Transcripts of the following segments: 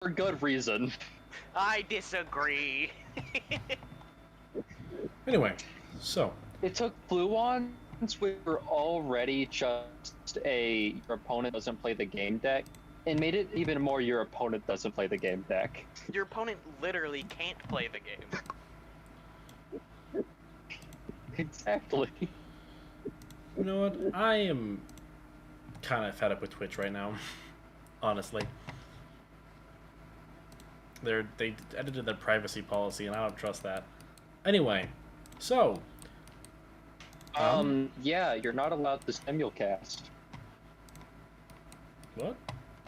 For good reason. I disagree. Anyway, so It took Fluons, which were already just your opponent doesn't play the game deck, and made it even more your opponent doesn't play the game deck. Your opponent literally can't play the game. Exactly. you know what? I am kind of fed up with Twitch right now. Honestly, they edited their privacy policy, and I don't trust that. Anyway, so yeah, you're not allowed to simulcast. what?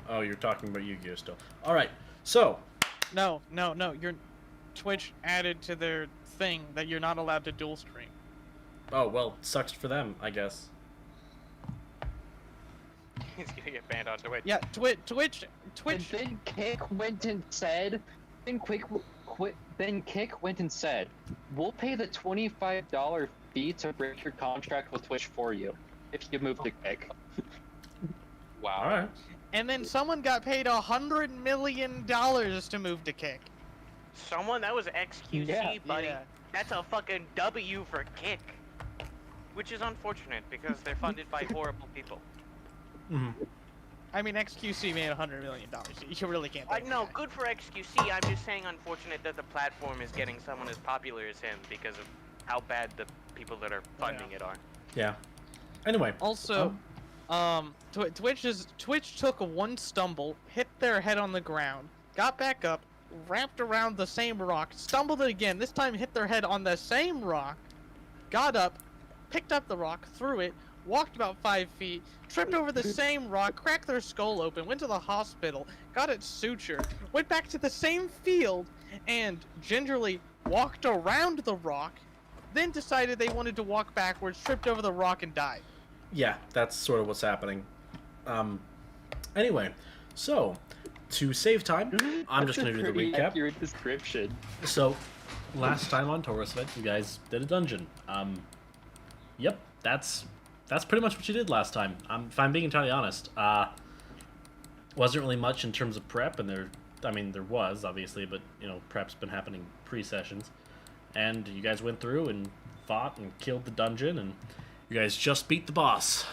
Oh, you're talking about Yu-Gi-Oh still. All right, so No. Your Twitch added to their thing that you're not allowed to dual stream. oh well, sucks for them, I guess. He's gonna get banned on Twitch. Yeah, Twitch. And then Kick went and said, then Kick went and said, we'll pay the $25 fee to break your contract with Twitch for you if you move to Kick. Wow. All right. And then someone got paid $100 million to move to Kick. Someone that was XQC, Yeah, buddy. yeah. That's a fucking W for Kick. Which is unfortunate because they're funded by horrible people. Mm-hmm. I mean, XQC made $100 million. You really can't. I know, good for XQC. I'm just saying unfortunate that the platform is getting someone as popular as him because of how bad the people that are funding it are. Yeah. Anyway. Also, Twitch took one stumble, hit their head on the ground, got back up, wrapped around the same rock, stumbled again. This time hit their head on the same rock, got up, picked up the rock, threw it, walked about 5 feet, tripped over the same rock, cracked their skull open, went to the hospital, got it sutured, went back to the same field, and gingerly walked around the rock, then decided they wanted to walk backwards, tripped over the rock, and died. Yeah, that's sort of what's happening. Anyway, so to save time, I'm just going to do the recap. Accurate description. So, last time on Torus, you guys did a dungeon. Yep, that's pretty much what you did last time. If I'm being entirely honest, wasn't really much in terms of prep, and there was obviously, but prep's been happening pre-sessions, and you guys went through and fought and killed the dungeon, and you guys just beat the boss,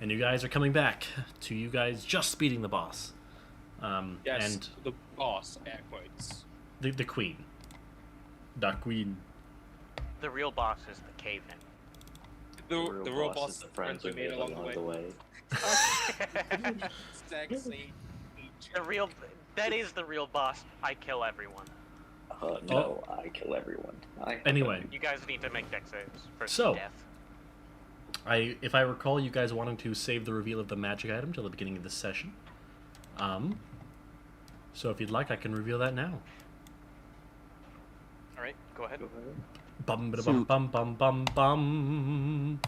and you guys are coming back to you guys just beating the boss. Yes, and the boss, air quotes. the queen, the queen. The real boss is the cave-in. The real boss is the friends we made along the way. Sexy. That is the real boss. I kill everyone. No, I kill everyone. Anyway, You guys need to make deck saves for So- death. if I recall, you guys wanted to save the reveal of the magic item till the beginning of this session. So if you'd like, I can reveal that now. All right, go ahead. Bum ba bum bum bum bum bum.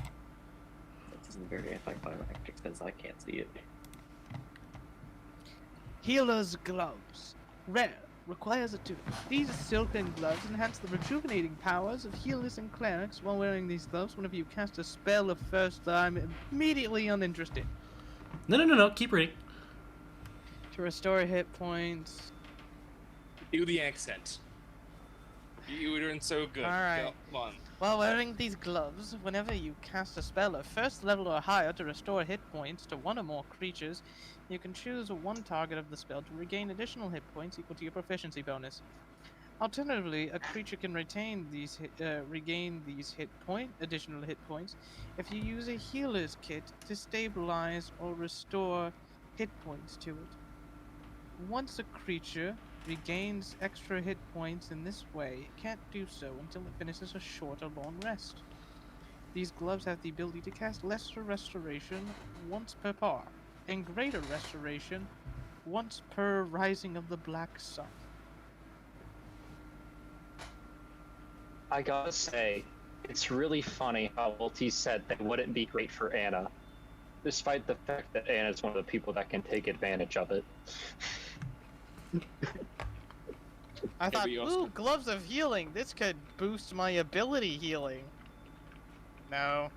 That isn't very anticlimactic since I can't see it. Healer's Gloves. Rare. Requires a 2. These silken gloves enhance the rejuvenating powers of healers and clerics. While wearing these gloves, whenever you cast a spell of first, I'm immediately uninterested. No. Keep reading. To restore hit points. Do the accent. You were doing so good. Alright. Come on. While wearing these gloves, whenever you cast a spell of first level or higher to restore hit points to one or more creatures, you can choose one target of the spell to regain additional hit points equal to your proficiency bonus. Alternatively, a creature can regain these additional hit points if you use a healer's kit to stabilize or restore hit points to it. Once a creature regains extra hit points in this way, it can't do so until it finishes a short or long rest. These gloves have the ability to cast lesser restoration once per par, and greater restoration once per rising of the black sun. I gotta say, it's really funny how Ulti said they wouldn't be great for Anna, despite the fact that Anna's one of the people that can take advantage of it. I thought, Maybe ooh, also- gloves of healing. This could boost my ability healing. No.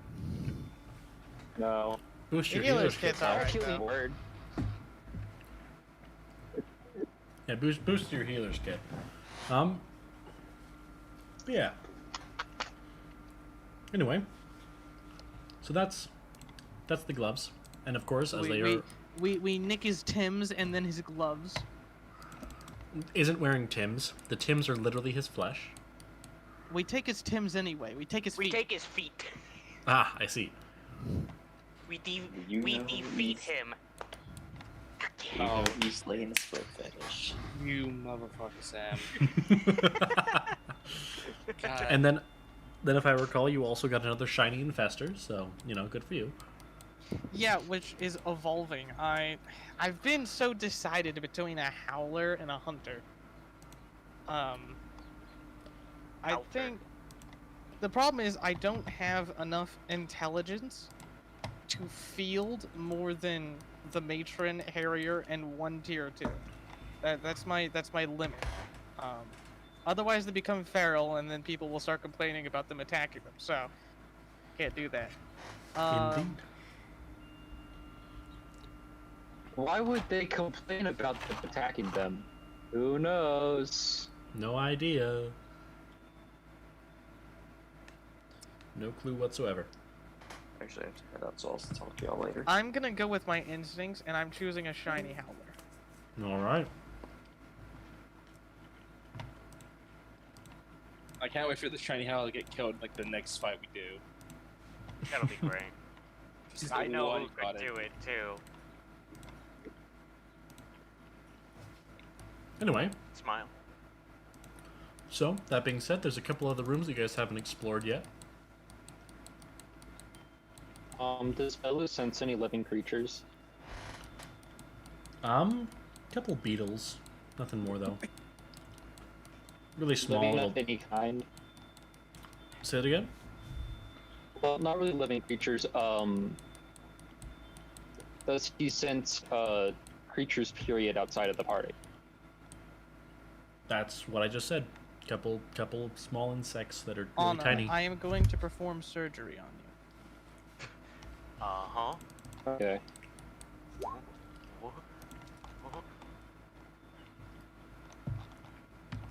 No. Boost The your healer's healer's kit's kit. alright Actually, though. word. Yeah, boost your healer's kit. Yeah. Anyway, so that's the gloves, and of course, as they are we nick his Tims and then his gloves. isn't wearing Tims. The Tims are literally his flesh. We take his Tims anyway. We take his feet. We take his feet. Ah, I see. We You know defeat he's- him. You know he's slaying his foot fetish. You motherfucker, Sam. God. And then if I recall, you also got another shiny infester, so good for you. Yeah, which is evolving. I've been so decided between a howler and a hunter. I Howler. think the problem is I don't have enough intelligence to field more than the matron, Harrier, and 1 tier 2. That's my limit. Otherwise they become feral, and then people will start complaining about them attacking them. So can't do that. Indeed. Why would they complain about them attacking them? Who knows? No idea. No clue whatsoever. Actually, I have to head out, so I'll talk to y'all later. I'm gonna go with my instincts, and I'm choosing a shiny howler. All right. I can't wait for the shiny howler to get killed like the next fight we do. That'll be great. Just I the know one who got could do it too. Anyway, Smile. so that being said, there's a couple other rooms you guys haven't explored yet. Does Belu sense any living creatures? Couple beetles. Nothing more though. Really small Living little. of any kind? Say it again. Well, not really living creatures. Does he sense creatures period outside of the party? That's what I just said. Couple small insects that are really Anna, tiny. I am going to perform surgery on you. Uh-huh. Okay.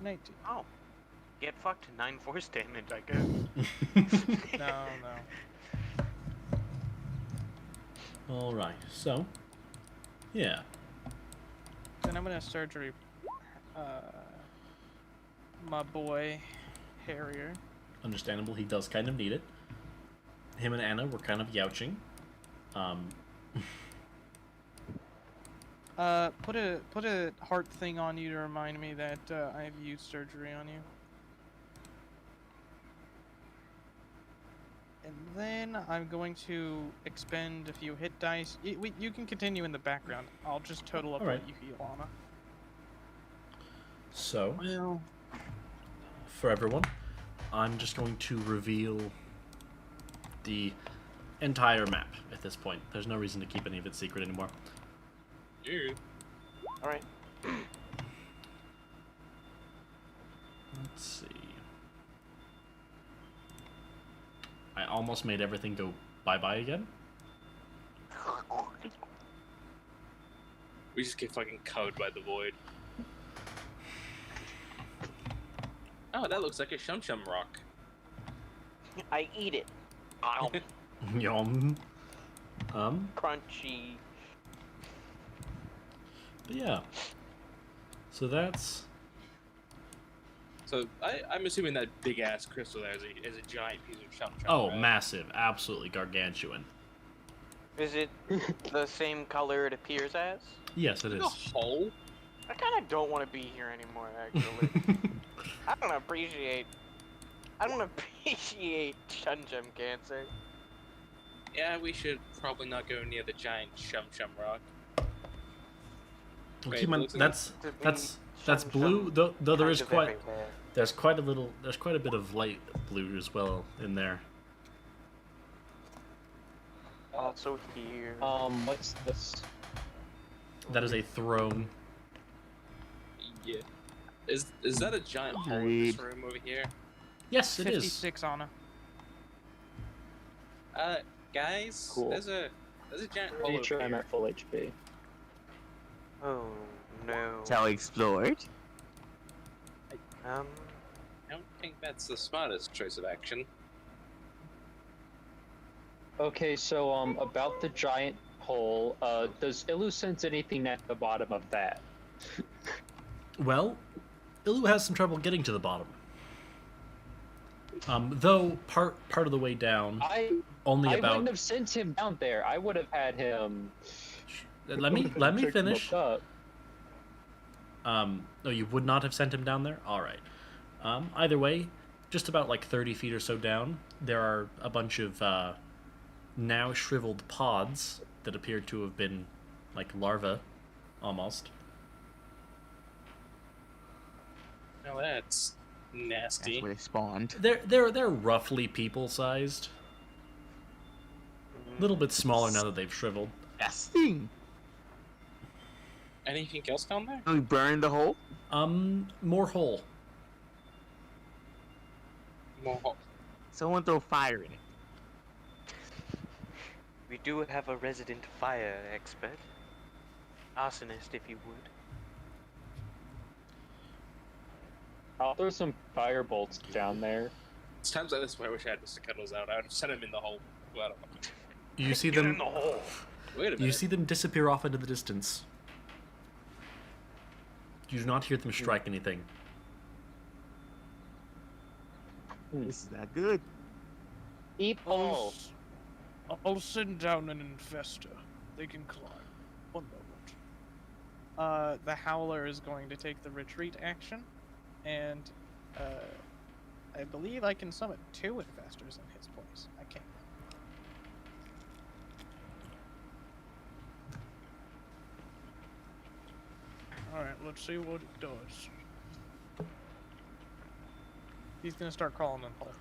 Night. Oh. Get fucked 9 force damage, I guess. No. All right. So, yeah. Then I'm gonna surgery my boy Harrier. Understandable. He does kind of need it. Him and Anna were kind of youching. Put a heart thing on you to remind me that I've used surgery on you. And then I'm going to expend a few hit dice. You can continue in the background. I'll just total up Alright. what you heal, Anna. So, Well, for everyone, I'm just going to reveal the entire map at this point. There's no reason to keep any of it secret anymore. Dude. Alright. Let's see. I almost made everything go bye-bye again. We just get fucking cowed by the void. Oh, that looks like a Shum Shum rock. I eat it. Ow. Yum. Crunchy. But yeah. So that's... So I'm assuming that big ass crystal there is a giant piece of Shum Shum. Oh, right? massive. Absolutely gargantuan. Is it the same color it appears as? Yes, it A is. hole? I kind of don't want to be here anymore, actually. I don't appreciate Shun Jum cancer. Yeah, we should probably not go near the giant Shum Shum rock. Well, Wait, keep in mind, looks like- that's Shum blue. Shum Though there is kind of quite everywhere. there's quite a bit of light blue as well in there. Also here. What's this? That is a throne. Yeah. Is that a giant hole in this room over here? Yes, it is. 56, Anna. Guys, Cool. there's a giant hole Pretty over sure I'm here. at full HP. Oh no. Shall we explore it? I don't think that's the smartest choice of action. Okay, so about the giant hole, does Illu sense anything at the bottom of that? Well, Ilu has some trouble getting to the bottom. Though part of the way down, I about. wouldn't have sent him down there. I would have had him. Let me pick him finish. up. No, you would not have sent him down there. All right. Either way, just about like 30 feet or so down, there are a bunch of now shriveled pods that appear to have been like larvae, almost. Now that's nasty. That's where they spawned. They're roughly people-sized. A little bit smaller now that they've shriveled. Disgusting. Anything else down there? Can we burn the hole? More hole. More. Someone throw fire in it. We do have a resident fire expert. Arsonist, if you would. I'll throw some fire bolts down there. It's times like this where I wish I had Mr. Cuddles out. I would have sent him in the hole. Well, I don't know. You see Get them. in the hole. Wait a minute. You see them disappear off into the distance. You do not hear them strike anything. This is not good. Eep hole. I'll send down an infestor. They can climb. 1 moment. The Howler is going to take the retreat action, and I believe I can summon 2 infestors in his place. I can't. Alright, let's see what it does. He's gonna start crawling in the hole.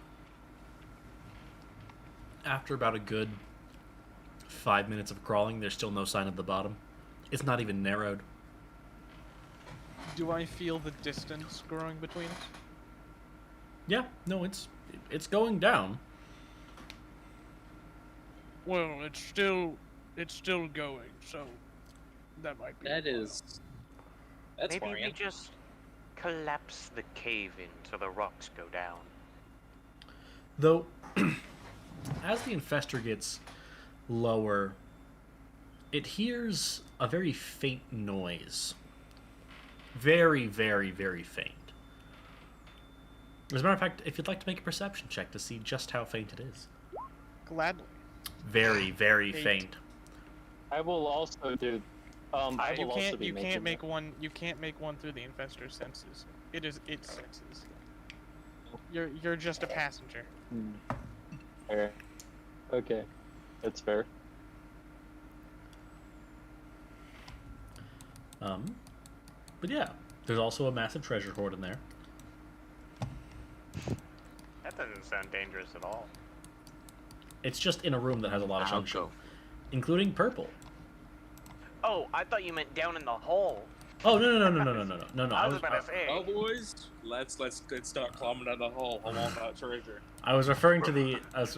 After about a good 5 minutes of crawling, there's still no sign of the bottom. It's not even narrowed. Do I feel the distance growing between us? Yeah, no, it's going down. Well, it's still going, so that might be. That is. That's Maybe worrying. we just collapse the cave in so the rocks go down. Though, as the infestor gets lower, it hears a very faint noise. Very, very, very faint. As a matter of fact, if you'd like to make a perception check to see just how faint it is. Gladly. Very, very Eight. faint. I will also do. I You will also can't. be You making can't make one. You can't make one through the infestor's senses. It is its senses. You're just a passenger. Fair. Okay, that's fair. But yeah, there's also a massive treasure hoard in there. That doesn't sound dangerous at all. It's just in a room that has a lot of I'll sunshine, go. including purple. Oh, I thought you meant down in the hole. Oh no. I was about to say. Oh, boys, let's start climbing down the hole. I want that treasure. I was referring to this Let's,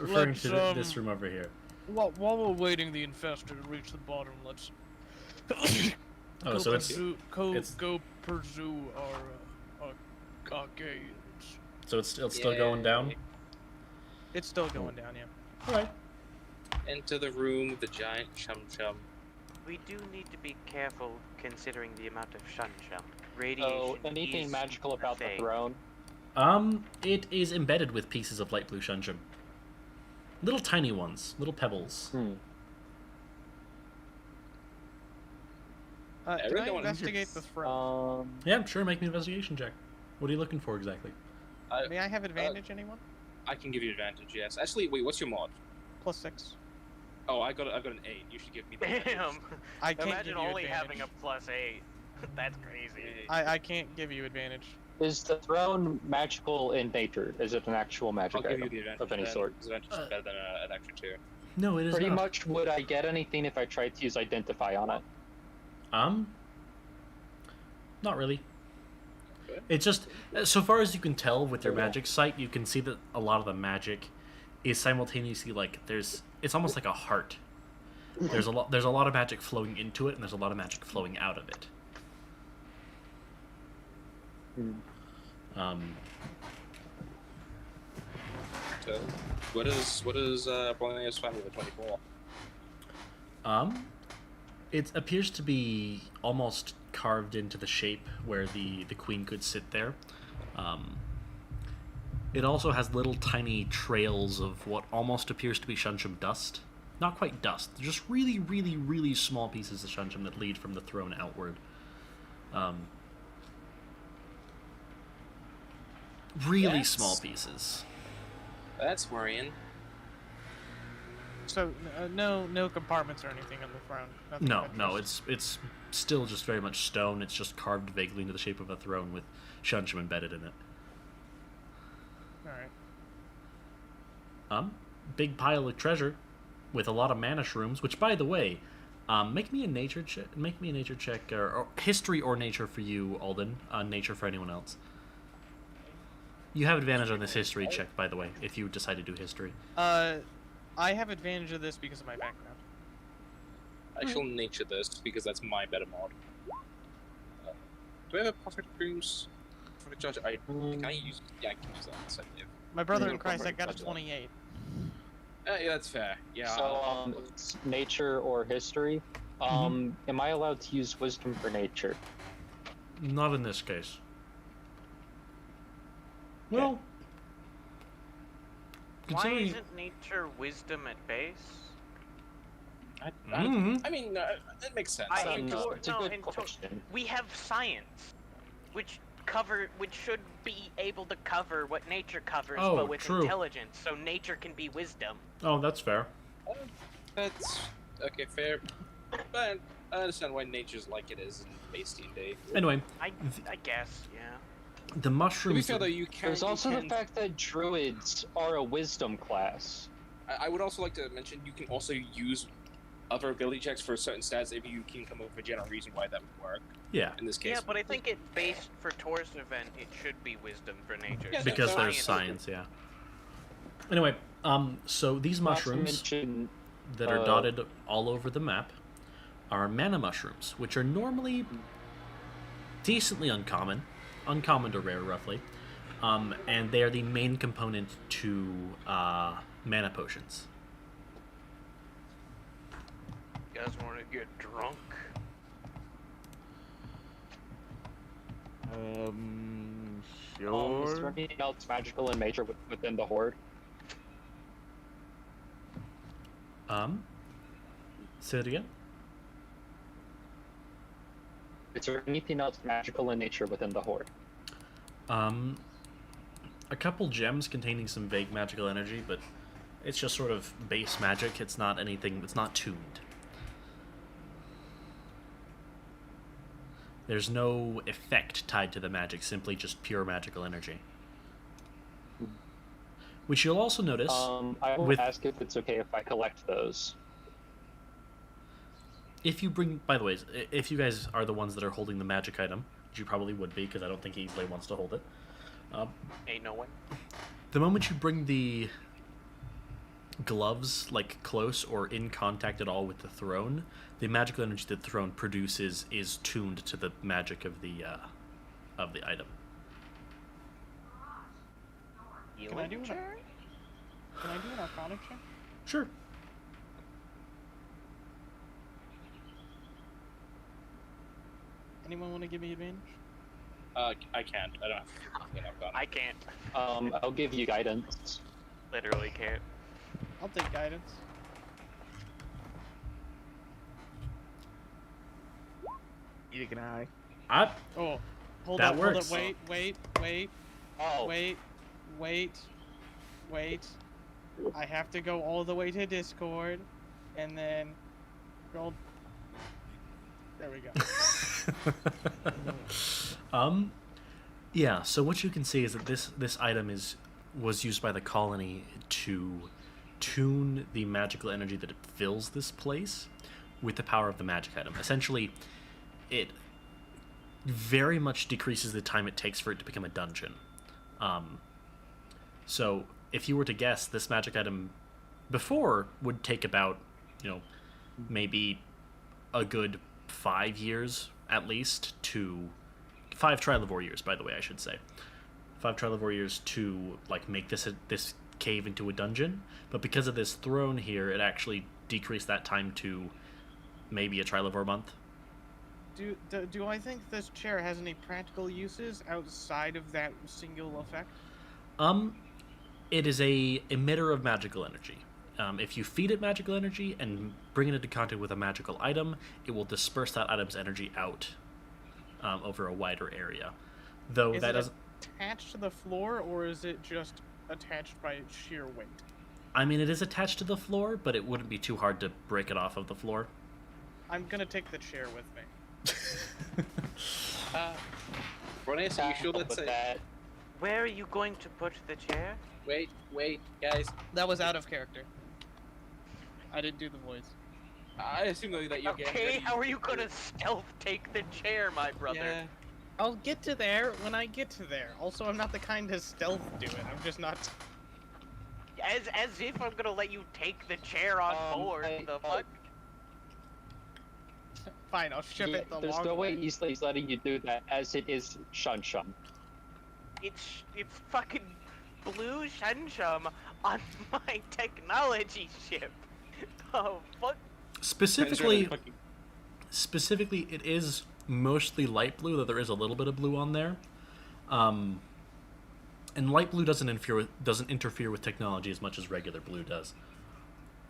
room over here. While we're waiting the infestor to reach the bottom, let's Oh, so it's go pursue our gains. so it's still going down. It's still going down, yeah. All right. Enter the room with the giant chum chum. We do need to be careful considering the amount of shun-shun. Radiation So, anything is magical a about the thing. throne? It is embedded with pieces of light blue shunjum. Little tiny ones, little pebbles. Can really I don't wanna- investigate the throne? Yeah, sure. Make me an investigation check. What are you looking for exactly? May I have advantage, anyone? I can give you advantage, yes. Actually, wait, what's your mod? +6. Oh, I got an 8. You should give me the Damn! advantage. I can't Imagine give you only advantage. having a +8. That's crazy. I can't give you advantage. Is the throne magical in nature? Is it an actual I'll magic give you item the advantage of any then, sort? because advantage is better than an extra 2. No, it is Pretty not. much, would I get anything if I tried to use Identify on it? Not really. Okay. It's just, so far as you can tell with your magic sight, you can see that a lot of the magic is simultaneously like it's almost like a heart. There's a lot of magic flowing into it, and there's a lot of magic flowing out of it. So, what is Polonius find with a 24? It appears to be almost carved into the shape where the queen could sit there. It also has little tiny trails of what almost appears to be Shunsham dust. Not quite dust, just really, really, really small pieces of Shunsham that lead from the throne outward. Really small pieces. That's worrying. So no compartments or anything on the throne. Nothing No, of no, interest. it's still just very much stone. It's just carved vaguely into the shape of a throne with Shunsham embedded in it. All right. Big pile of treasure with a lot of mana shrooms. Which, by the way, make me a nature check. Make me a nature check, or history or nature for you, Alden. Nature for anyone else. You have advantage on this history check, by the way, if you decide to do history. I have advantage of this because of my background. I shall nature this because that's my better mod. Do I have a perfect cruise? Perfect judge? Can I use? Yeah, I can use that instead. My brother in Christ, I got a 28. Yeah, that's fair. Yeah. So, it's nature or history. Am I allowed to use wisdom for nature? Not in this case. Well, Why considering isn't nature wisdom at base? I mean, it makes sense. It's a good question. We have science, which should be able to cover what nature covers, Oh, but with true. intelligence. So nature can be wisdom. oh, that's fair. That's okay, fair. But I understand why nature's like it is in base D&D. Anyway, I guess, yeah. the To be mushrooms. fair, though, you can. There's also the fact that druids are a wisdom class. I would also like to mention you can also use other ability checks for certain stats if you can come up with a general reason why that would work. Yeah, In this case. Yeah, but I think it based for Torus event, it should be wisdom for nature. Yeah, because so there's science. Yeah. Anyway, so these Not to mushrooms mention, that are dotted all over the map are mana mushrooms, which are normally decently uncommon to rare, roughly, and they are the main component to mana potions. You guys want to get drunk? is there Sure. anything else magical in nature within the horde? Say it again. Is there anything else magical in nature within the horde? A couple gems containing some vague magical energy, but it's just sort of base magic. It's not anything. It's not tuned. There's no effect tied to the magic, simply just pure magical energy. Which you'll also notice. I will with- ask if it's okay if I collect those. If you bring, by the way, if you guys are the ones that are holding the magic item, which you probably would be, because I don't think Easley wants to hold it. Ain't no one. The moment you bring the gloves like close or in contact at all with the throne, the magical energy that the throne produces is tuned to the magic of the item. Can I do an Arcana check? Sure. Anyone want to give me advantage? I can't. I don't have to. I can't. I'll give you guidance. Literally can't. I'll take guidance. Neither can I. Oh, hold That up, works. hold up, wait. Oh, Wait. I have to go all the way to Discord, and then roll. There we go. Yeah, so what you can see is that this item was used by the colony to tune the magical energy that it fills this place with the power of the magic item. Essentially, it very much decreases the time it takes for it to become a dungeon. So if you were to guess, this magic item before would take about, maybe a good 5 years at least to 5 Trilivore years, by the way, I should say. 5 Trilivore years to like make this cave into a dungeon, but because of this throne here, it actually decreased that time to maybe a Trilivore month. Do I think this chair has any practical uses outside of that single effect? It is a emitter of magical energy. If you feed it magical energy and bring it into contact with a magical item, it will disperse that item's energy out over a wider area. Though Is that it doesn't. attached to the floor, or is it just attached by its sheer weight? I mean, it is attached to the floor, but it wouldn't be too hard to break it off of the floor. I'm gonna take the chair with me. Rones, are you sure that's With it? that. Where are you going to put the chair? Wait, guys. That was out of character. I didn't do the voice. I assume though that you're getting Okay, ready how are you to- gonna stealth take the chair, my brother? Yeah. I'll get to there when I get to there. Also, I'm not the kind to stealth do it. I'm just not. As if I'm gonna let you take the chair on board. The fuck? Fine, I'll ship Yeah, it the there's long no way way. Eastlay's letting you do that, as it is Shun Shun. It's fucking blue Shenshum on my technology ship. Oh fuck! Specifically, it is mostly light blue, though there is a little bit of blue on there. And light blue doesn't interfere with technology as much as regular blue does.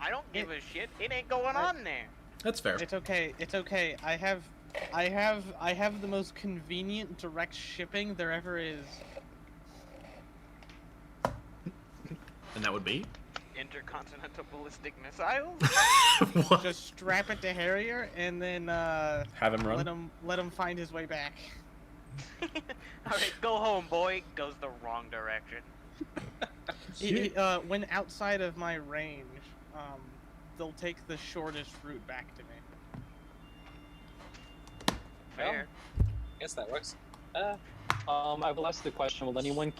I don't give a shit. It ain't going on there. That's fair. It's okay. It's okay. I have the most convenient direct shipping there ever is. And that would be? Intercontinental ballistic missiles. What? Just strap it to Harrier and then Have him run? let him find his way back. Alright, go home, boy. Goes the wrong direction. When outside of my range, they'll take the shortest route back to me. Fair. Guess that works. I will ask the question: will anyone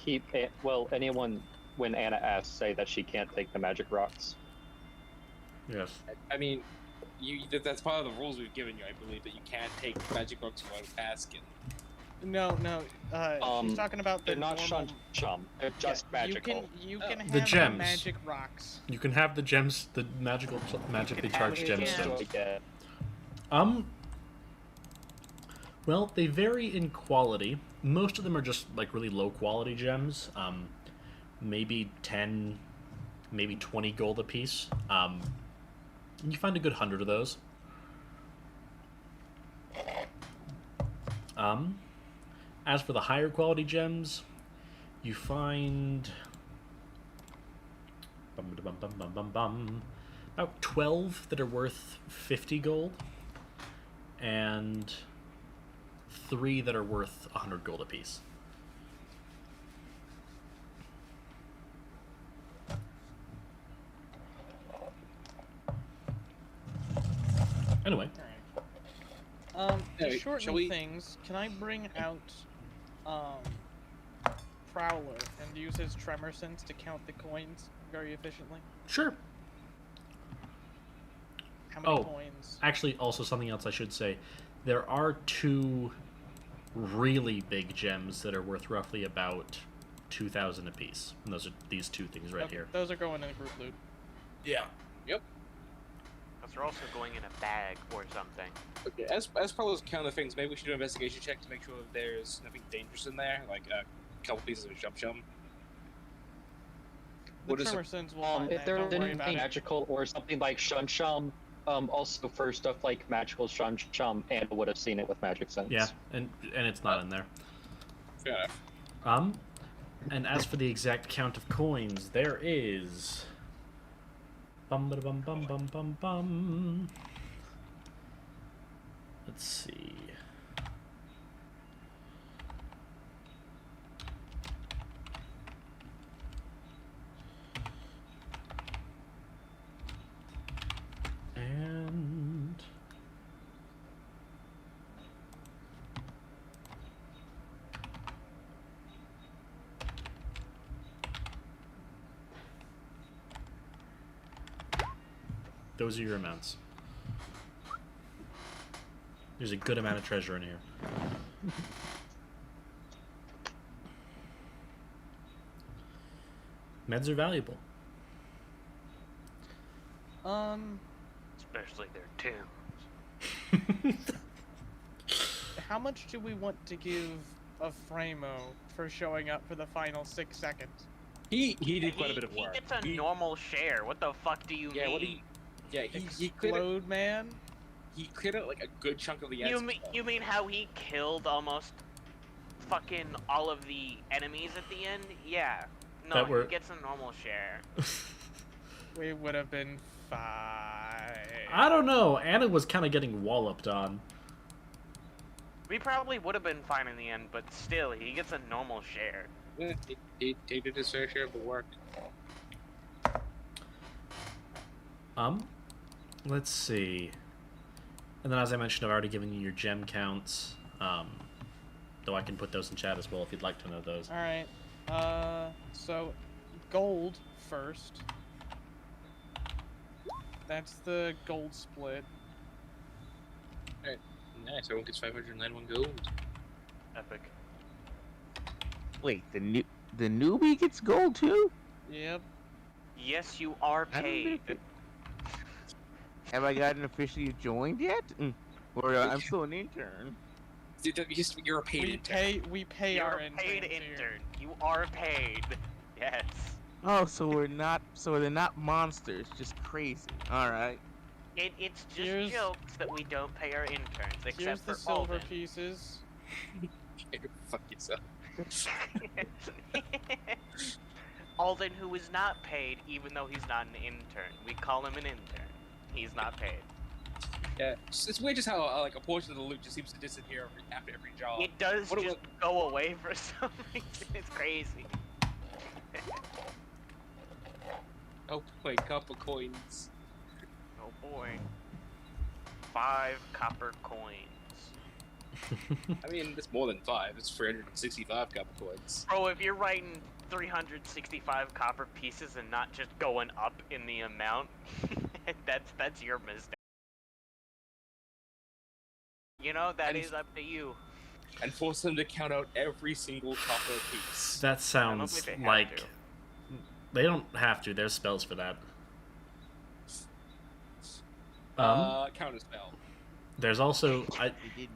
anyone, when Anna asks, say that she can't take the magic rocks? Yes. I mean, that's part of the rules we've given you. I believe that you can't take magic rocks without asking. No. She's talking about the They're not normal... Shun Shun. They're just magical. You can have The gems. magic rocks. You can have the gems, the magically charged have the gemstones. gems. Yeah. Well, they vary in quality. Most of them are just like really low quality gems. Maybe 10, maybe 20 gold a piece. You find a good 100 of those. As for the higher quality gems, you find about 12 that are worth 50 gold, and 3 that are worth 100 gold apiece. Anyway, To Alright, shorten shall we- things, can I bring out Prowler and use his tremor sense to count the coins very efficiently? sure. How many Oh. coins? Actually, also something else I should say. There are 2 really big gems that are worth roughly about 2,000 apiece. And those are these 2 things right Okay, here. those are going in the group loot. Yeah. Those are also going in a bag or something. Okay, as part of those kind of things, maybe we should do an investigation check to make sure that there's nothing dangerous in there, like a couple pieces of chum. The What is tremor it? sense will find If that. there Don't was worry about anything it. magical or something like Shun Shun, also for stuff like magical Shun Shun, Anna would have seen it with magic sense. Yeah, and it's not in there. Fair enough. And as for the exact count of coins, there is bum ba bum bum bum bum bum. Let's see. And those are your amounts. There's a good amount of treasure in here. Meds are valuable. Especially their tunes. How much do we want to give a Framo for showing up for the final 6 seconds? He did quite a bit of work. He gets a normal share. What the fuck do you Yeah, mean? what do you? Yeah, he cleared Explode, man. he cleared out like a good chunk of the You mean how he killed almost fucking all of the enemies at the end? Yeah. No, That were- he gets a normal share. We would have been fine. I don't know. Anna was kind of getting walloped on. We probably would have been fine in the end, but still, he gets a normal share. Yeah, he did his fair share of the work. Let's see. And then, as I mentioned, I've already given you your gem counts. Though I can put those in chat as well if you'd like to know those. Alright. So, gold first. That's the gold split. Nice, everyone gets 591 gold. Epic. Wait, the newbie gets gold too? Yep. Yes, you are I don't paid. think Have I gotten officially joined yet? Or I'm still an intern. Dude, you're a paid intern. We pay You're our a paid interns here. intern. You are paid. Yes. Oh, so they're not monsters, just crazy. Alright. It's just Here's- jokes that we don't pay our interns, Here's except the for silver Alden. pieces. Fuck yourself. Alden, who is not paid, even though he's not an intern. We call him an intern. He's not paid. Yeah, it's weird just how like a portion of the loot just seems to disappear after every job. It does What it just go away for some reason. It's crazy. Oh boy, copper coins. Oh boy. 5 copper coins. I mean, it's more than 5. It's 365 copper coins. Bro, if you're writing 365 copper pieces and not just going up in the amount, that's your mistake. You know, that And- is up to you. And force them to count out every single copper piece. That I don't sounds think they have like to. they don't have to. There's spells for that. Counter spell. There's also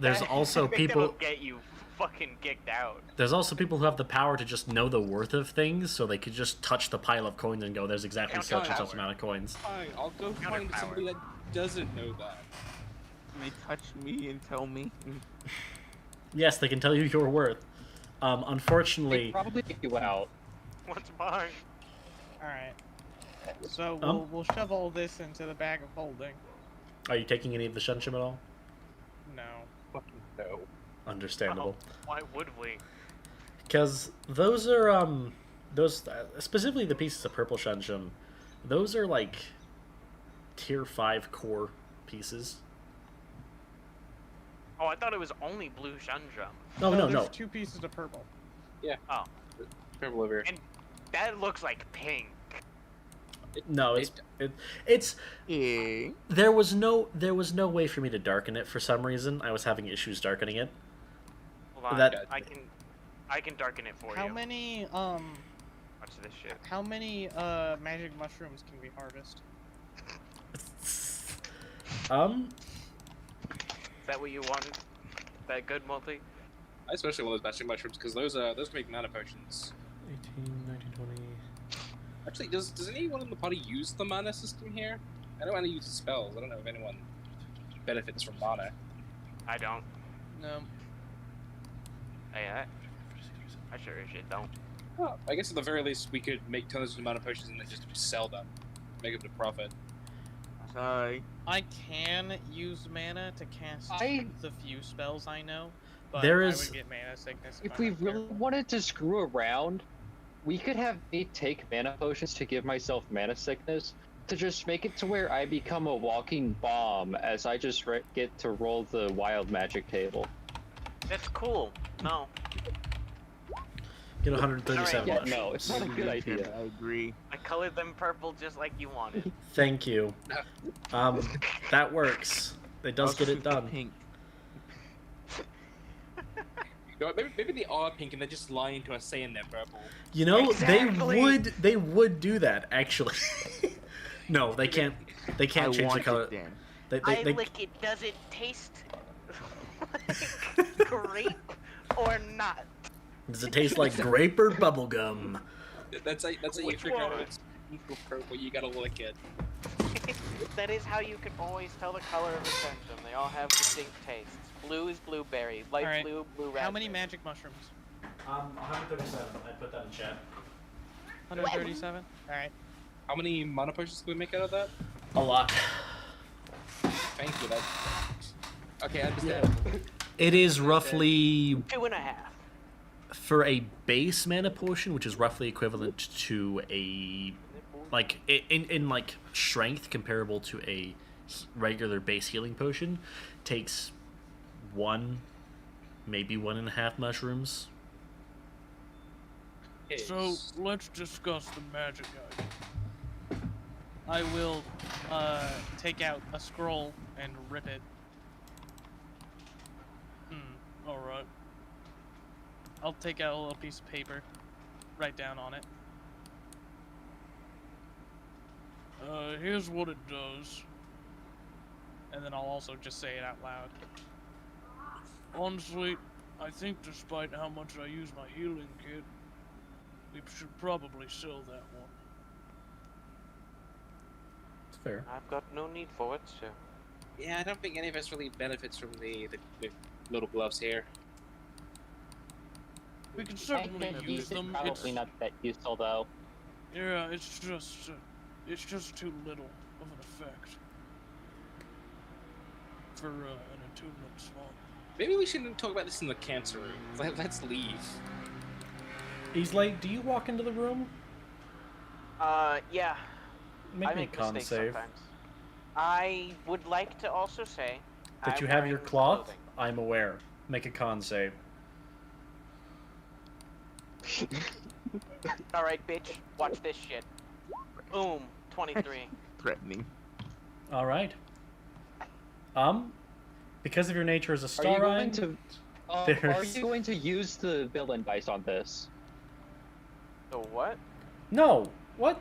there's also I think people. that'll get you fucking kicked out. There's also people who have the power to just know the worth of things, so they could just touch the pile of coins and go, "There's exactly Count such and power. such amount of coins." Fine, I'll go Counter find power. somebody that doesn't know that. They touch me and tell me. Yes, they can tell you your worth. They Unfortunately, probably kick you out. What's mine? Alright. So we'll shove all this into the bag of holding. are you taking any of the Shunshim at all? No. Fucking no. Understandable. Why would we? Because those are those specifically the pieces of purple Shunshim, those are like tier 5 core pieces. Oh, I thought it was only blue Shunjum. No. There's 2 pieces of purple. Oh, Purple over here. and that looks like pink. No, it's Yeah. there was no way for me to darken it for some reason. I was having issues darkening it. Hold on, That- I can darken it for How you. many Watch this shit. how many magic mushrooms can we harvest? Is that what you wanted? That good multi? I especially want those magic mushrooms because those can make mana potions. 18, 19, 20. Actually, does anyone in the party use the mana system here? I know Anna uses spells. I don't know if anyone benefits from mana. I don't. No. Hey, I sure as shit don't. Oh, I guess at the very least we could make tons of mana potions and then just sell them, make up a profit. Sorry. I can use mana to cast the few spells I know, but There I is- would get mana sickness If I'm we not really careful. wanted to screw around, we could have me take mana potions to give myself mana sickness, to just make it to where I become a walking bomb as I just get to roll the wild magic table. That's cool. No. Get 137 Yeah, left. no, it's not a good idea. I agree. I colored them purple just like you wanted. Thank you. That works. It does I'll get it shoot the done. Pink. You know what, maybe they are pink and they're just lying to us saying they're purple. You know, Exactly. they would do that actually. No, they can't. They can't I change the want color. it then. I lick it. Does it taste like grape or not? Does it taste like grape or bubblegum? That's how you Which figure out one? it's pink or purple. You gotta lick it. That is how you can always tell the color of a centrum. They all have distinct tastes. Blue is blueberry, light Alright. blue, blue raspberry. How many magic mushrooms? 137. I put that in chat. 137? Alright. How many mana potions can we make out of that? A lot. Thank you. That. Okay, I understand. It is roughly 2.5. for a base mana potion, which is roughly equivalent to a like in like strength comparable to a regular base healing potion, takes one, maybe 1.5 mushrooms. Okay, So, let's discuss the magic item. I will, take out a scroll and rip it. Alright. I'll take out a little piece of paper, write down on it. Here's what it does. And then I'll also just say it out loud. Honestly, I think despite how much I use my healing kit, we should probably sell that one. It's fair. I've got no need for it, so. yeah, I don't think any of us really benefits from the little gloves here. We can I certainly think use these are them. probably not that useful though. Yeah, it's just too little of an effect for an attunement slot. Maybe we shouldn't talk about this in the cancer room. Let's leave. He's like, do you walk into the room? Yeah. Make I me a make con mistakes save. sometimes. I would like to also say That I'm you have your wearing cloth? clothing. I'm aware. Make a con save. Alright, bitch. Watch this shit. Boom. 23. Threatening. Alright. Because of your nature as a Are star you going Rhine, to? Are there's- you going to use the villain dice on this? The what? No! What?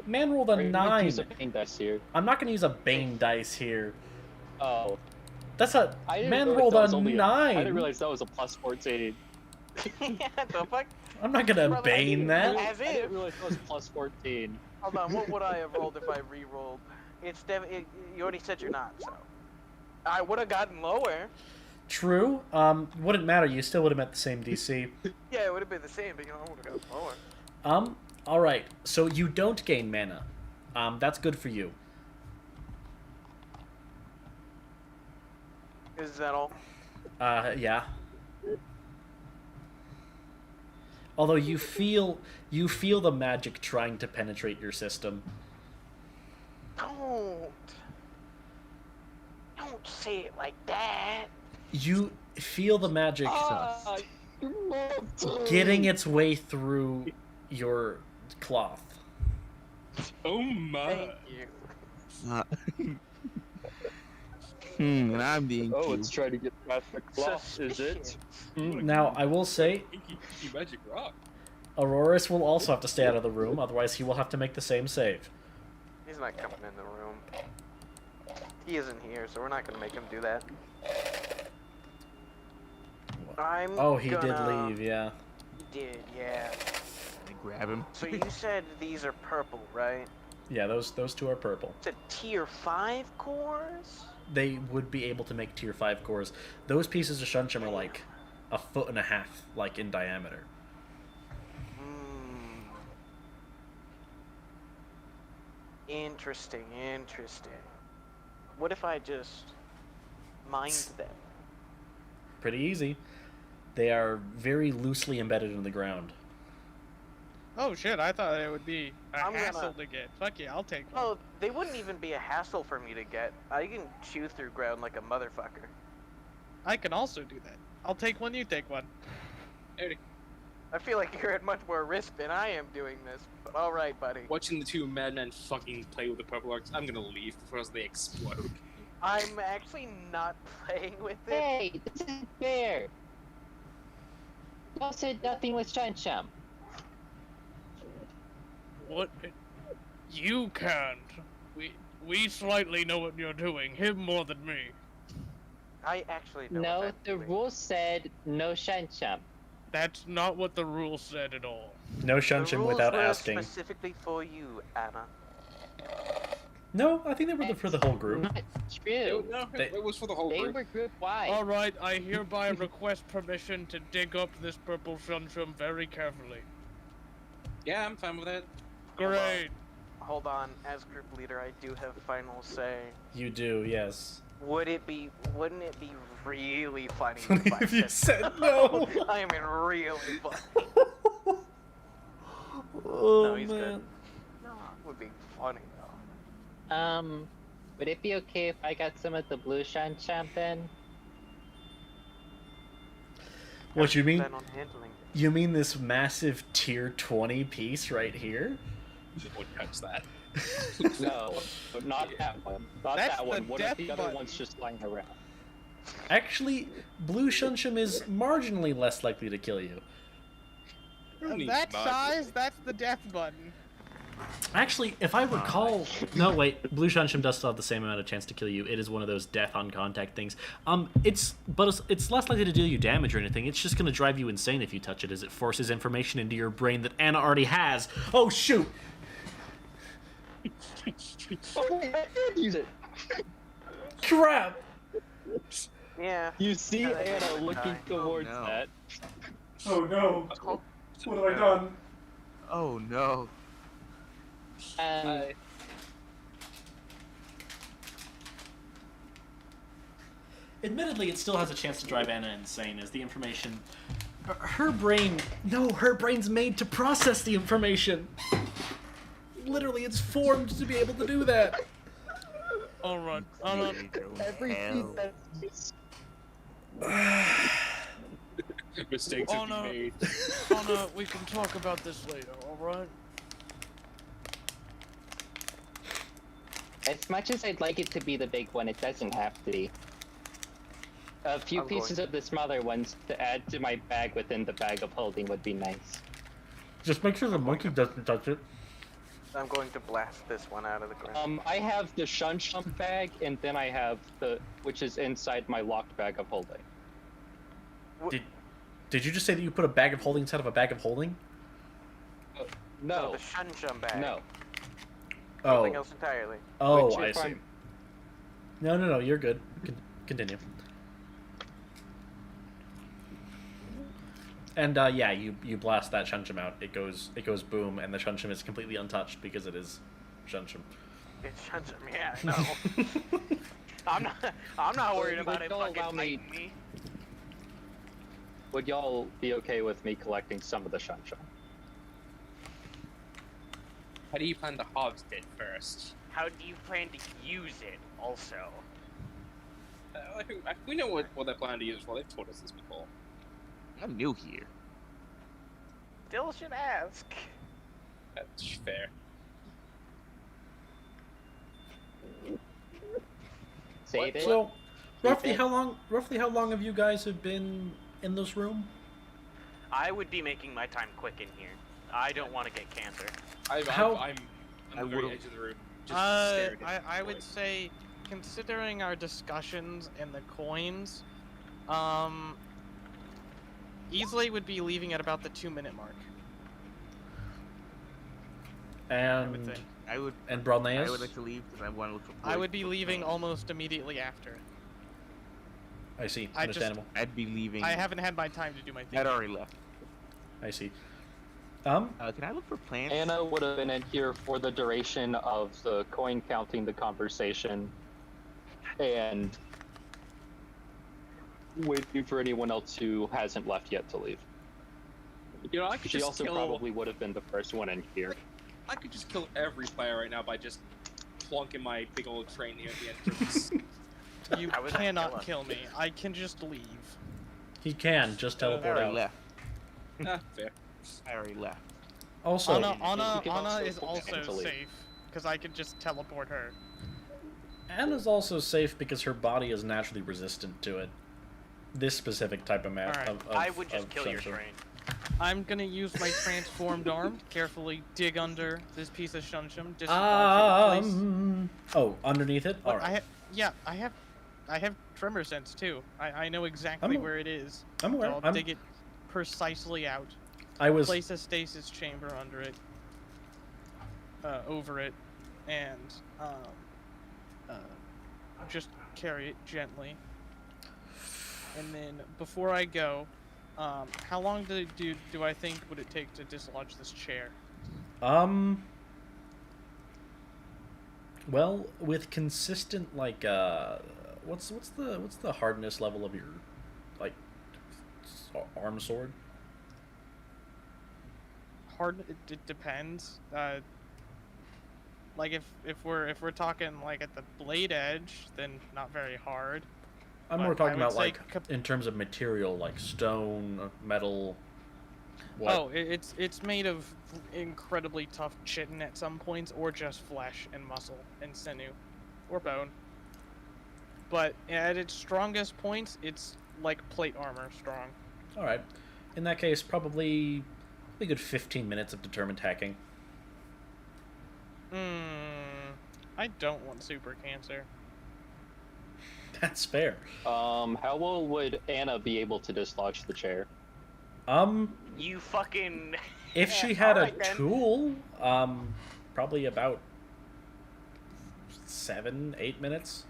Man rolled a Are you going to 9. use a pain dice here? I'm not gonna use a Bane dice here. Oh, That's a I didn't man realize rolled that a was only 9. I didn't realize that was a plus 14. Yeah, the fuck? I'm not gonna Brother, Bane that. As I if. didn't realize that was plus 14. Hold on, what would I have rolled if I re-rolled? It's you already said you're not, so. I would have gotten lower. True. Wouldn't matter. You still would have met the same DC. Yeah, it would have been the same, but you know, I would have gotten lower. All right. So you don't gain mana. That's good for you. Is that all? Yeah. Although you feel the magic trying to penetrate your system. Don't say it like that. You feel the magic Ah, you love to. getting its way through your cloth. Oh my! Thank you. And I'm being Oh, cute. it's trying to get past the cloth, is it? Now, I will say, Inky magic rock. Auroras will also have to stay out of the room, otherwise he will have to make the same save. He's not coming in the room. He isn't here, so we're not gonna make him do that. I'm Oh, he did gonna- leave, yeah. He did, yeah. I grab him. So you said these are purple, right? Yeah, those two are purple. It's a tier 5 cores? They would be able to make tier 5 cores. Those pieces of Shunchum are like 1.5 feet, like, in diameter. Interesting, interesting. What if I just mined them? Pretty easy. They are very loosely embedded in the ground. Oh shit, I thought it would be a I'm gonna- hassle to get. Fuck yeah, I'll take one. Oh, they wouldn't even be a hassle for me to get. I can chew through ground like a motherfucker. I can also do that. I'll take one, you take one. I feel like you're at much more risk than I am doing this, but alright, buddy. Watching the two madmen fucking play with the purple arcs, I'm gonna leave before they explode. I'm actually not playing with it. Hey, this isn't fair. y'all said nothing with Shansham. What? You can't. We slightly know what you're doing. Him more than me. I actually know. No, what the I'm doing. rules said no Shansham. That's not what the rule said at all. No The Shunshin rules without were asking. specifically for you, Anna. No, I think they were for the whole group. Not true. No, They- it was for the whole They group. were group wide. All right, I hereby request permission to dig up this purple shunshum very carefully. Yeah, I'm fine with it. Great. Hold on, as group leader, I do have final say. You do, yes. Wouldn't it be really funny if I If you said said no. I mean, really funny. Oh No, he's good. man. No, it would be funny though. Would it be okay if I got some of the blue Shansham then? What you mean? Plan on handling it. You mean this massive tier 20 piece right here? Wouldn't touch that. No, but not that one. Not That's that the one. What if death the other button. one's just lying around? Actually, blue Shunshum is marginally less likely to kill you. Only That not- size, that's the death button. Actually, if I recall, no wait, blue Shunshum does still have the same amount of chance to kill you. It is one of those death on contact things. It's less likely to deal you damage or anything. It's just gonna drive you insane if you touch it, as it forces information into your brain that Anna already has. Oh shoot! Oh wait, I did use it. Crap! Yeah. You see Yeah, Anna looking towards no. that. Oh no! What have I done? Oh no. Admittedly, it still has a chance to drive Anna insane, as the information... Her brain's made to process the information! Literally, it's formed to be able to do that! All right. Everything that's Mistakes Oh, have no. been made. Oh no, we can talk about this later. All right. As much as I'd like it to be the big one, it doesn't have to be. A few I'm going pieces of the smaller ones to add to my bag within the bag of holding would be nice. Just make sure the monkey doesn't touch it. I'm going to blast this one out of the ground. I have the Shunshum bag, and then I have which is inside my locked bag of holding. Did you just say that you put a bag of holding inside of a bag of holding? No, the shunshum bag. no. Something else entirely. Oh, Which I if see. I'm- No, you're good. Continue. And yeah, you blast that Shunshum out. It goes boom, and the Shunshum is completely untouched because it is Shunshum. It's shunshum. Yeah, I know. I'm not worried Would about it y'all fucking allow me- biting me. Would y'all be okay with me collecting some of the Shunshum? How do you plan to hogs it first? How do you plan to use it, also? We know what they plan to use for. They've told us this before. I'm new here. Still should ask. That's fair. Save it. So, roughly it? how long have you guys have been in this room? I would be making my time quick in here. I don't want to get cancer. I'm I the very would've- edge of the room. Just staring at I the would void. say, considering our discussions and the coins, easily would be leaving at about the 2-minute mark. I would And think. and Bralneas? I would like to leave because I want to look for. I would be leaving almost immediately after. I see. I just- Understandable. I'd be leaving. I haven't had my time to do my thing. I'd already left. I see. Can I look for plants? Anna would have been in here for the duration of the coin counting, the conversation, and waiting for anyone else who hasn't left yet to leave. You know, I could She just also kill. probably would have been the first one in here. I could just kill every player right now by just plonking my big old train here at the entrance. You How would that cannot kill kill me. I can just leave. He can just I teleport already out. left. Fair. I already left. Also, You can Anna also is also potentially- safe because I could just teleport her. Anna's also safe because her body is naturally resistant to it. This specific type of map. Alright. Of I would just of kill your Shunshum. train. I'm gonna use my transformed arm to carefully dig under this piece of shunshum. Oh, underneath it. All Look, right. I have tremor sense too. I know exactly I'm- where it is. I'm aware. So I'll dig it precisely out. I was. Place a stasis chamber under it, over it, and just carry it gently. And then before I go, how long do I think would it take to dislodge this chair? Well, with consistent like what's the hardness level of your like arm sword? It depends. Like if we're talking like at the blade edge, then not very hard. I'm But more I talking would about say like in terms of material, like stone, metal. What? Oh, it's made of incredibly tough chitin at some points, or just flesh and muscle and sinew, or bone. But at its strongest points, it's like plate armor strong. All right. In that case, probably a good 15 minutes of determined hacking. I don't want super cancer. That's fair. How well would Anna be able to dislodge the chair? You fucking. If she had a Alright, then. tool, probably about 7-8 minutes.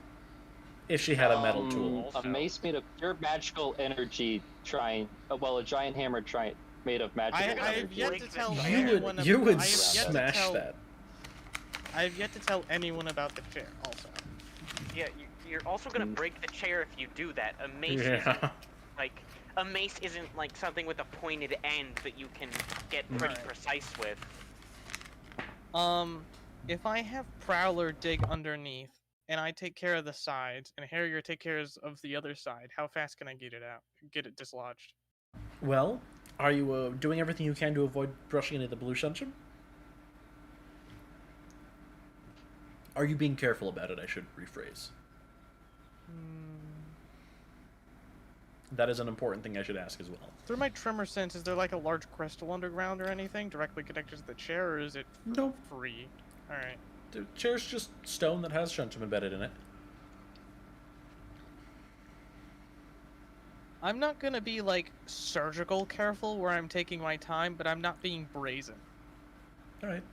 If she had a metal tool. A mace made of pure magical energy a giant hammer made of magical I have energy. yet to tell You anyone. would you would I have yet to smash tell- that. I have yet to tell anyone about the chair. Also, Yeah, you're also gonna break the chair if you do that. A mace Yeah. isn't like a mace isn't like something with a pointed end that you can get pretty Right. precise with. if I have Prowler dig underneath, and I take care of the sides, and Harrier take care of the other side, how fast can I get it out? Get it dislodged? Well, are you doing everything you can to avoid brushing into the blue shunshun? Are you being careful about it? I should rephrase. That is an important thing I should ask as well. Through my tremor sense, is there like a large crystal underground or anything directly connected to the chair, or is it Nope. free? Alright. The chair's just stone that has shunshun embedded in it. I'm not gonna be like surgical careful where I'm taking my time, but I'm not being brazen. Alright.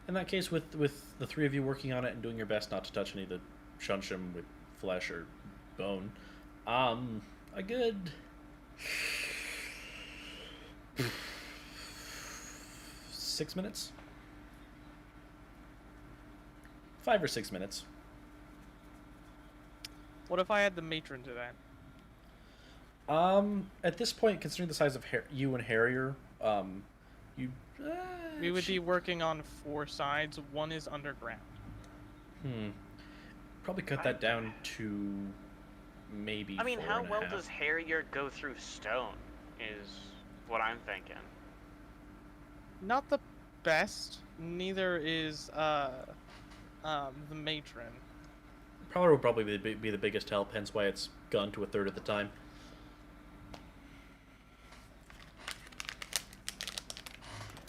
In that case, with the three of you working on it and doing your best not to touch any of the shunshun with flesh or bone, a good 6 minutes? 5 or 6 minutes. What if I add the matron to that? At this point, considering the size of you and Harrier, you... We would be working on 4 sides. One is underground. Probably cut that down to maybe I mean, 4 how and a well half. does Harrier go through stone? Is what I'm thinking. Not the best. Neither is the matron. Prowler will probably be the biggest help, hence why it's gone to a third of the time.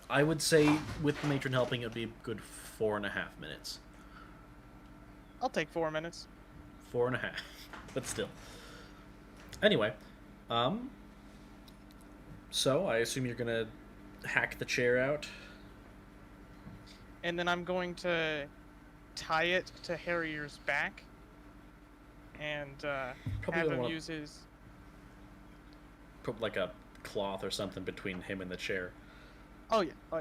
I would say with the matron helping, it would be a good 4.5 minutes. I'll take 4 minutes. 4.5, but still. Anyway, so I assume you're gonna hack the chair out. And then I'm going to tie it to Harrier's back. And Probably have gonna him wanna use his... put like a cloth or something between him and the chair. Oh yeah, yeah.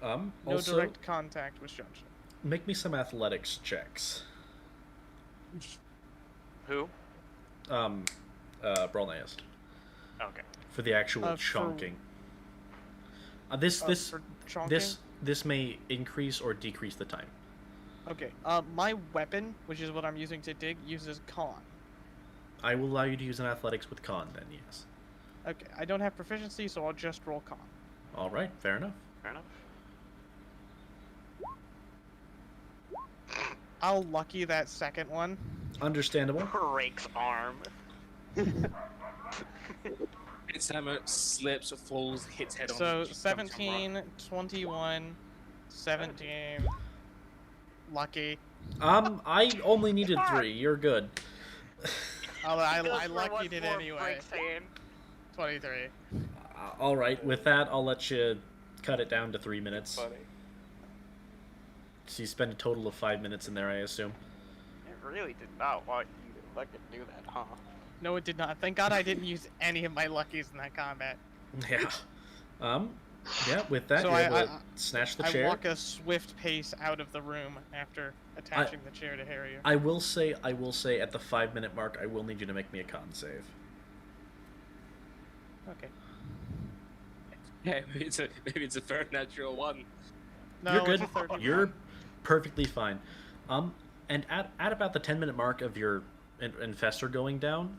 No Also, direct contact with Shunshun. make me some athletics checks. Who? Brolnaeus. Okay. For the actual For- chonking. This For chonking? this may increase or decrease the time. Okay, my weapon, which is what I'm using to dig, uses con. I will allow you to use an athletics with con then, yes. Okay, I don't have proficiency, so I'll just roll con. Alright, fair enough. Fair enough. I'll lucky that second one. Understandable. Breaks arm. It's hits hammer, slips, falls, hits head on. So jumps on rock. 17, 21, 17. Lucky. I only needed 3. You're good. Oh, He I goes for luckied one it more anyway. breaks hand. 23. All right. With that, I'll let you cut it down to 3 minutes. Funny. So you spend a total of 5 minutes in there, I assume. It really did not want you to fucking do that, huh? No, it did not. Thank God I didn't use any of my luckies in that combat. Yeah. Yeah. With that, So you're able I- to snatch the I chair. walk a swift pace out of the room after attaching the chair to Harrier. I will say, at the 5-minute mark, I will need you to make me a con save. Okay. Yeah, maybe it's a fair natural one. No, You're good. it's a 30. You're perfectly fine. And at about the 10-minute mark of your infestor going down,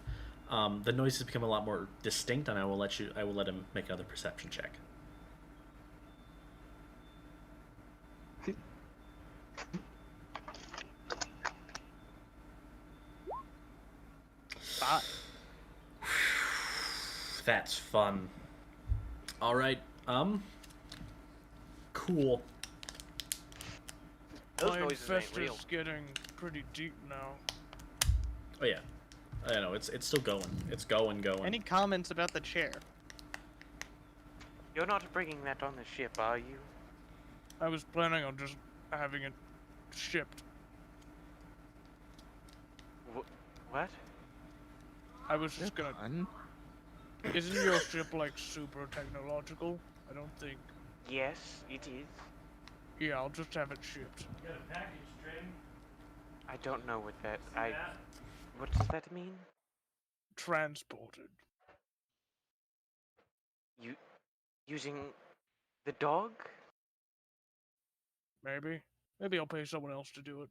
the noises become a lot more distinct, and I will let him make another perception check. That's fun. All right. Cool. Those My noises ain't real. infestor's getting pretty deep now. Oh yeah. I know it's still going. It's going. Any comments about the chair? You're not bringing that on the ship, are you? I was planning on just having it shipped. What? I was just gonna. Fun. Isn't your ship like super technological? I don't think. Yes, it is. Yeah, I'll just have it shipped. I don't know what that. What does that mean? Transported. You using the dog? Maybe. Maybe I'll pay someone else to do it.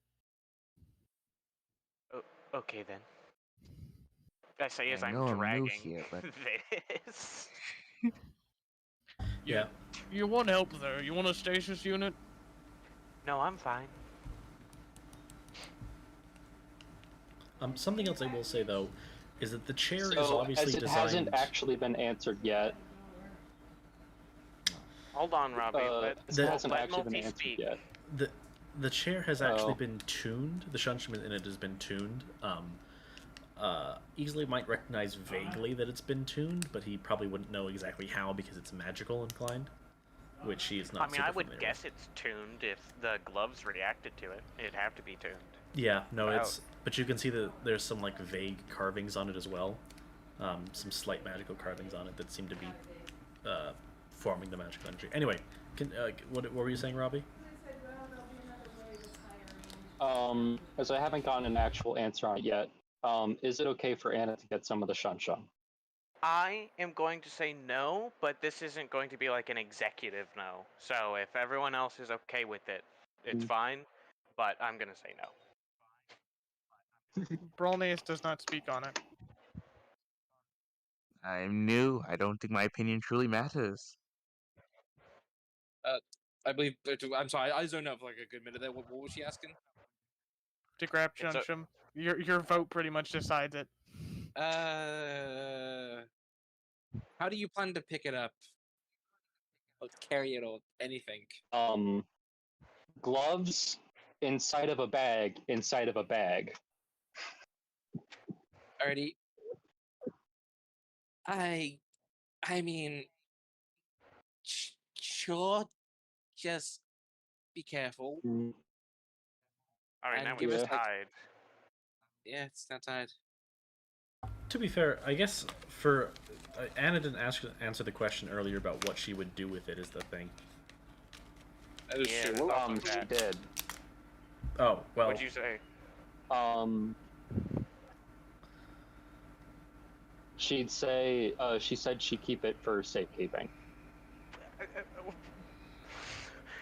Okay then. I say as I I'm know I'm new dragging here, but- this. Yeah. You want help there? You want a stasis unit? No, I'm fine. Something else I will say though is that the chair is So, obviously as it designed. hasn't actually been answered yet. Hold on, Robbie. This The- hasn't let actually been Multi answered speak. yet. The chair has actually Oh. been tuned. The shunshman in it has been tuned. Easily might recognize vaguely that it's been tuned, but he probably wouldn't know exactly how because it's magical inclined, which he is not. I mean, super I would familiar guess it's tuned if the gloves reacted to it. It'd have to be tuned. with. Yeah, no, Wow. it's. But you can see that there's some like vague carvings on it as well, some slight magical carvings on it that seem to be forming the magical energy. Anyway, what were you saying, Robbie? As I haven't gotten an actual answer on it yet, is it okay for Anna to get some of the shun? I am going to say no, but this isn't going to be like an executive no. So if everyone else is okay with it, it's fine. But I'm gonna say no. Brolnius does not speak on it. I'm new. I don't think my opinion truly matters. I believe. I'm sorry. I zoned out for like a good minute there. What was she asking? To grab It's a- Chunshum. Your vote pretty much decides it. How do you plan to pick it up? Or carry it or anything? Gloves inside of a bag, inside of a bag. Alrighty. I mean, sure. Just be careful. All right, And now give we're us, like- tied. Yeah, it's not tired. To be fair, I guess for Anna didn't answer the question earlier about what she would do with it. Is the thing. That is Yeah, true. that's She did. Oh well. What'd you say? She'd say, she said she'd keep it for safekeeping.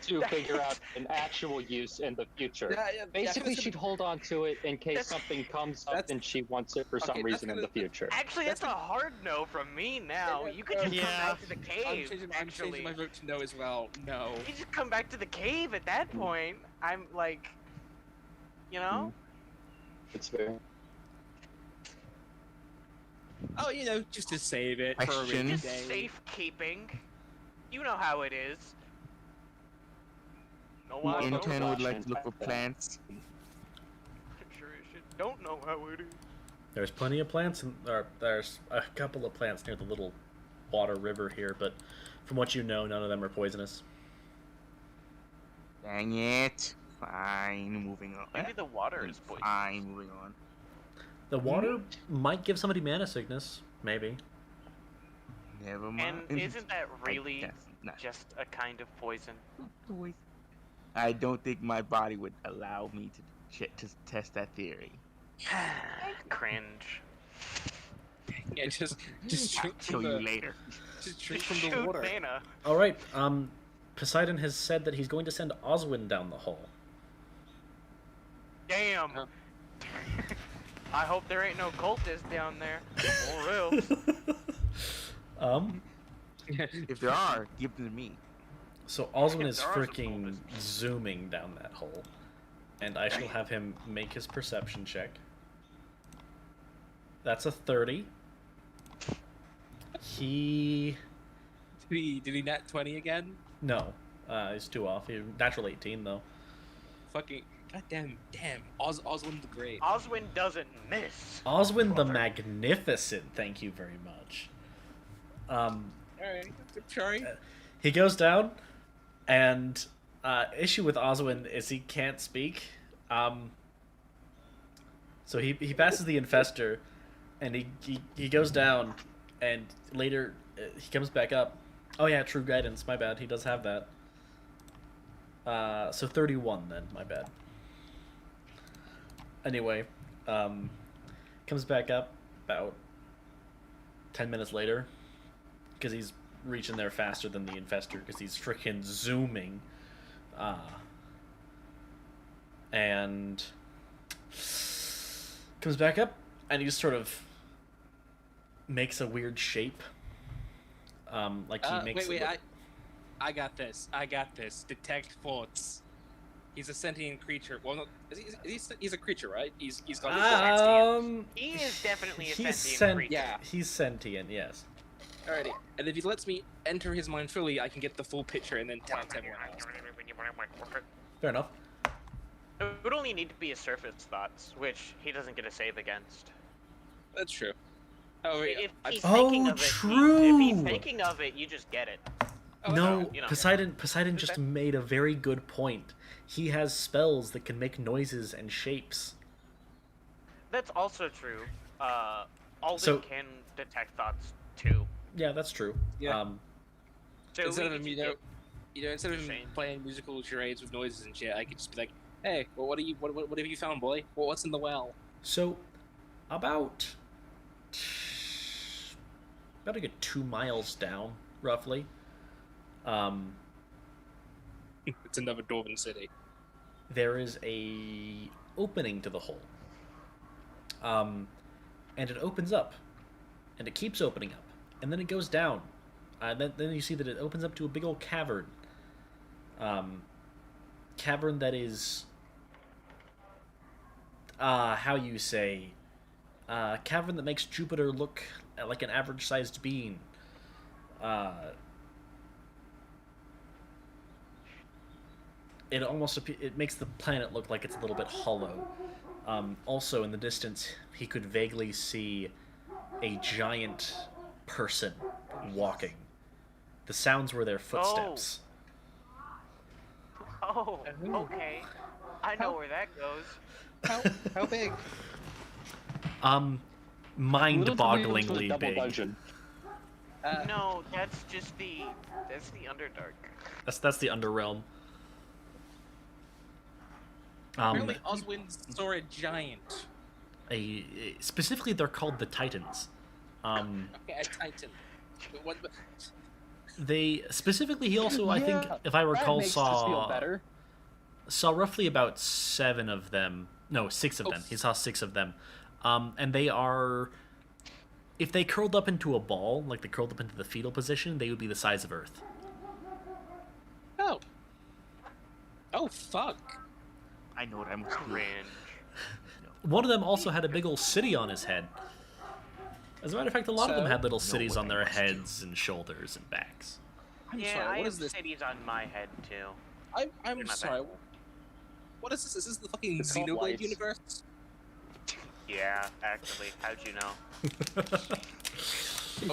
To figure out an actual use in the future. Basically, she'd hold on to it in case something comes up That's- and she wants it for okay, some that's reason in gonna- the future. Actually, that's a hard no from me now. You could just Yeah. come back to the I'm cave. changing Actually, my vote to no as well. No. you just come back to the cave at that point. I'm like, you know. It's fair. Oh, just to save it for a Question. rainy Just day. safekeeping. You know how it is. No, Who I in don't. turn would like Russian to look for like that. plants? Sure as shit don't know how it is. There's plenty of plants, or there's a couple of plants near the little water river here, but from what you know, none of them are poisonous. Dang it. Fine, moving on. Maybe the water is poisonous. Fine, moving on. The water might give somebody mana sickness, maybe. Never mind. And isn't that really That's not just a kind of poison? poison. I don't think my body would allow me to test that theory. Cringe. Yeah, just I'll drink show from you the, later. just drink Just from the shoot water. mana. All right. Poseidon has said that he's going to send Oswin down the hole. Damn. Huh. I hope there ain't no cultists down there. Or else. If there are, give them to me. So Oswin There is are some freaking zooming down that hole, and I shall have him make his perception check. That's a 30. He Did he nat 20 again? no, he's 2 off. He natural 18 though. Fucking goddamn, Oswald the Great. Oswin doesn't miss. Oswin the Magnificent. Thank you very much. All right, I'm sorry. He goes down, and issue with Oswin is he can't speak. So he passes the infestor, and he goes down, and later he comes back up. Oh yeah, true guidance. My bad. He does have that. So 31 then. My bad. Anyway, comes back up about 10 minutes later, because he's reaching there faster than the infestor because he's freaking zooming, and comes back up and he just sort of makes a weird shape, like he makes. Wait, I got this. Detect thoughts. He's a sentient creature. Well, no, he's a creature, right? He's got sentient. He is definitely a he's sentient creature. Yeah. He's sentient, yes. Alrighty. And if he lets me enter his mind fully, I can get the full picture and then tell it to everyone else. Fair enough. It would only need to be his surface thoughts, which he doesn't get a save against. That's true. Oh, yeah. If he's Oh, thinking of it, true. if he's thinking of it, you just get it. Oh, No, you know. Poseidon just Okay. made a very good point. He has spells that can make noises and shapes. That's also true. Alden So- can detect thoughts too. Yeah, that's true. Yeah. So Instead we of could him, just instead of him Shane. playing musical charades with noises and shit, I could just be like, "Hey, well, what have you found, boy? Well, what's in the well?" So, about a good 2 miles down, roughly. It's another Dwarven city. There is a opening to the hole, and it opens up, and it keeps opening up, and then it goes down, and then you see that it opens up to a big old cavern. Cavern that is, how you say, cavern that makes Jupiter look like an average-sized bean. It makes the planet look like it's a little bit hollow. Also, in the distance, he could vaguely see a giant person walking. The sounds were their footsteps. Oh, okay. I know where that goes. How big? Mind-bogglingly Double big. dungeon. No, that's just the Underdark. That's the Underrealm. Apparently, Oswin saw a giant. Specifically, they're called the Titans. Okay, a titan. But They specifically, he also, I think, Yeah, if I recall, that makes us feel better. saw roughly about 7 of them. No, 6 of them. He saw 6 of them, and they are. If they curled up into a ball, like they curled up into the fetal position, they would be the size of Earth. oh. Oh fuck. I know what I must do. Cringe. One of them also had a big old city on his head. As a matter of fact, a lot of them So- had little Know cities what on I their must do. heads and shoulders and backs. I'm yeah, sorry, I what have is this? cities on my head too. I'm Not sorry. What is this? Is this the fucking It's called Xenoblade lights. universe? Yeah, actually, how'd you know?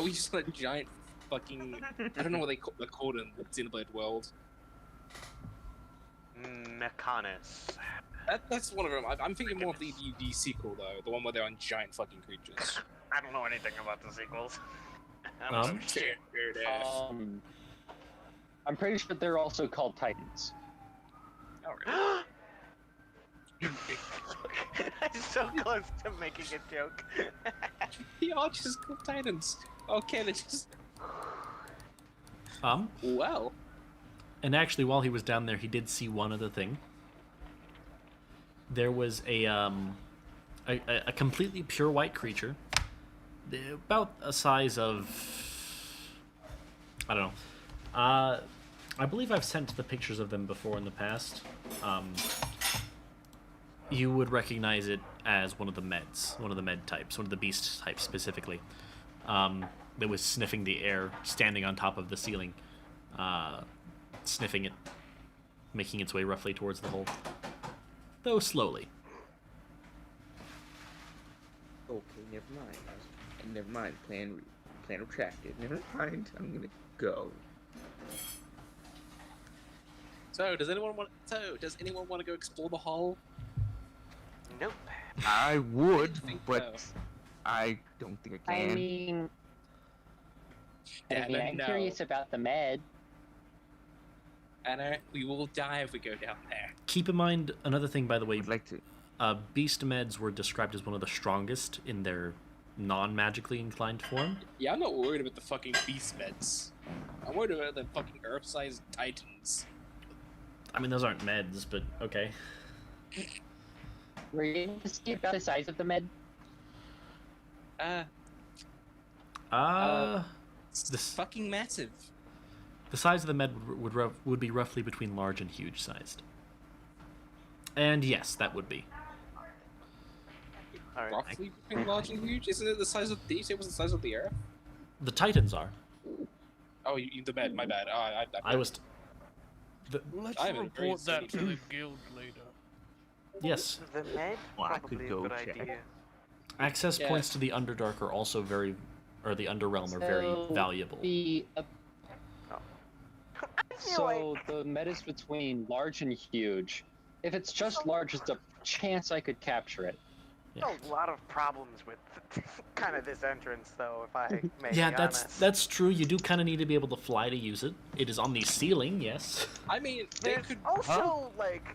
Are we just on a giant fucking... I don't know what they're called in the Xenoblade world. Mechanis. That's one of them. I'm thinking more of the sequel, though. The one where they're on giant fucking creatures. I don't know anything about the sequels. I Um, don't know shit. I'm pretty sure they're also called Titans. Oh, really? I'm so close to making a joke. The Archers called Titans. Okay, they just... Well... And actually, while he was down there, he did see one other thing. There was a completely pure white creature, about a size of, I don't know. I believe I've sent the pictures of them before in the past. You would recognize it as one of the meds, one of the med types, one of the beast types specifically. That was sniffing the air, standing on top of the ceiling, sniffing it, making its way roughly towards the hole, though slowly. Okay, never mind. Never mind. Plan retracted. Never mind. I'm gonna go. So, does anyone want to go explore the hole? Nope. I would, think but so. I don't think I I can. mean, Damn it, I'm no. curious about the med. Anna, we will die if we go down there. Keep in mind another thing, by the way. I'd like to. Beast meds were described as one of the strongest in their non-magically inclined form. Yeah, I'm not worried about the fucking beast meds. I'm worried about the fucking Earth-sized titans. I mean, those aren't meds, but okay. Were you able to see about the size of the med? It's fucking massive. The size of the med would be roughly between large and huge sized. And yes, that would be. Alright. Roughly between large and huge? Isn't it the size of the... It was the size of the Earth? The Titans are. Oh, you the med, my bad. I was. Let's I haven't report very that to the guild leader. Yes. The med? Well, I Probably could a go good check. idea. Access Yeah. points to the Underdark are also very, or the Underrealm are very So, valuable. So the med is between large and huge. If it's just large, there's a chance I could capture it. Yeah. A lot of problems with kind of this entrance, though, if I may Yeah, be that's honest. that's true. You do kind of need to be able to fly to use it. It is on the ceiling, yes. I mean, they There's could... also, like,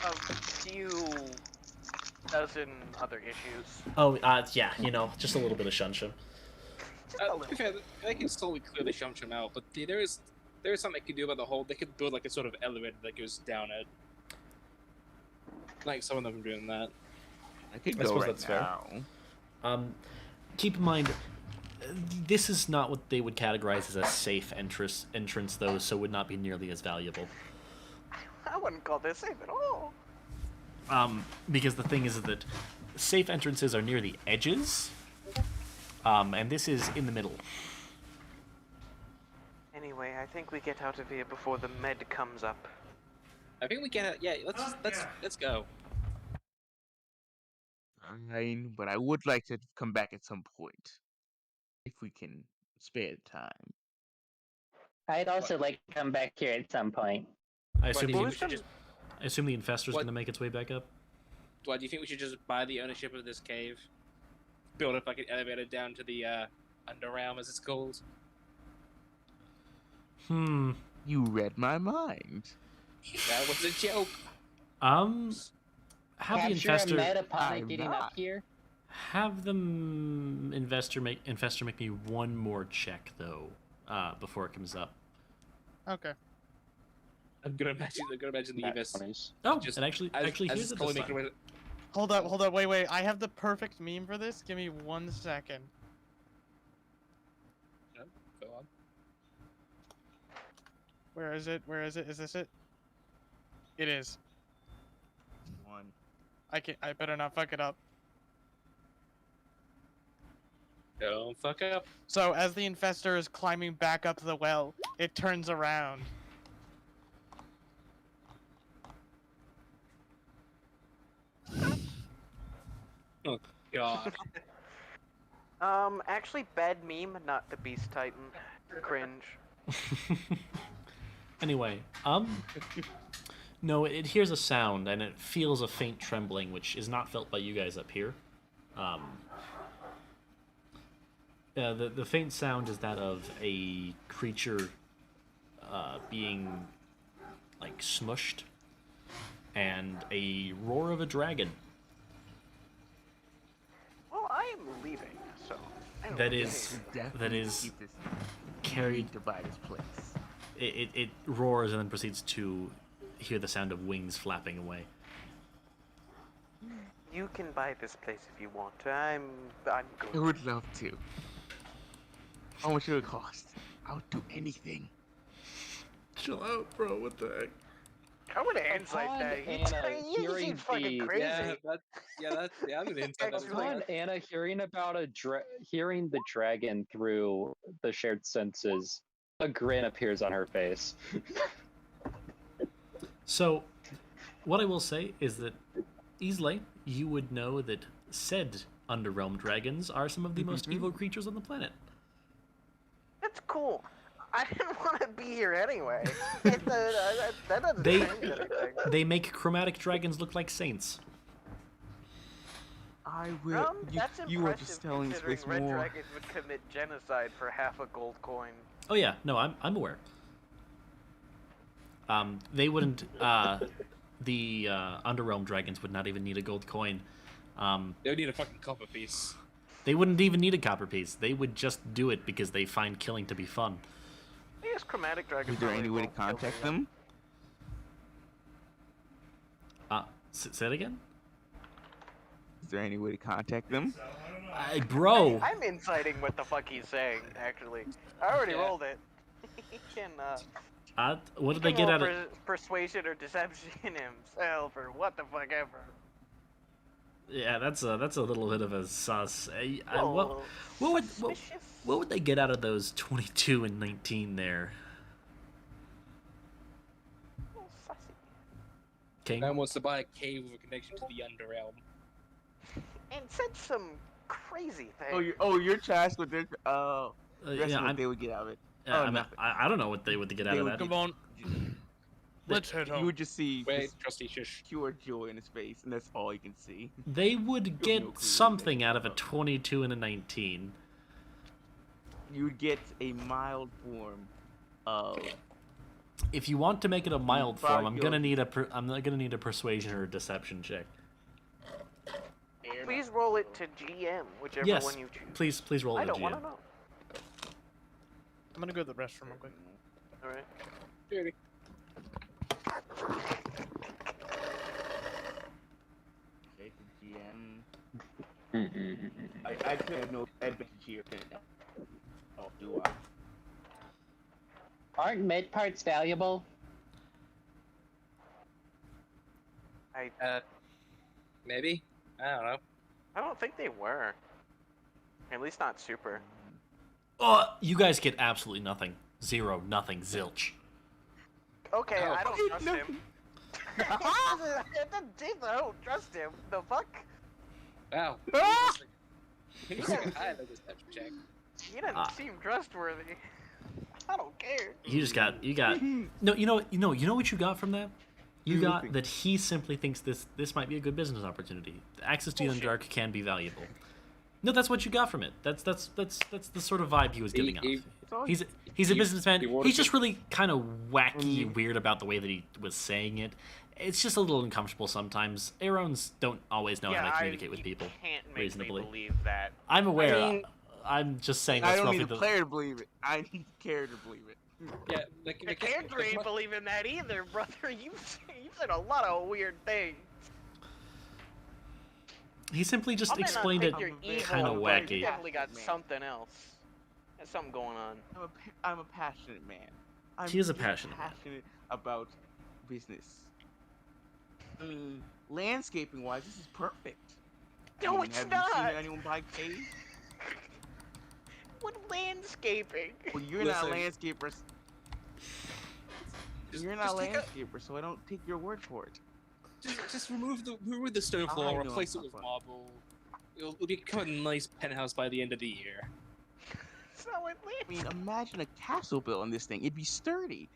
a few dozen other issues. Oh, yeah, you know, just a little bit of shun. to be fair, they can slowly clear the Shumshum out, but there is something they can do about the hole. They could build like a sort of elevator that goes down it. Like some of them are doing that. I could I go suppose right that's fair. now. Keep in mind, this is not what they would categorize as a safe entrance, though, so would not be nearly as valuable. I wouldn't call this safe at all. Because the thing is that safe entrances are near the edges, and this is in the middle. Anyway, I think we get out of here before the med comes up. I think we get it. Yeah, let's go. Fine, but I would like to come back at some point, if we can spare the time. I'd also like to come back here at some point. I assume, do you the, think we should just, I assume the infestor's What? going to make its way back up. Dwight, do you think we should just buy the ownership of this cave? Build up like an elevator down to the underrealm, as it's called? You read my mind. That was a joke. Have the Capture a infestor med upon it I'm getting not. up here. have the infestor make me one more check though, before it comes up. Okay. I'm gonna imagine the That Evis. funnies. Oh, Just it actually as hears it Scully this time. making it- Hold up, wait. I have the perfect meme for this. Give me 1 second. No, go on. Where is it? Is this it? It is. One. I better not fuck it up. Don't fuck up. So as the infestor is climbing back up the well, it turns around. Oh god. Actually, bad meme, not the Beast Titan. Cringe. Anyway, no, it hears a sound and it feels a faint trembling, which is not felt by you guys up here. The faint sound is that of a creature being like smushed, and a roar of a dragon Well, I am leaving, so. I don't that know. is Definitely is keep this carried. to buy this place. It roars and then proceeds to hear the sound of wings flapping away. You can buy this place if you want. I'm I good. would love to. How much it would cost? I would do anything. Chill out, bro. What the heck? I'm gonna insight Upon that. Anna You hearing seem fucking the- crazy. I'm an inside. Actually, Upon Anna hearing about hearing the dragon through the shared senses, a grin appears on her face. So, what I will say is that easily you would know that said underrealm dragons are some of the most evil creatures on the planet. That's cool. I didn't want to be here anyway. That doesn't They- change anything. They make chromatic dragons look like saints. I will. That's You were impressive just telling considering Space red more. dragons would commit genocide for half a gold coin. Oh yeah, no, I'm aware. They wouldn't. The underrealm dragons would not even need a gold coin. They would need a fucking copper piece. They wouldn't even need a copper piece. They would just do it because they find killing to be fun. I guess chromatic dragons. Is there probably any way to won't kill contact me. them? Say it again, Is there any way to contact them? bro. I'm inciting what the fuck he's saying. Actually, I already Yeah. rolled it. He can. What did they he get can out roll of? persuasion or deception himself or what the fuck ever. Yeah, that's a little bit of a sus. Oh, What would they get out of those 22 and 19 there? Oh, sussy. King? Man wants to buy a cave with a connection to the Underrealm. And said some crazy things. You're charged with this. That's yeah, what they would get out of it. Nothing. I don't know what they would get out They of would that. Come on, let's head You home. would just see Wait, this trusty shush. pure joy in his face, and that's all you can see. They would no get clue. something out of a 22 and a 19. You would get a mild form of. If you want to make it a mild form, I'm probably gonna need a persuasion or a deception check. Please roll it to GM, whichever Yes, one you choose. please roll I it don't GM. want to know. I'm gonna go to the restroom real quick. All right. Dirty. Okay, for GM. I could have no advantage here. Oh, do I? Aren't mid parts valuable? Maybe? I don't know. I don't think they were. At least not super. Oh, you guys get absolutely nothing. Zero, nothing, zilch. Okay, Oh. I don't trust him. I don't trust him. The fuck? Wow. He's like a high deception check. He doesn't Ah. seem trustworthy. I don't care. You got no. You know what you got from that. You got Nothing. that he simply thinks this might be a good business opportunity. Access to the Bullshit. Underdark can be valuable. No, that's what you got from it. That's the sort of vibe he was giving off. It's all He's a he- businessman. he wanted He's just to- really kind of wacky, weird about the way that he was saying it. It's just a little uncomfortable sometimes. Aarons don't always know how to communicate with you people can't make reasonably. me believe that. I'm aware. mean, I'm just saying I that's don't roughly need the the. player to believe it. I need the character to believe it. Yeah, the Character ain't believing that either, brother. You've said a lot of weird things. He simply just I may not explained think it you're evil, kind of but wacky. You definitely got Man. something else. There's something going on. I'm a passionate man. I'm He is a just passionate man. passionate about business. I mean, landscaping wise, this is perfect. No, I mean, it's have not. you seen anyone buy caves? with landscaping. Well, you're not Listen. landscapers. You're just not take a- landscapers, so I don't take your word for it. Just remove the stone I floor, know, replace it with Papa. marble. It'll become a nice penthouse by the end of the year. It's not with I mean, landscaping. imagine a castle built on this thing. It'd be sturdy.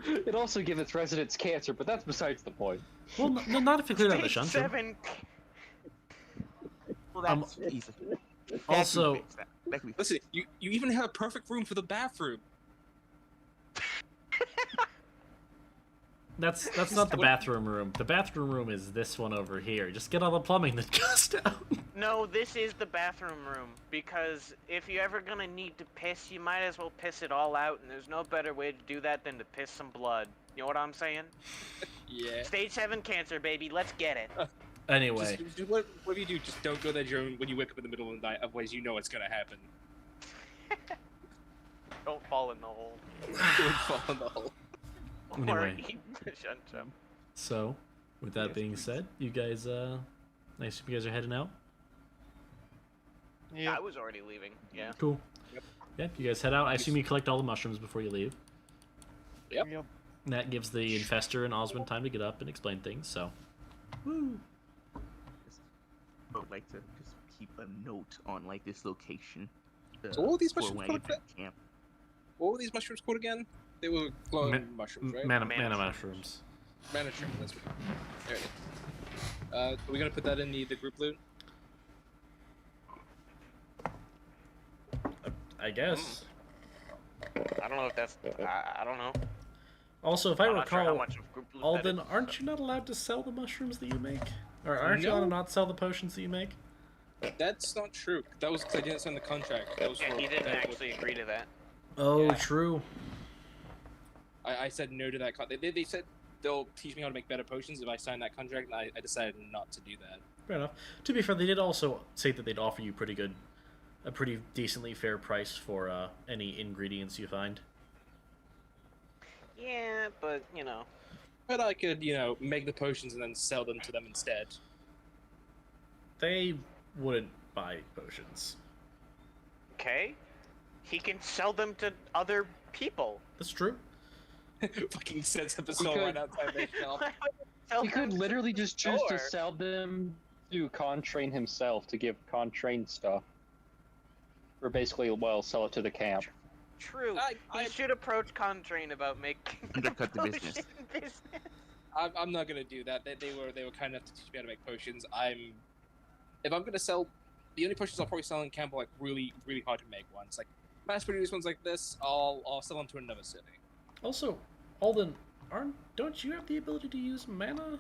It also gives its residents cancer, but that's besides the point. Well, no, not if you clear out the Stage shunt room. 7. Well, that's easy. Also, That can be Listen, you even have a perfect room for the bathroom. that's not the bathroom room. The bathroom room is this one over here. Just get all the plumbing that goes down. No, this is the bathroom room, because if you're ever gonna need to piss, you might as well piss it all out, and there's no better way to do that than to piss some blood. You know what I'm saying? Yeah. Stage 7 cancer, baby, let's get it. Anyway, Just do whatever you do, just don't go there during when you wake up in the middle of the night, otherwise you know it's gonna happen. Don't fall in the hole. Don't fall in the hole. Or Anyway. eat the shunt jump. so with that being said, you guys, I assume you guys are heading out. Yeah. I was already leaving, yeah. Cool. Yep. Yeah, you guys head out. I assume you collect all the mushrooms before you leave. Yep. Yep. And that gives the infester and Osmond time to get up and explain things. So, woo. I would like to just keep a note on like this location. So what were these for mushrooms when I called get back to camp. What were these mushrooms called again? They were glowing mushrooms, right? Mana Mana mushrooms. Mana shrooms, that's what. There it is. Are we gonna put that in the group loot? I guess. I don't know if that's... I don't know. Also, if I I'm not sure how recall, much of group loot that Alden, is, aren't so- you not allowed to sell the mushrooms that you make? Or aren't you allowed to No. not sell the potions that you make? That's not true. That was because I didn't sign the contract. That was Yeah, for he didn't that was- actually agree to that. Oh, Yeah. true. I said no to that. They said they'll teach me how to make better potions if I sign that contract, and I decided not to do that. Fair enough. To be fair, they did also say that they'd offer you a pretty decently fair price for any ingredients you find. Yeah, but, you know. But I could, make the potions and then sell them to them instead. They wouldn't buy potions. Okay. He can sell them to other people. That's true. Fucking sets up a soul could- right outside their shop. You could literally just choose to Sure. sell them to Contrain himself to give Contrain stuff. Or basically, well, sell it to the camp. True. I- He should approach Contrain about making Undercut the potion business. business. I'm not gonna do that. They were kind enough to teach me how to make potions. If I'm gonna sell, the only potions I'll probably sell in camp are like really hard to make ones. Like mass-produced ones like this, I'll sell them to another city. Also, Alden, don't you have the ability to use mana?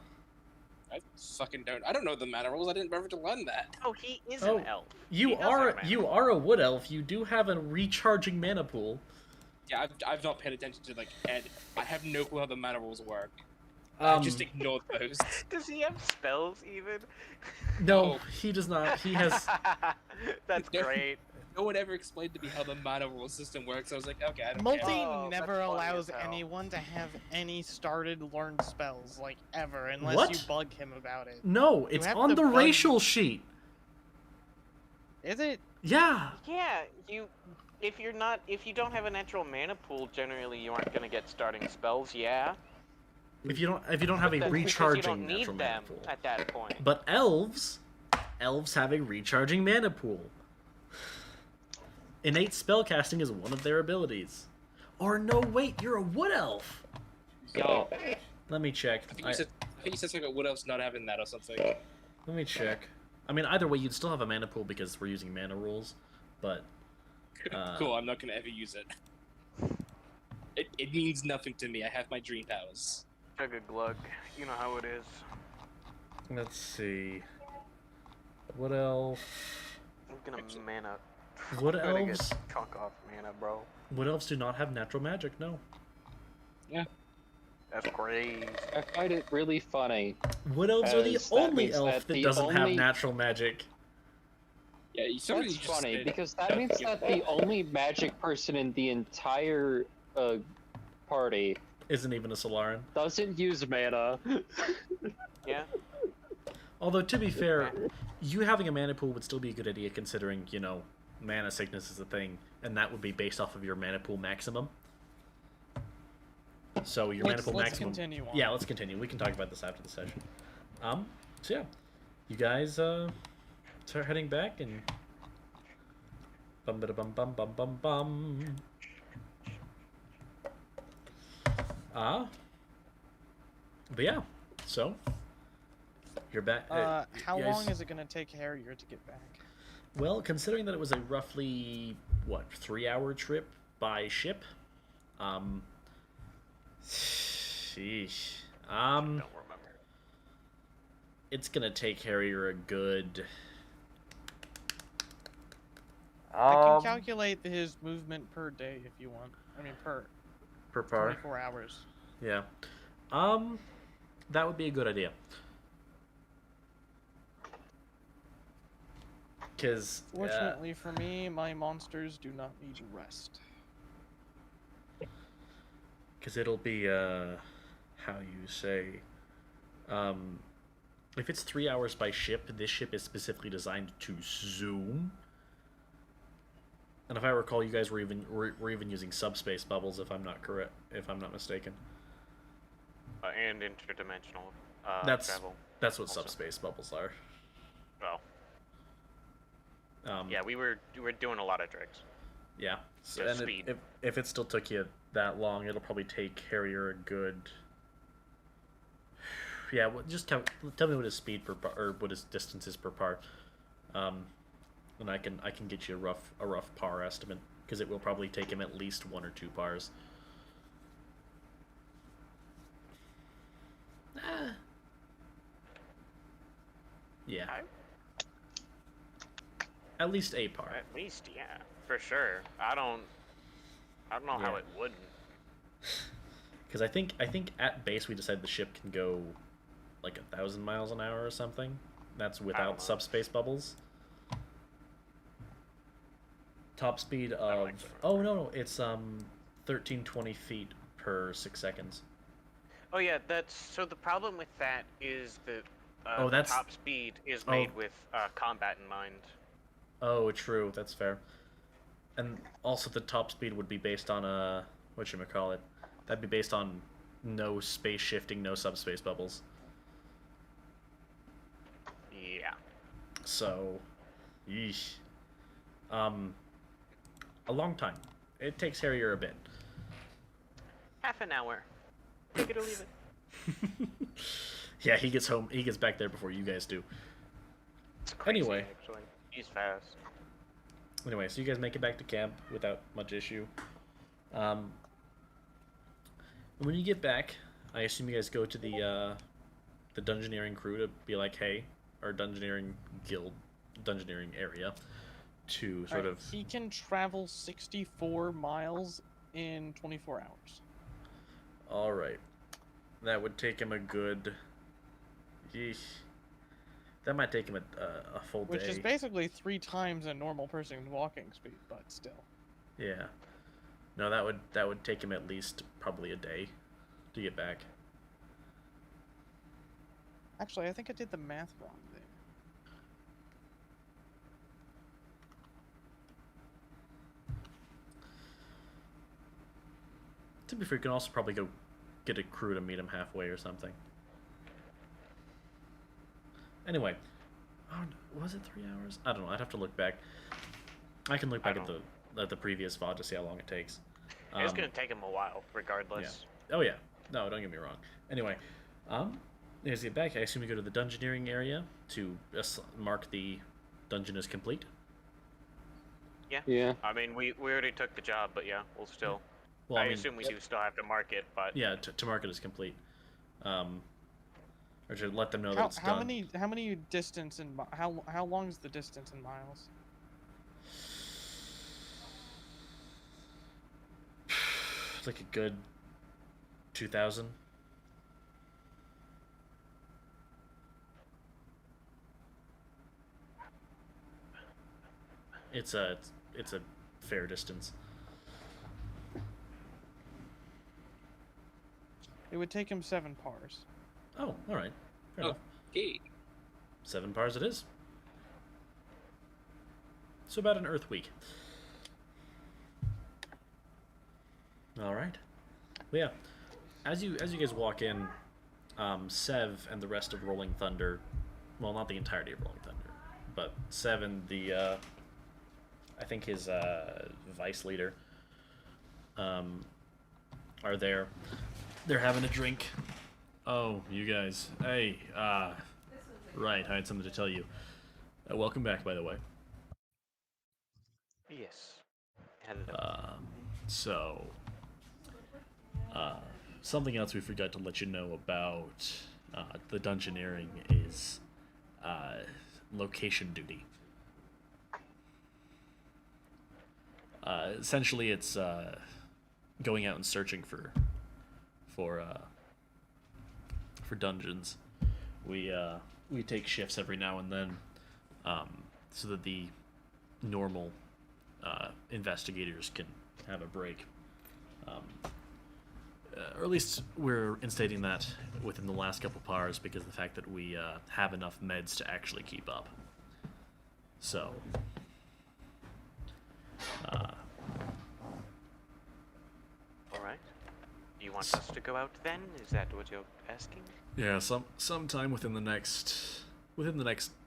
I fucking don't. I don't know the mana rules. I didn't bother to learn that. Oh, he is Oh, an elf. You He does are have mana. you are a wood elf. You do have a recharging mana pool. Yeah, I've not paid attention to Ed. I have no clue how the mana rules work. I just ignored those. Does he have spells even? no, Oh. he does not. He has. That's No. great. No one ever explained to me how the mana rule system works. I was like, okay, I don't Multi care. Oh, that's never funny allows as hell. anyone to have any started learned spells, like, ever, unless What? you bug him about it. No, it's have on to the bug- racial sheet. Is it? Yeah. Yeah, if you don't have a natural mana pool, generally you aren't gonna get starting spells. Yeah. If you don't have a That's because recharging you don't need natural mana them pool. at that point. But elves have a recharging mana pool. Innate spellcasting is one of their abilities. Or no, wait, you're a wood elf. Yo, Let me check. I think you said something about Wood Elves not having that or something. Let me check. I mean, either way, you'd still have a mana pool because we're using mana rules. But Cool, I'm not gonna ever use it. It means nothing to me. I have my dream powers. Chug a glug. You know how it is. let's see. Wood elf. I'm gonna mana. Wood I'm gonna elves. get chunk off mana, bro. Wood elves do not have natural magic. No. That's crazy. I find it really funny. Wood elves are the As that only means elf that that the doesn't have only- natural magic. Yeah, That's funny, because that means that the only magic person in the entire party Isn't even a Solaran. doesn't use mana. Yeah. Although, to be fair, you having a mana pool would still be a good idea considering, mana sickness is a thing, and that would be based off of your mana pool maximum. So your mana pool maximum... Let's continue on. Yeah, let's continue. We can talk about this after the session. So yeah. You guys, start heading back and... Bum-ba-da-bum-bum-bum-bum-bum. But yeah, so... You're back. How you guys- long is it gonna take Harrier to get back? Well, considering that it was a roughly, 3-hour trip by ship, sheesh. Don't remember. It's gonna take Harrier a good... I can calculate his movement per day if you want. I mean, per par. 24 hours. Yeah. That would be a good idea. Because... Fortunately for me, my monsters do not need rest. Because it'll be, how you say... if it's 3 hours by ship, this ship is specifically designed to zoom. And if I recall, you guys were even using subspace bubbles, if I'm not mistaken. And interdimensional travel. That's what also. subspace bubbles are. Well, Um, yeah, we were doing a lot of tricks. Yeah. So, Just and speed. if it still took you that long, it'll probably take Harrier a good... Yeah, well, just tell me what his speed per par, or what his distance is per par, and I can get you a rough par estimate, because it will probably take him at least 1 or 2 pars. Yeah. At least a par. At least, yeah, for sure. I don't know how Yeah. it wouldn't. Because I think at base we decided the ship can go like 1,000 miles an hour or something. That's know. without subspace bubbles. Top speed of like that. no, it's 1320 feet per 6 seconds. Oh yeah, so the problem with that is that Oh, that's- top speed is Oh. made with combat in mind. Oh, true, that's fair. And also the top speed would be based on whatchamacallit. That'd be based on no space shifting, no subspace bubbles. Yeah. So, yeesh. A long time. It takes Harrier a bit. Half an hour. Take it or leave it. Yeah, he gets back there before you guys do. It's crazy, Anyway. actually. He's fast. Anyway, so you guys make it back to camp without much issue. When you get back, I assume you guys go to the dungeoneering crew to be like, hey, our dungeoneering guild, dungeoneering area, to sort of... He can travel 64 miles in 24 hours. Alright. That would take him a good... Yeesh. That might take him a full day. Which is basically 3 times a normal person's walking speed, but still. Yeah. No, that would take him at least probably a day to get back. Actually, I think I did the math wrong there. To be fair, you can also probably go get a crew to meet him halfway or something. Anyway, was it 3 hours? I don't know. I'd have to look back. I can look back at the previous VOD to see how long it takes. It's gonna take him a while, regardless. Yeah. Oh yeah. No, don't get me wrong. Anyway, you guys get back. I assume you go to the dungeoneering area to mark the dungeon as complete. Yeah. Yeah. I mean, we already took the job, but yeah, we'll still. Well, I mean, assume we do still have to mark it, but yeah, to mark it as complete. Or to let them know that it's How done. many distance in how long is the distance in miles? It's like a good 2,000. It's a fair distance. It would take him 7 pars. Oh, all right. Fair enough. Okay. 7 pars it is. So about an Earth week. All right. Well, yeah. As you guys walk in, Sev and the rest of Rolling Thunder, well, not the entirety of Rolling Thunder, but Sev and the, I think his vice leader, are there. They're having a drink. Oh, you guys. Hey, right, I had something to tell you. Welcome back, by the way. Yes. Hello. So, something else we forgot to let you know about the dungeoneering is location duty. Essentially, it's going out and searching for dungeons. We take shifts every now and then, so that the normal investigators can have a break. Or at least we're instating that within the last couple pars because of the fact that we have enough meds to actually keep up. So, Alright. Do you want us to go out then? Is that what you're asking? yeah, sometime within the next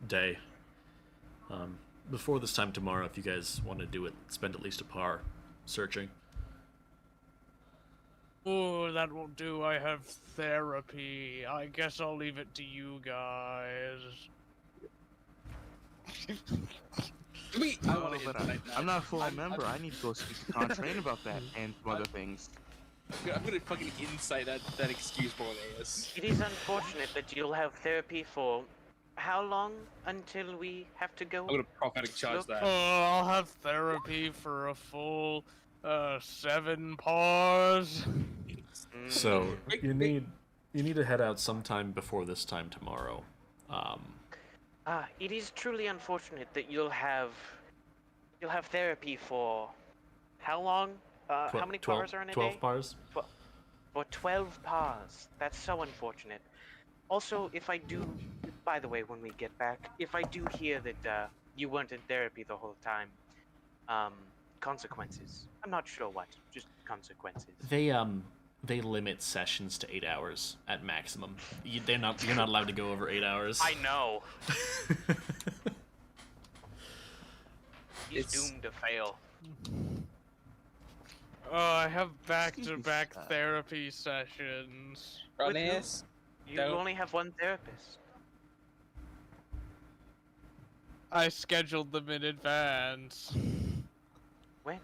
day. Before this time tomorrow, if you guys want to do it, spend at least a par searching. Oh, that won't do. I have therapy. I guess I'll leave it to you guys. I'm not a full member. I need to go speak to Contrain about that and some other things. I'm gonna fucking insight that excuse, Bordeus. It is unfortunate that you'll have therapy for how long until we have to go? I'm gonna prophetic charge Look, that. I'll have therapy for a full 7 pars. So you need to head out sometime before this time tomorrow. It is truly unfortunate that you'll have therapy for how long? How many pars are in a 12 day? pars. For 12 pars. That's so unfortunate. Also, by the way, when we get back, if I do hear that you weren't in therapy the whole time, consequences. I'm not sure what, just consequences. They limit sessions to 8 hours at maximum. You're not allowed to go over 8 hours. I know. He's doomed to fail. I have back-to-back therapy sessions. Bordeus, You only have one therapist. I scheduled them in advance. When?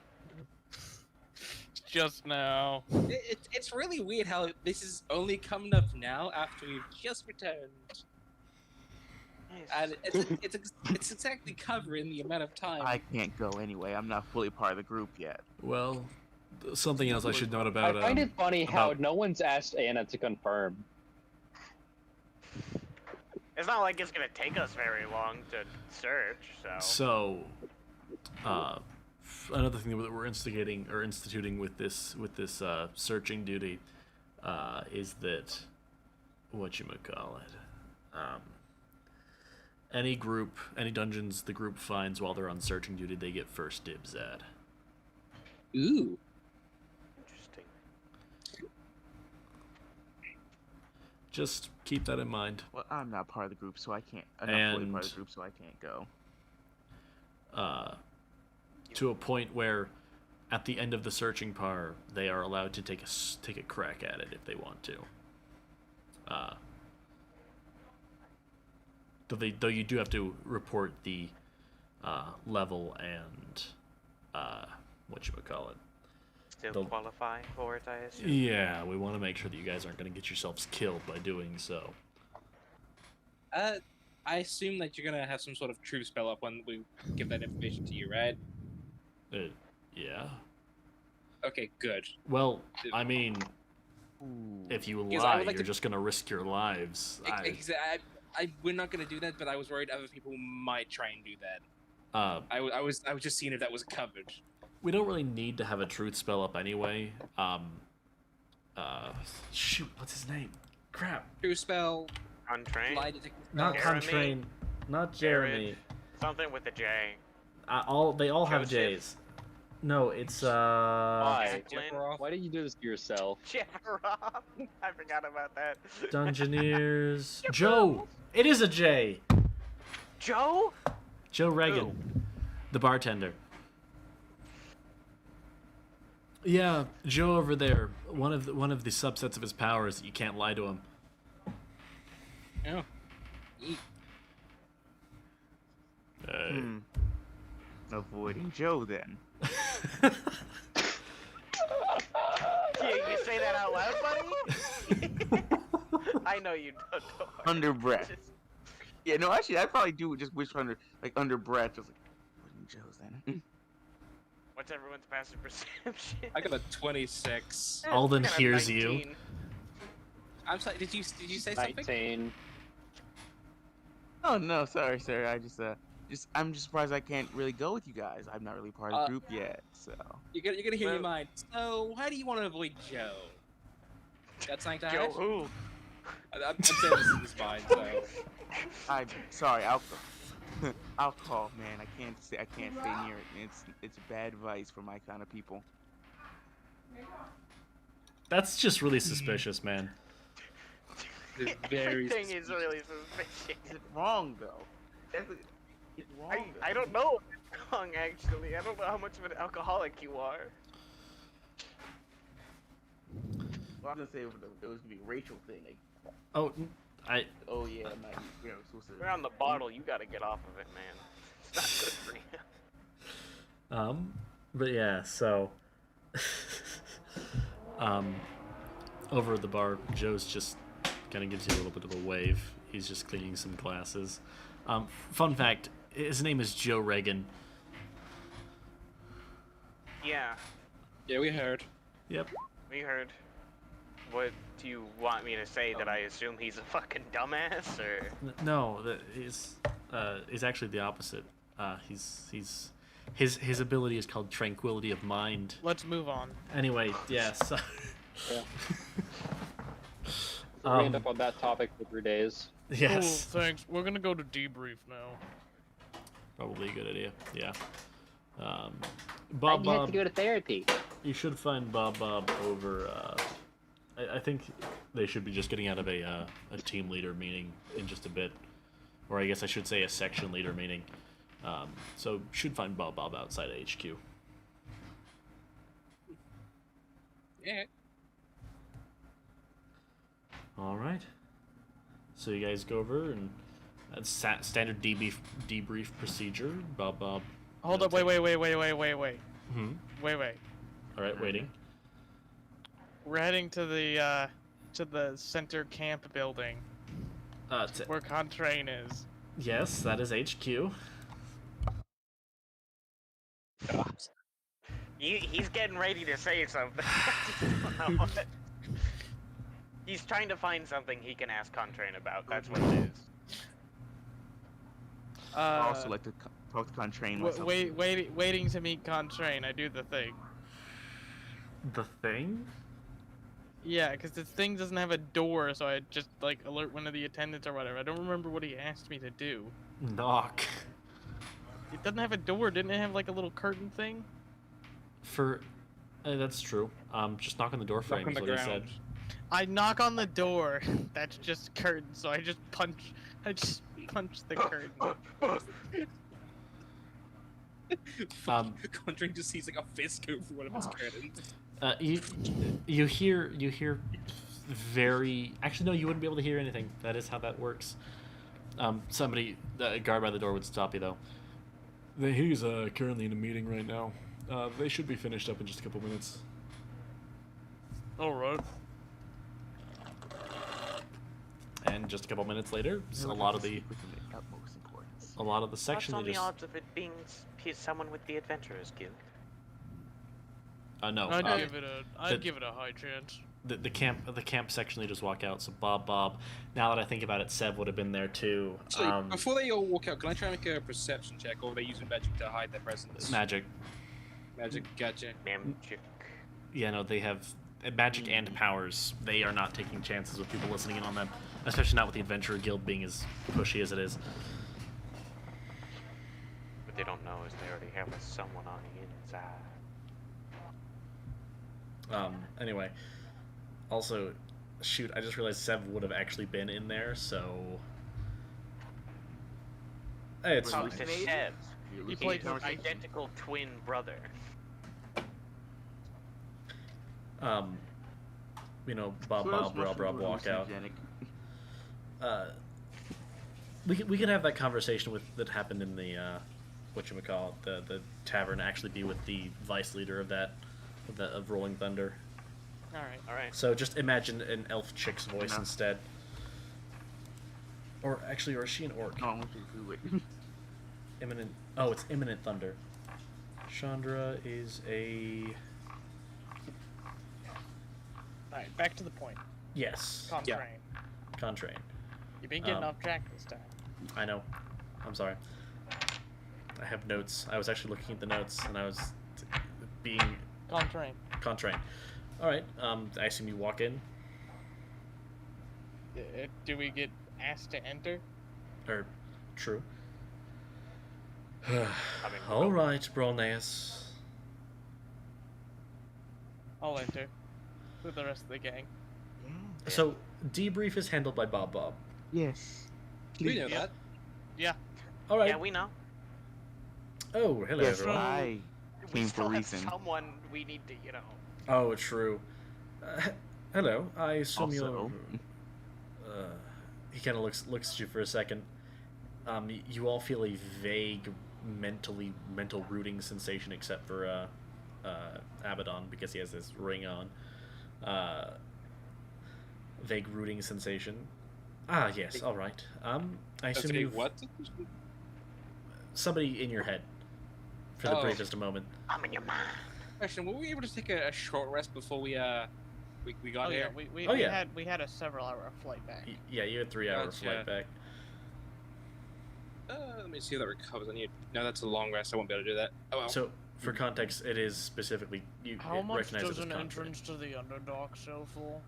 Just now. it's really weird how this is only coming up now after we've just returned. Yes. And it's exactly covering the amount of time. I can't go anyway. I'm not fully part of the group yet. Well, something else I should note about. I find it funny how no one's asked Anna to confirm. It's not like it's gonna take us very long to search, so. So, another thing that we're instituting with this searching duty is that any dungeons the group finds while they're on searching duty, they get first dibs at. Ooh. Interesting. Just keep that in mind. Well, I'm not part of the group, so I can't. I'm not fully part of the group, so I can't go. To a point where, at the end of the searching par, they are allowed to take a crack at it if they want to. Though you do have to report the level and Still qualify for it, I assume? Yeah, we want to make sure that you guys aren't going to get yourselves killed by doing so. I assume that you're gonna have some sort of truth spell up when we give that information to you, right? Yeah. Okay, good. Well, I mean, if you lie, like you're just going to risk your lives. We're not gonna do that, but I was worried other people might try and do that. I was just seeing if that was covered. We don't really need to have a truth spell up anyway. Shoot, what's his name? Crap. Truth spell. Untrained? Lie detector. Not Jeremy? Contrain. Not Jeremy. Something with a J. They all have Joseph. J's. No, it's Why? Jacqueline. Why did you do this to yourself? Jeffroth. I forgot about that. Dungeoneers. Joe. It is a J. Joe? Joe Reagan, the bartender. Yeah, Joe over there. One of the subsets of his power is that you can't lie to him. Oh. Avoiding Joe then. You say that out loud, buddy? I know you don't. Under breath. Yeah, no, actually, I probably do just wish under breath. Just like, avoiding Joe's then. What's everyone's passive perception? I got a 26. Alden Kinda hears 19. you. I'm sorry. Did you say something? 19. Oh no, sorry, sir. I'm just surprised I can't really go with you guys. I'm not really part of the group yet, so. You're gonna hear Well- your mind. So, how do you want to avoid Joe? Got something to Joe hide? who? I'm saying this in his mind, so. I'm sorry, alcohol. Alcohol, man. I can't stay near it. It's bad advice for my kind of people. That's just really suspicious, man. It's very Everything is really suspicious. Is it wrong though? It's wrong. I don't know if it's wrong, actually. I don't know how much of an alcoholic you are. Well, I was gonna say it was gonna be a racial thing. Like, Oh, oh yeah, I'm not. Supposed to. You're on the bottle, you gotta get off of it, man. It's not good for you. But yeah, so, over at the bar, Joe's just kind of gives you a little bit of a wave. He's just cleaning some glasses. Fun fact, his name is Joe Reagan. Yeah, Yeah, we heard. Yep. we heard. What do you want me to say? That I assume he's a fucking dumbass, or? No, that is actually the opposite. His ability is called Tranquility of Mind. Let's move on. Anyway, yes. Yeah. We end up on that topic for 3 days. Yes. Cool, thanks. We're gonna go to debrief now. Probably a good idea. Yeah. I Bob, had to go to therapy. you should find Bob over. I think they should be just getting out of a team leader meeting in just a bit, or I guess I should say a section leader meeting. So should find Bob outside of HQ. Yeah. All right. So you guys go over and that's standard debrief procedure. Bob. Hold up, wait. Hmm. Wait. All right, waiting. We're heading to the center camp building where Contrain is. Yes, that is HQ. He's getting ready to say something. He's trying to find something he can ask Contrain about. That's what it is. I also like to talk to Contrain myself. Waiting to meet Contrain. I do the thing. The thing? Yeah, because this thing doesn't have a door, so I just like alert one of the attendants or whatever. I don't remember what he asked me to do. Knock. It doesn't have a door. Didn't it have like a little curtain thing? That's true. Just knock on the door frame on is the what he said. ground. I knock on the door. That's just curtain, so I just punch the curtain. Conjuring just sees like a fist go through one of his curtains. You hear very. Actually, no, you wouldn't be able to hear anything. That is how that works. Somebody, a guard by the door would stop you though. He's currently in a meeting right now. They should be finished up in just a couple minutes. All right. And just a couple minutes later, a lot of the utmost importance. section What's on leaders. the odds of it being someone with the Adventurers Guild? No. I'd give it a high chance. The camp section leaders walk out. So Bob. Now that I think about it, Seb would have been there too. So before they all walk out, can I try and make a perception check, or are they using magic to hide their presence? Magic. Magic, gotcha. Magic. Yeah, no, they have magic and powers. They are not taking chances with people listening in on them, especially not with the Adventurer Guild being as pushy as it is. they don't know is they already have someone on the inside. Anyway, also, shoot, I just realized Sev would have actually been in there, so it's Well, fine. to Chev, He played his his identical twin brother. You know, Bob walk out. We can have that conversation that happened in the whatchamacallit, the tavern, actually be with the vice leader of of Rolling Thunder. All right. So just imagine an elf chick's voice instead. Or actually, or is she an orc? No, I want you to do it. Imminent. Oh, it's Imminent Thunder. Chandra is a. All right, back to the point. Yes. Contrain. Contrain. You've been getting off track this time. I know. I'm sorry. I have notes. I was actually looking at the notes, and I was being Contrain. Contrain. All right. I assume you walk in. Do we get asked to enter? Or, true. mean, All right, Bronneus. I'll enter with the rest of the gang. So, debrief is handled by Bob. Yes. We know Yeah. that. Yeah. All right. Yeah, we know. Oh, hello, Yes, everyone. I We came still for a have reason. someone we need to, you know. Oh, true. Hello. I assume Also- you're. He kind of looks at you for a second. You all feel a vague mental rooting sensation, except for Abaddon, because he has this ring on. Vague rooting sensation. Ah, yes. All right. I assume you What? somebody in your head for the Oh. briefest moment. I'm in your mind. Question: were we able to take a short rest before we got Oh here? yeah, we Oh, yeah. had a several-hour flight back. Yeah, you had 3 hour Gotcha. flight back. Let me see if that recovers. No, that's a long rest. I won't be able to do that. Oh well. So, for context, it is specifically How it much recognizes does as an contract. entrance to the Underdark sell for?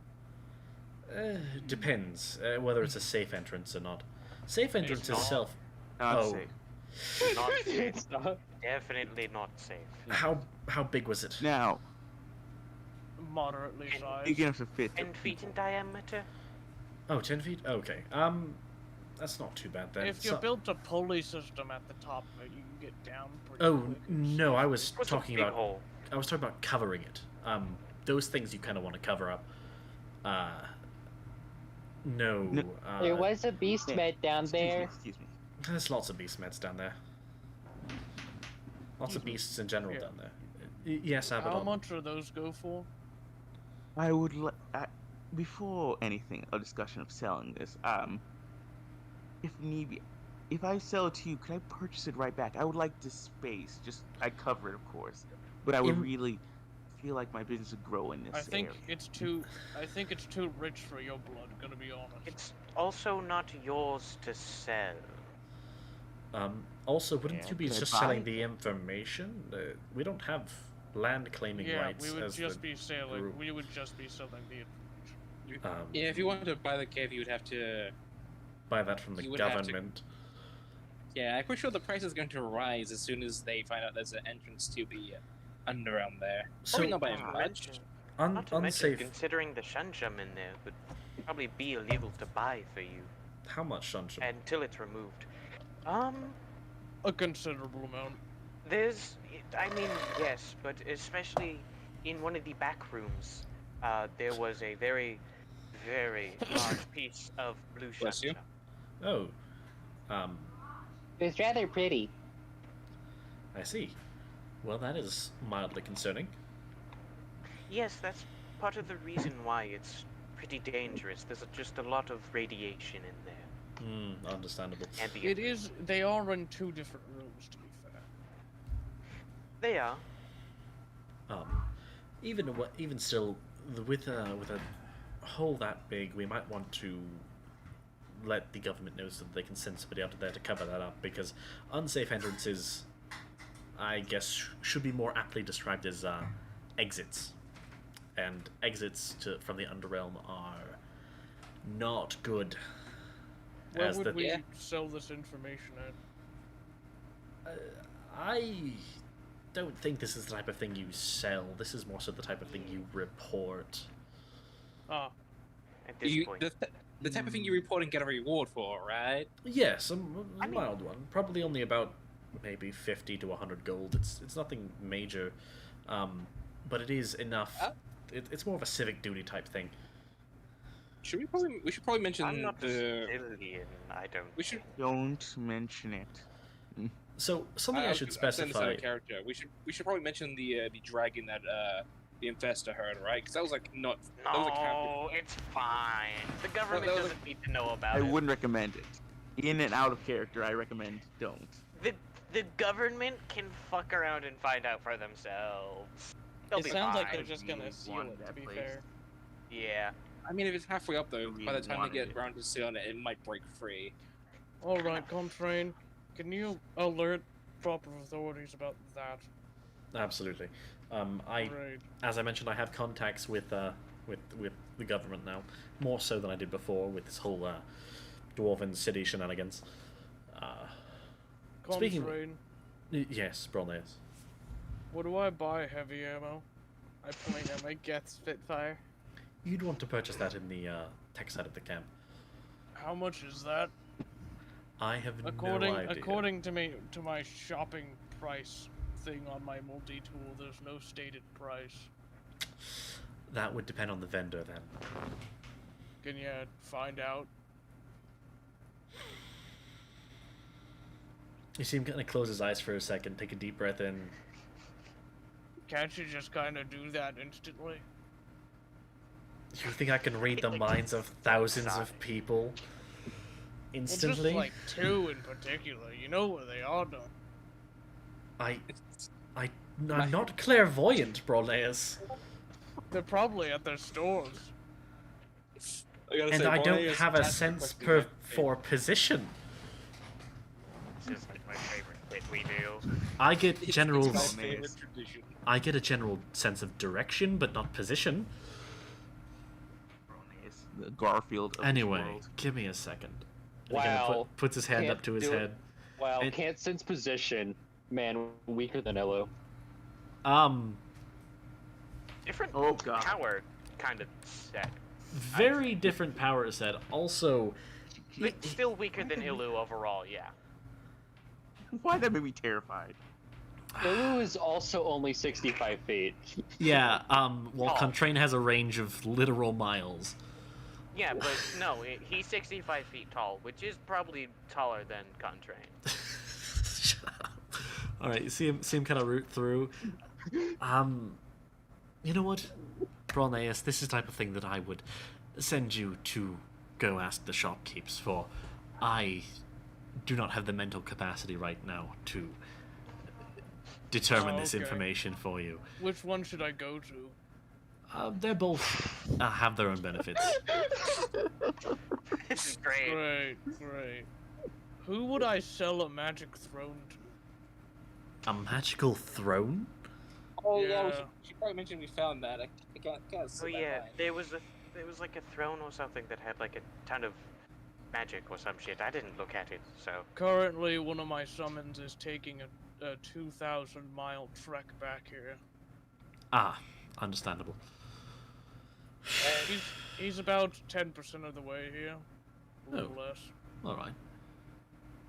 Depends whether it's a safe entrance or not. Safe entrance not. itself. Not Oh. safe. Not safe. It's not. Definitely not safe. How big was it? Now, Moderately And sized. big enough to fit. 10 feet in diameter? Oh, 10 feet. Okay. That's not too bad then. If you So- built a pulley system at the top of it, you can get down pretty Oh quick. no, I was What's talking a big about. hole? I was talking about covering it. Those things you kind of want to cover up. No. No. There was a beast Hey, med down Excuse me, there. excuse me. There's lots of beast meds down there. Lots of beasts in general Yeah. down there. Yes, How Abaddon. much do those go for? I would before anything, a discussion of selling this. If need be, if I sell it to you, could I purchase it right back? I would like this space. Just I cover it, of course, but I would In- really feel like my business would grow in this I think area. it's too. I think it's too rich for your blood. Gonna be honest. It's also not yours to sell. Also, wouldn't Yeah, you be could I just buy selling it? the information? We don't have land claiming Yeah, rights we would as just the be selling. group. We would just be selling the information. Yeah, if you wanted to buy the cave, you would have to. buy that from the You would have to- government. Yeah, I'm pretty sure the price is going to rise as soon as they find out there's an entrance to the underground there. So- Probably not by Not to much. mention- Not to mention, Unsafe. considering the shansham in there would probably be illegal to buy for you How much sunshine? until it's removed. A considerable amount. I mean, yes, but especially in one of the back rooms, there was a very, very large piece of blue Bless you. shansham. Oh. It was rather pretty. I see. Well, that is mildly concerning. Yes, that's part of the reason why it's pretty dangerous. There's just a lot of radiation in there. Understandable. Ambient. It is. They are in two different rooms, to be fair. They are. Even still, with a hole that big, we might want to let the government know so that they can send somebody out there to cover that up, because unsafe entrances, I guess, should be more aptly described as exits, and exits from the underrealm are not good. Where as would the- we Yeah. sell this information at? I don't think this is the type of thing you sell. This is more so the type of thing you report. Oh, At this You, point. the type of thing you report and get a reward for, right? Yes, a I mean- mild one. Probably only about maybe 50 to 100 gold. It's nothing major, but it is enough. It's more of a civic duty type thing. We should probably mention I'm not a the. civilian. I don't. We should. Don't mention it. So something I should I'm saying this out specify. of character. We should probably mention the dragon that the infestor heard, right? Because that was like not. That was a character. No, it's fine. The government that was doesn't need to know about I it. wouldn't recommend it. In and out of character, I recommend don't. The government can fuck around and find out for themselves. They'll it be sounds like fine. they're just gonna You seal want it. To that be place. fair. Yeah. I mean, if it's halfway up though, We by the time they wanted get it. around to sealing it, it might break free. All right, Contrain, can you alert proper authorities about that? Absolutely. Right. As I mentioned, I have contacts with the government now, more so than I did before with this whole dwarven city shenanigans. Speaking- Contrain, Yes, Brolnaeus. where do I buy heavy ammo? I point at my Geth Spitfire. You'd want to purchase that in the tech side of the camp. How much is that? I have no According idea. according to my shopping price thing on my multi-tool, there's no stated price. That would depend on the vendor then. Can you find out? You see him kind of close his eyes for a second, take a deep breath in. Can't you just kind of do that instantly? You think I can read the minds of thousands of people instantly? Well, just like two in particular. You know where they are, though. I'm not clairvoyant, Brolnaeus. They're probably at their stores. And I don't have a sense for position. This is like my favorite bit we do. I get general. It's my favorite tradition. I get a general sense of direction, but not position. It's the Garfield of this Anyway, world. give me a second. And he kinda Wow. puts his hand Can't up to his do it. head. Wow, It- can't sense position. Man, weaker than Illo. Different Oh, God. power kind of set. Very different power set. Also, But still weaker than Ilu overall, yeah. Why that made me terrified? Illo is also only 65 feet. yeah. Well, Oh. Contrain has a range of literal miles. Yeah, but no, he's 65 feet tall, which is probably taller than Contrain. Shut up. All right, you see him kind of root through. You know what, Brolnaeus, this is the type of thing that I would send you to go ask the shopkeepers for. I do not have the mental capacity right now to determine Oh, this okay. information for you. Which one should I go to? They're both have their own benefits. This is great. Great. Who would I sell a magic throne to? A magical throne? Oh yeah, Yeah. we should probably mention we found that. I can't Oh see yeah, that there was like a throne or something that had like a ton of magic or some shit. I didn't look at it, so Currently, one of my summons is taking a 2,000-mile trek back here. Ah, understandable. He's about 10% of the way here. A little Oh. less. All right.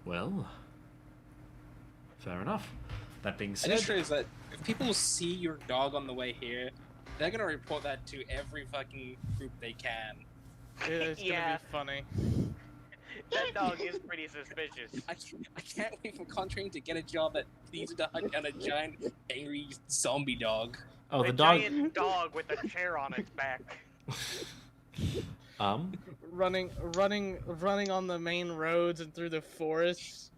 Well, fair enough. That being I said, just realized that if people see your dog on the way here, they're gonna report that to every fucking group they can. It's Yeah. gonna be funny. that dog is pretty suspicious. I can't wait for Contrain to get a job that needs to hunt down a giant, angry zombie dog. oh, a the dog. giant dog with a chair on its back. Running on the main roads and through the forests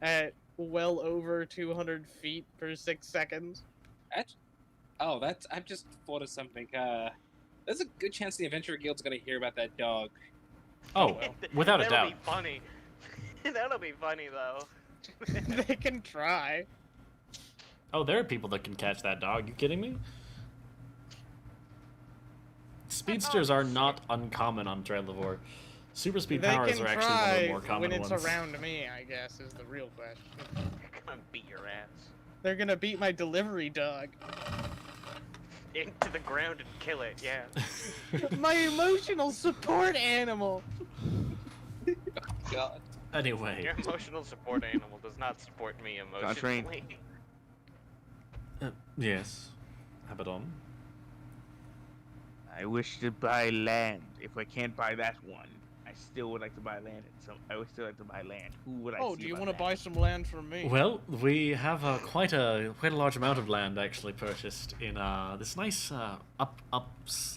at well over 200 feet per 6 seconds. I've just thought of something. There's a good chance the Adventure Guild's gonna hear about that dog. Oh, without a That'll doubt. be funny. That'll be funny though. They can try. Oh, there are people that can catch that dog. You kidding me? Speedsters are not uncommon on Trelevor. Super speed They powers can are actually one of the try more common when it's ones. around me, I guess, is the real question. gonna beat your ass They're gonna beat my delivery dog. into the ground and kill it. Yeah. My emotional support animal. God. Anyway, Your emotional support animal does not support me Contrain. emotionally. yes, Abaddon. I wish to buy land. If I can't buy that one, I still would like to buy land. I would still like to buy land. Who would I Oh, see do you about want to that? buy some land from me? Well, we have quite a large amount of land actually purchased in this nice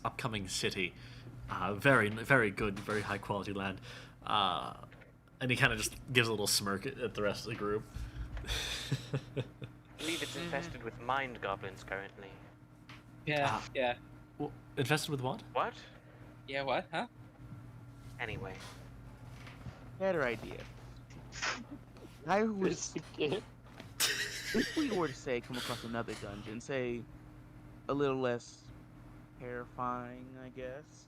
upcoming city. Very good, very high quality land. And he kind of just gives a little smirk at the rest of the group. I believe it's infested with mind goblins currently. Yeah, Ah. yeah. Well, infested with what? What? Yeah, what? Huh? Anyway. Better idea. I would, if we were to say come across another dungeon, say a little less terrifying, I guess.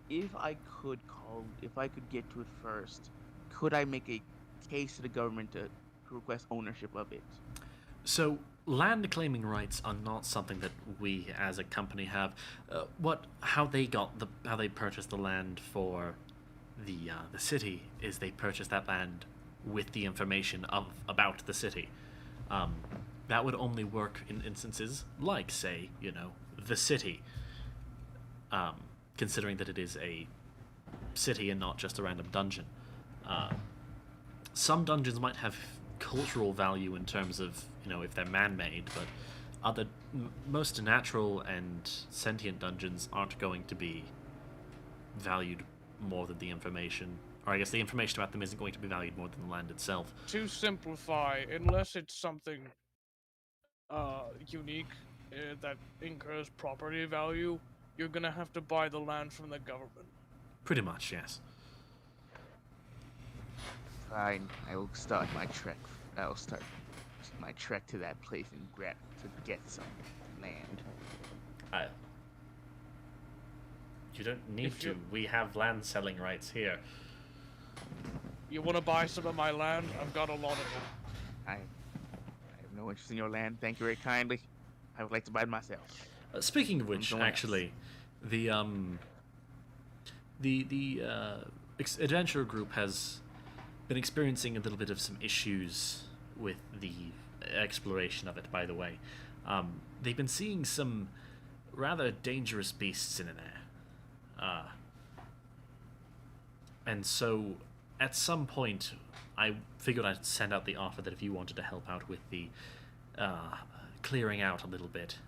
If I could get to it first, could I make a case to the government to request ownership of it? So, land claiming rights are not something that we as a company have. How they purchased the land for the city is they purchased that land with the information about the city. That would only work in instances like, say, the city. Considering that it is a city and not just a random dungeon. Some dungeons might have cultural value in terms of, if they're man-made, but most natural and sentient dungeons aren't going to be valued more than the information. Or I guess the information about them isn't going to be valued more than the land itself. To simplify, unless it's something unique that incurs property value, you're gonna have to buy the land from the government. Pretty much, yes. Fine, I will start my trek. I will start my trek to that place and get some land. You don't need If to. you- We have land selling rights here. You wanna buy some of my land? I've got a lot of it. I have no interest in your land. Thank you very kindly. I would like to buy it myself. Speaking of which, someone else. actually, the adventure group has been experiencing a little bit of some issues with the exploration of it. By the way, they've been seeing some rather dangerous beasts in there, and so at some point, I figured I'd send out the offer that if you wanted to help out with the clearing out a little bit.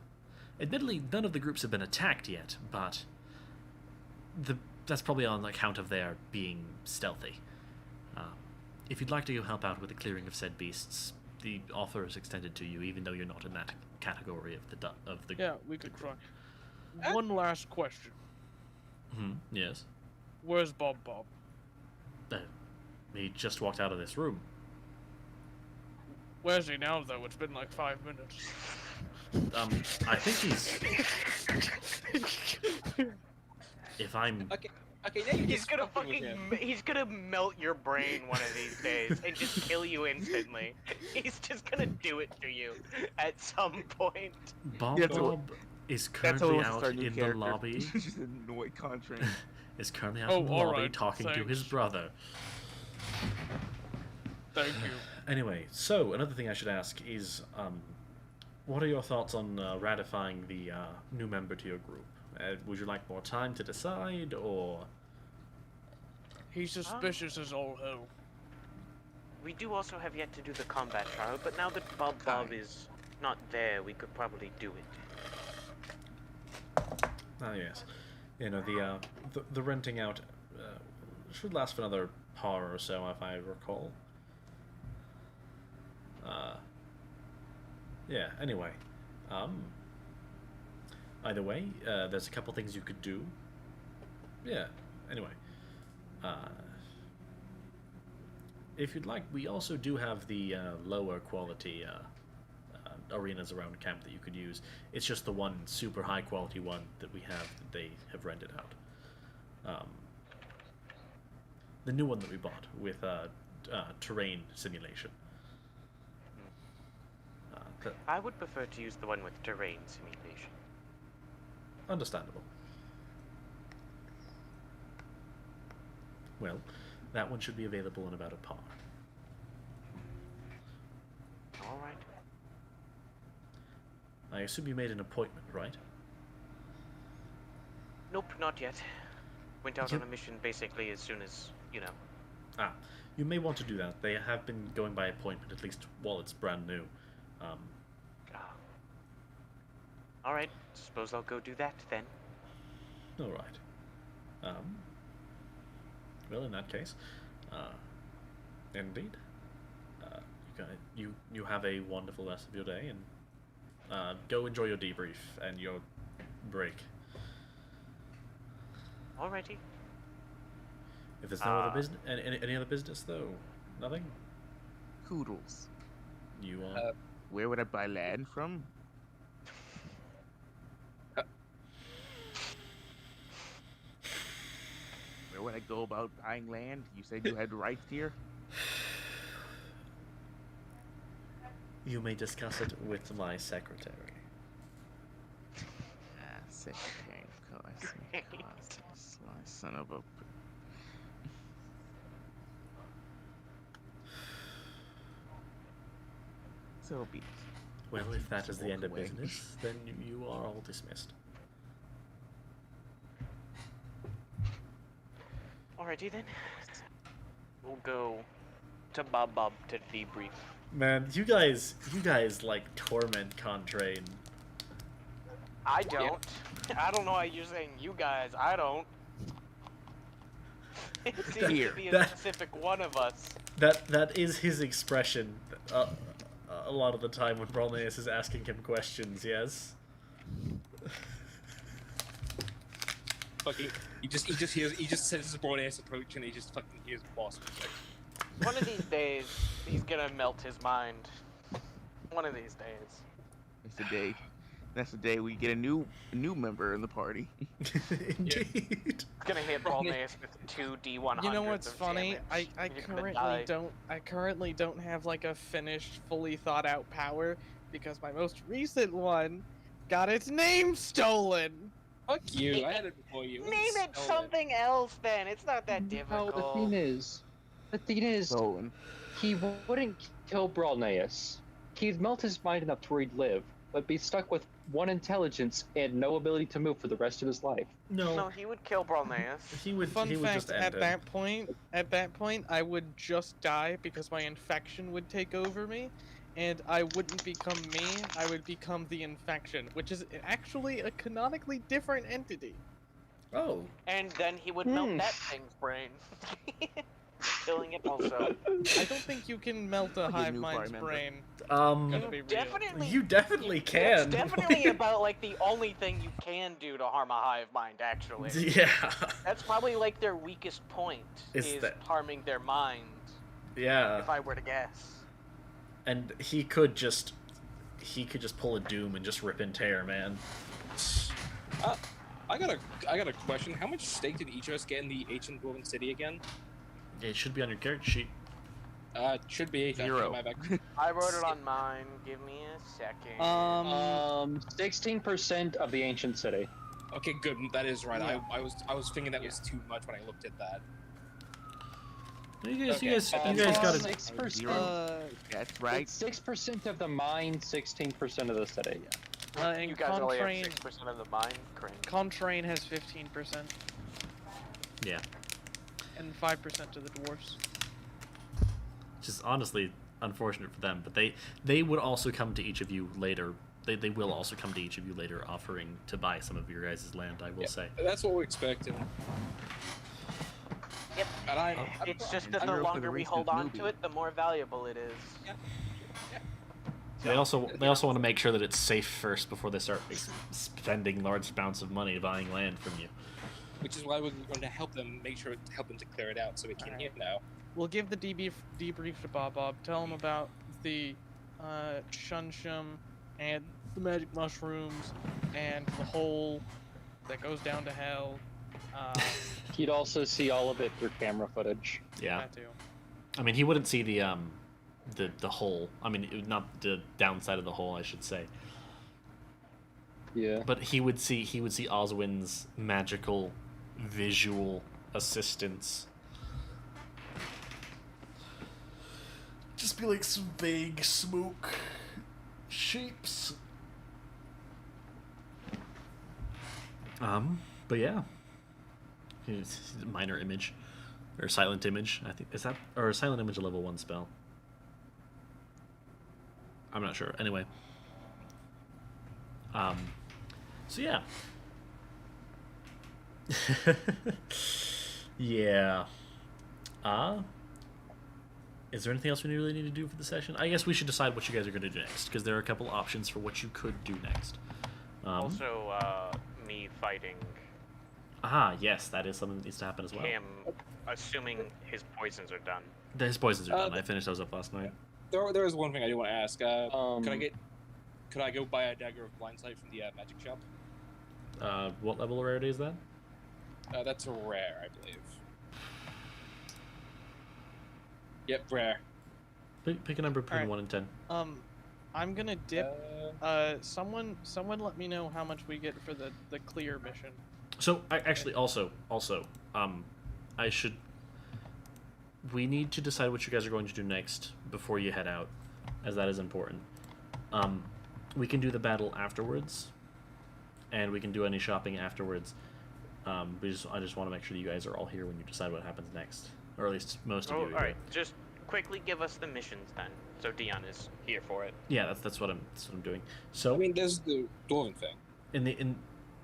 Admittedly, none of the groups have been attacked yet, but that's probably on account of their being stealthy. If you'd like to go help out with the clearing of said beasts, the offer is extended to you, even though you're not in that category of the. Yeah, we could try. One last question. Yes. Where's Bob Bob? He just walked out of this room. Where's he now, though? It's been like 5 minutes. I think he's. If I'm. Okay, now you're He's just gonna fucking with him. he's gonna melt your brain one of these days and just kill you instantly. He's just gonna do it to you at some point. Bob That's what- Bob is That's how currently we want to out start a new in the character. lobby. Just annoy Contrain. Is currently out Oh, in the all lobby right, talking to his thanks. brother. Thank you. Anyway, so another thing I should ask is, what are your thoughts on ratifying the new member to your group? Would you like more time to decide, or? He's suspicious as all hell. We do also have yet to do the combat trial, but now that Bob Bob is not there, we could probably do it. Ah, yes. The renting out should last for another par or so, if I recall. Yeah. Anyway, either way, there's a couple things you could do. Yeah. Anyway, if you'd like, we also do have the lower quality arenas around camp that you could use. It's just the one super high quality one that we have that they have rented out. The new one that we bought with terrain simulation. I would prefer to use the one with terrain simulation. Understandable. Well, that one should be available in about a par. All right. I assume you made an appointment, right? Nope, not yet. Went out You- on a mission basically as soon as, you know. Ah, you may want to do that. They have been going by appointment, at least while it's brand new. Ah. All right. Suppose I'll go do that then. All right. Well, in that case, indeed. You have a wonderful rest of your day, and go enjoy your debrief and your break. Alrighty. If there's no other business, any other business though, nothing. Poodles. You are. Where would I buy land from? Where would I go about buying land? You said you had rights here. You may discuss it with my secretary. Secretary, of course. My son of a. So be it. Well, if that is the end of Walk away. business, then you are all dismissed. Alrighty then. We'll go to Bob to debrief. Man, you guys like torment Contrain. I don't. I don't know why you're saying you guys. I don't. It seems Here. to be a That- specific one of us. That is his expression. A lot of the time when Brolnaeus is asking him questions, yes. Fucking, he just says his broad ass approach and he just fucking hears boss. One of these days, he's gonna melt his mind. One of these days. It's the day. That's the day we get a new member in the party. Indeed. It's gonna hit Rolnaeus with 2 D100s. You know what's of funny? damage. I You're gonna die. currently don't have like a finished, fully thought out power because my most recent one got its name stolen. Fuck you! I had it before you. Name it something else then. It's not that difficult. No, the thing is, Stolen. he wouldn't kill Brolnaeus. He'd melt his mind enough to where he'd live, but be stuck with 1 intelligence and no ability to move for the rest of his life. No, No, he would kill Rolnaeus. he would. Fun he would fact: just end at him. that point, I would just die because my infection would take over me, and I wouldn't become me. I would become the infection, which is actually a canonically different entity. Oh, And then he would melt that thing's brain. Killing it also. I don't think you can melt a I'll get hive new party mind's member. brain. you Be real. Definitely. you definitely It's can. definitely about like the only thing you can do to harm a hive mind. Actually, Yeah, that's probably like their weakest point Is is that- harming their mind. yeah. If I were to guess. And he could just pull a Doom and just rip and tear, man. I got a question. How much stake did each of us get in the ancient dwarven city again? It should be on your character sheet. It should be 0. My back. I wrote it on mine. Give me a second. 16% of the ancient city. Okay, good. That is right. Yeah. I was thinking that was too much when I looked at that. You guys Okay, got it. 6%. That's right. It's 6% of the mine, 16% of the city. And You guys only have Contrain, 6% of the mind, Crane. Contrain has 15%, Yeah, and 5% to the dwarfs. which is honestly unfortunate for them. But they would also come to each of you later. They will also come to each of you later, offering to buy some of your guys' land. I will Yeah. say. That's what we're expecting. Yep. And It's just that I'm the here for longer the we recent hold on to newbie. it, the more valuable it is. They also want to make sure that it's safe first before they start spending large amounts of money buying land from you. which is why we're going to help them help them to clear it out so we can Alright. hear now. We'll give the debrief to Bob. Tell him about the Shunshum and the magic mushrooms and the hole that goes down to hell. He'd also see all of it through camera footage. Yeah, That too. I mean he wouldn't see the the hole. I mean, not the downside of the hole, I should say. Yeah. But he would see Oswin's magical visual assistance. Just be like some vague smoke shapes. But yeah. It's a minor image. Or silent image, I think. Is that, or silent image a level 1 spell? I'm not sure. Anyway. So yeah. Yeah. Is there anything else we really need to do for the session? I guess we should decide what you guys are going to do next, because there are a couple options for what you could do next. Also, me fighting Yes, that is something that needs to happen as well. him, assuming his poisons are done. His poisons are done. I finished those up last night. There is one thing I do want to ask. Could I go buy a dagger of blind sight from the magic shop? What level of rarity is that? That's a rare, I believe. Yep, rare. Pick a number between Alright. 1 and 10. I'm gonna dip. Someone let me know how much we get for the clear mission. So, I actually also, we need to decide what you guys are going to do next before you head out, as that is important. We can do the battle afterwards, and we can do any shopping afterwards. I just want to make sure that you guys are all here when you decide what happens next, or at least most of you. All right, just quickly give us the missions then, so Dion is here for it. Yeah, that's what I'm doing. So I mean, there's the dwarven thing.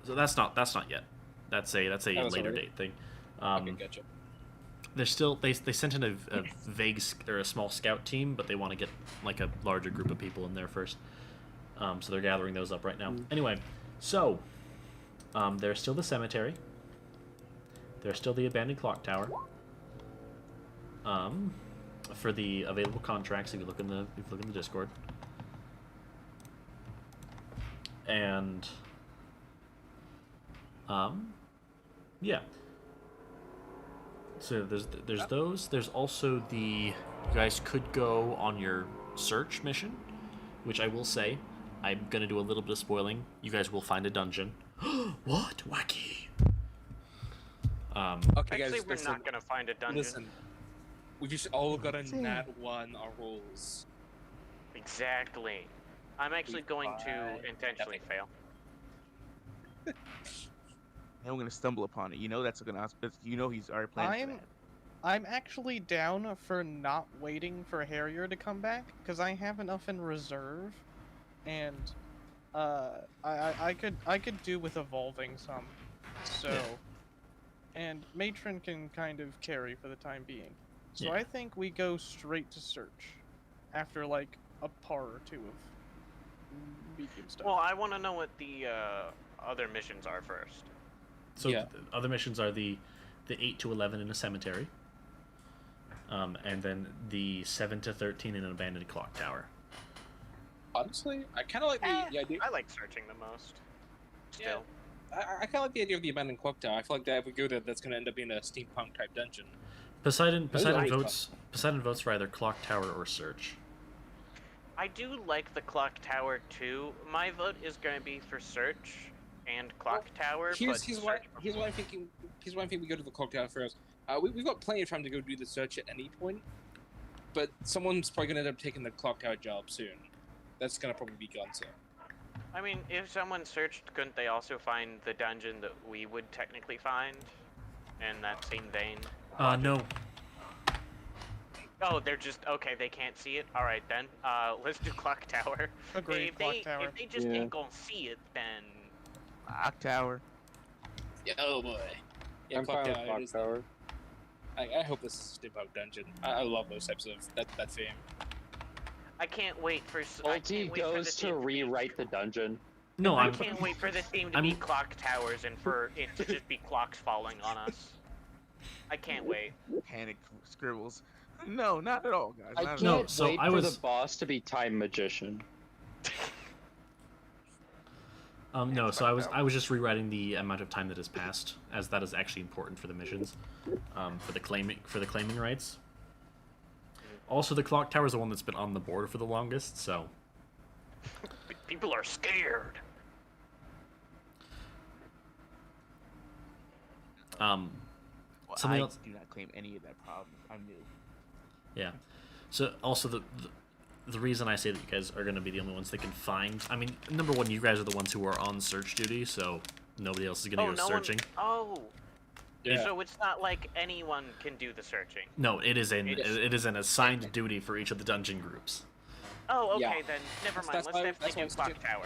So that's not yet. That's a later already? date thing. Okay, gotcha. They're still they sent in a vague or a small scout team, but they want to get like a larger group of people in there first. So they're gathering those up right now. Anyway, so there's still the cemetery. There's still the abandoned clock tower. For the available contracts, if you look in the Discord. And yeah. So there's those. There's also you guys could go on your search mission, which I will say, I'm gonna do a little bit of spoiling. You guys will find a dungeon. What? Wacky. Okay, Actually, guys, we're not gonna find a dungeon. Listen, we just all got a nat 1 on rolls. Exactly. I'm actually going to intentionally fail. And we're gonna stumble upon it. You know that's gonna. You know he's already planning for that. I'm actually down for not waiting for Harrier to come back, because I have enough in reserve, and I could do with evolving some. So, and Matron can kind of carry for the time being. So Yeah. I think we go straight to search after like a par or two of medium stuff. Well, I want to know what the other missions are first. So Yeah. the other missions are the 8 to 11 in a cemetery, and then the 7 to 13 in an abandoned clock tower. Honestly, I kind of like the idea. I like searching the most. Yeah. Still. I kind of like the idea of the abandoned clock tower. I feel like that if we go there, that's going to end up being a steampunk type dungeon. Poseidon always votes for either clock tower or search. I do like the clock tower too. My vote is going to be for search and clock tower. Here's but why I'm thinking. Here's why I think we go to the clock tower first. We've got plenty of time to go do the search at any point, but someone's probably going to end up taking the clock tower job soon. That's going to probably be gone soon. I mean, if someone searched, couldn't they also find the dungeon that we would technically find in that same vein? No. Oh, they're just okay. They can't see it. All right then. Let's do clock tower. Agreed, If clock they tower. if they just Yeah. ain't gonna see it, then Clock tower. Yeah, oh boy. Yeah, I'm clock fine tower. with clock tower. I hope this is steampunk dungeon. I love those types of that theme. I can't wait for. I Ulti can't wait for the goes theme to be- rewrite the dungeon. No, I can't wait for the theme to I be mean- clock towers and for it to just be clocks falling on us. I can't wait. Panic scribbles. No, not at all, guys. I Not can't at all. No, so wait I for was- the boss to be time magician. No, so I was just rewriting the amount of time that has passed, as that is actually important for the missions, for the claiming rights. Also, the clock tower is the one that's been on the board for the longest, so... People are scared. Well, Something I else... do not claim any of that problem. I'm new. Yeah. So, also, the reason I say that you guys are going to be the only ones that can find... I mean, number one, you guys are the ones who are on search duty, so nobody else is going to go searching. Oh. Yeah. So it's not like anyone can do the searching. No, it is an assigned duty for each of the dungeon groups. Oh, okay, Yeah. then never mind. That's Let's why- definitely that's do why I'm Clock Tower.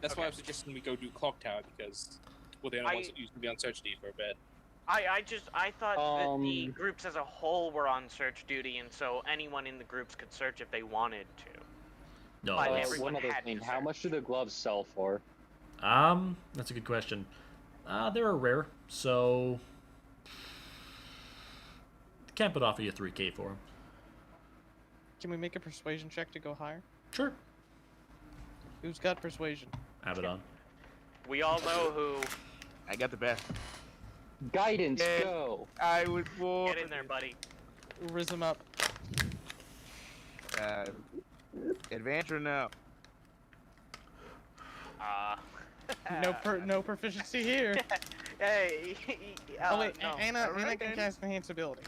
That's why Okay. I'm suggesting we go do Clock Tower, because we're the only ones that used to be on search duty for a bit. I thought that the groups as a whole were on search duty, and so anyone in the groups could search if they wanted to. No. But it's- everyone one other had thing, to how search. much do the gloves sell for? That's a good question. They're rare, so... Camp would offer you 3K for them. Can we make a persuasion check to go higher? Sure. Who's got persuasion? Abaddon. We all know who. I got the best. Guidance, Yeah. go! I would Get in there, buddy. Rhythm up. Advantage or no? No proficiency here. Hey. Oh wait, no. Anna Alright can then. cast enhance ability.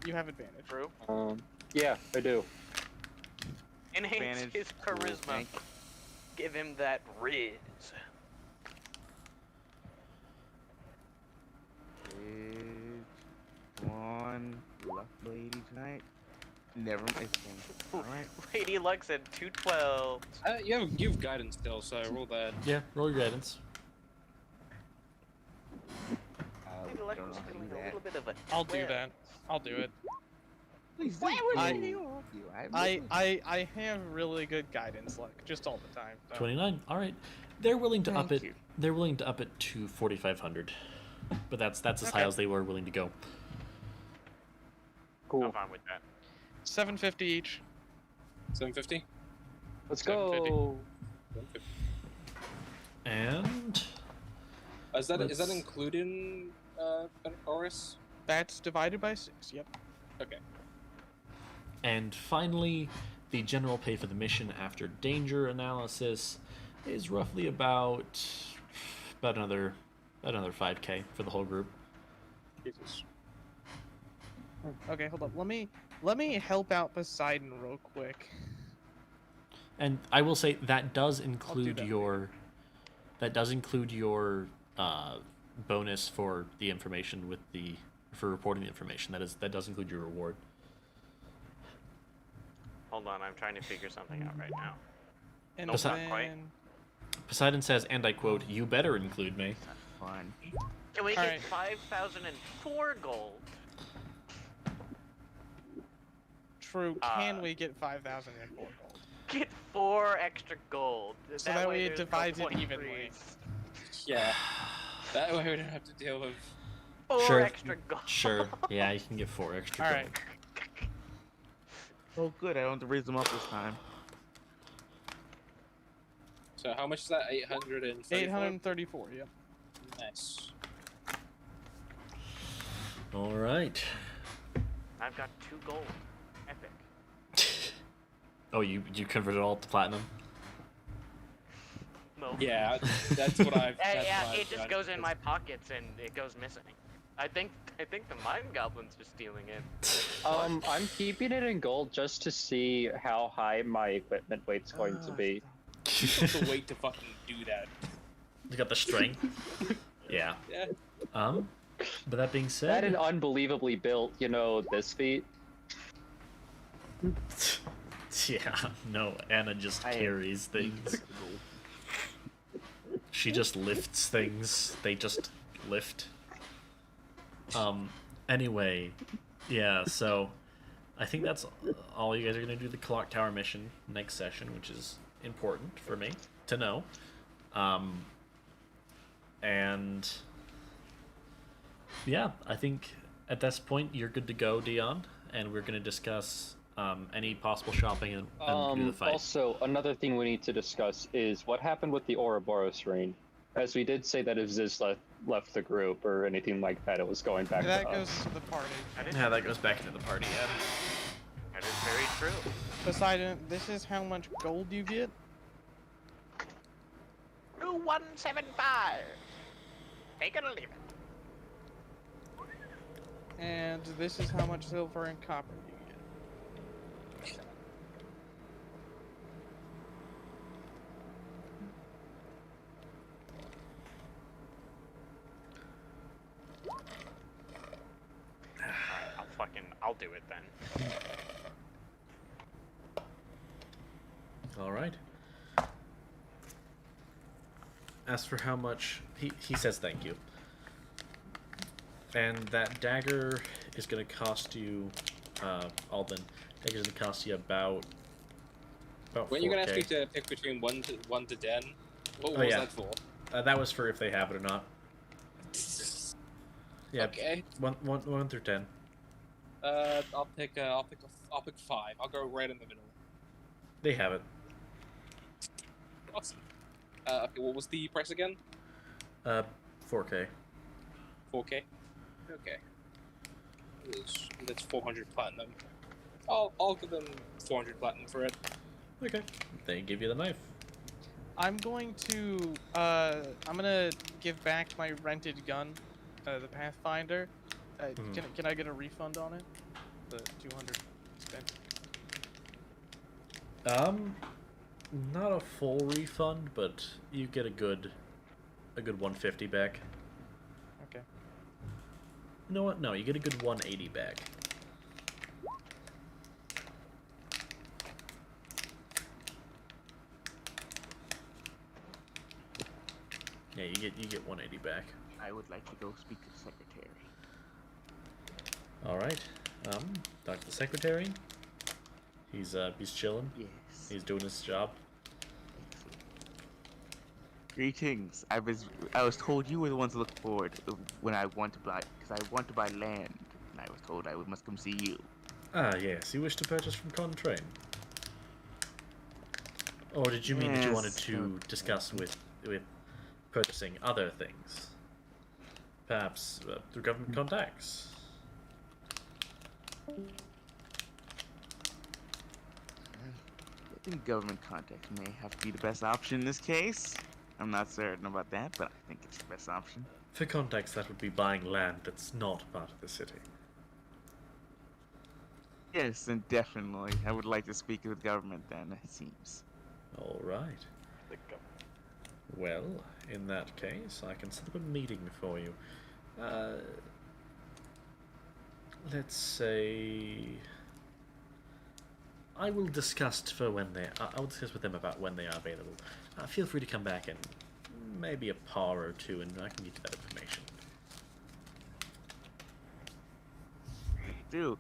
You have advantage. True. Yeah, I do. Enhance Advantage. his Cool, charisma. thank you. Give him that riz. Is one luck lady tonight? Never mind. Alright. Lady Luck said 212. You have guidance still, so roll that. Yeah, roll your guidance. Lady Luck don't was know how to doing do a that. little bit of a I'll do 12. that. I'll do it. Please do. I have really good guidance luck, just all the time. so. 29. All right. They're willing to up Thank it. you. They're willing to up it to 4,500. But that's as high Okay. as they were willing to go. Cool. I'm fine with that. 750 each. 750. Let's 750. go! 750. And Is that Let's- including Torus? That's divided by 6. Yep. Okay. and finally, the general pay for the mission after danger analysis is roughly about another 5K for the whole group. Jesus. Okay, hold up. Let me help out Poseidon real quick. And I will say that does include that your bonus for the information for reporting the information. That does include your reward. Hold on, I'm trying to figure something out right now. And Nope, not quite. then Poseidon says, and I quote, "You better include me." Fun. Can we Alright. get 5,004 gold? true, can Uh, we get 5,004 gold? Get 4 extra gold. So that way it there's no divides it point evenly. increase. Yeah. That way we don't have to deal with. 4 Sure. extra gold. Sure. Yeah, you can get 4 extra. All gold. right. Oh, good. I don't have to raise them up this time. So how much is that? 834? 834, yep. Nice. All right. I've got 2 gold. Epic. Oh, you converted all to platinum? No. Yeah, that's what I've. Yeah, that's yeah, what I've it just done, goes in because- my pockets and it goes missing. I think the mine goblins are stealing it. I'm keeping it in gold just to see how high my equipment weight's going to be. The wait to fucking do that. You got the strength. Yeah. Yeah. But that being That said, and unbelievably built, this feat. yeah, no, Anna just I- carries things. She just lifts things. They just lift. Anyway, yeah, so I think that's all. You guys are gonna do the clock tower mission next session, which is important for me to know. And yeah, I think at this point you're good to go, Dion, and we're gonna discuss any possible shopping and do the fight. Also, another thing we need to discuss is what happened with the Ouroboros ring. As we did say that if Ziz left the group or anything like that, it was going back That to goes us. to the party. That is, Yeah, that goes back into the party. Yeah. that is very True. Poseidon, this is how much gold you get. 2175. Take it or leave it. And this is how much silver and copper you get. Alright, I'll do it then. All right. As for how much, he says thank you. And that dagger is going to cost you, Alden. Dagger's going to cost you about When you're gonna 4K. ask me to pick between 1 to 10, what Oh, was yeah. that for? That was for if they have it or not. Yeah. Okay. 1 through 10. I'll pick 5. I'll go right in the middle. They have it. Awesome. Okay, what was the price again? 4K. 4K. Okay. That's 400 platinum. I'll give them 400 platinum for it. Okay. They give you the knife. I'm going to give back my rented gun, the Pathfinder. Can I get a refund on it? The 200 spent. Not a full refund, but you get a good 150 back. Okay. You know what? No, you get a good 180 back. Yeah, you get 180 back. I would like to go speak to the secretary. All right. Talk to the secretary. He's chilling. Yes. He's doing his job. Greetings. I was told you were the ones to look forward when I want to buy, because I want to buy land, and I was told I must come see you. Ah, yes. You wish to purchase from Contrain. Or did you mean that you wanted Yes, to discuss with purchasing other things? Perhaps through government contacts? I think government contact may have to be the best option in this case. I'm not certain about that, but I think it's the best option. For contacts, that would be buying land that's not part of the city. Yes, and definitely. I would like to speak with government then, it seems. All right. Well, in that case, I can set up a meeting for you. Let's say I will discuss for when they. I will discuss with them about when they are available. Feel free to come back in maybe a par or two, and I can get you that information. Dude,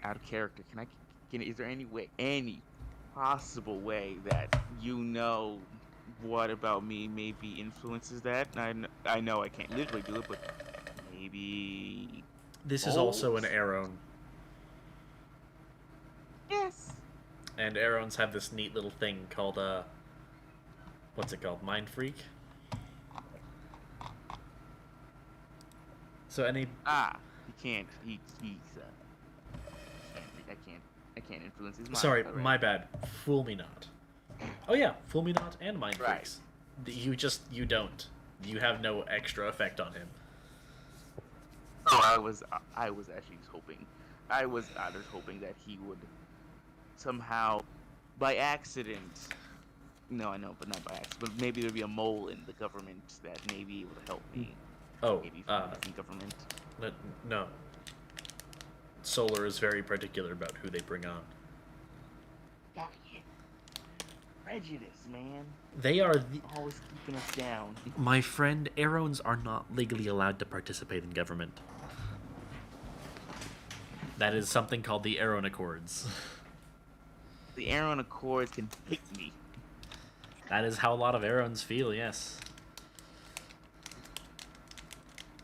out of character, is there any possible way that you know what about me maybe influences that? I know I can't literally do it, but maybe. This is also an Aeron. Yes. And Aerons have this neat little thing called what's it called? Mind Freak. So any. He can't. I can't influence his mind. Sorry, alright. my bad. Fool me not. Oh yeah, Fool me not and Mind Right. Freaks. You don't. You have no extra effect on him. Oh, I was actually just hoping. I was hoping that he would somehow, by accident. No, I know, but not by accident. But maybe there'd be a mole in the government that may be able to help me. Oh, Maybe from the government. no. Solar is very particular about who they bring on. Oh, yeah. Prejudice, man. They are Always keeping us down. my friend. Aerons are not legally allowed to participate in government. That is something called the Aeron Accords. The Aeron Accords can hate me. That is how a lot of Aerons feel. Yes.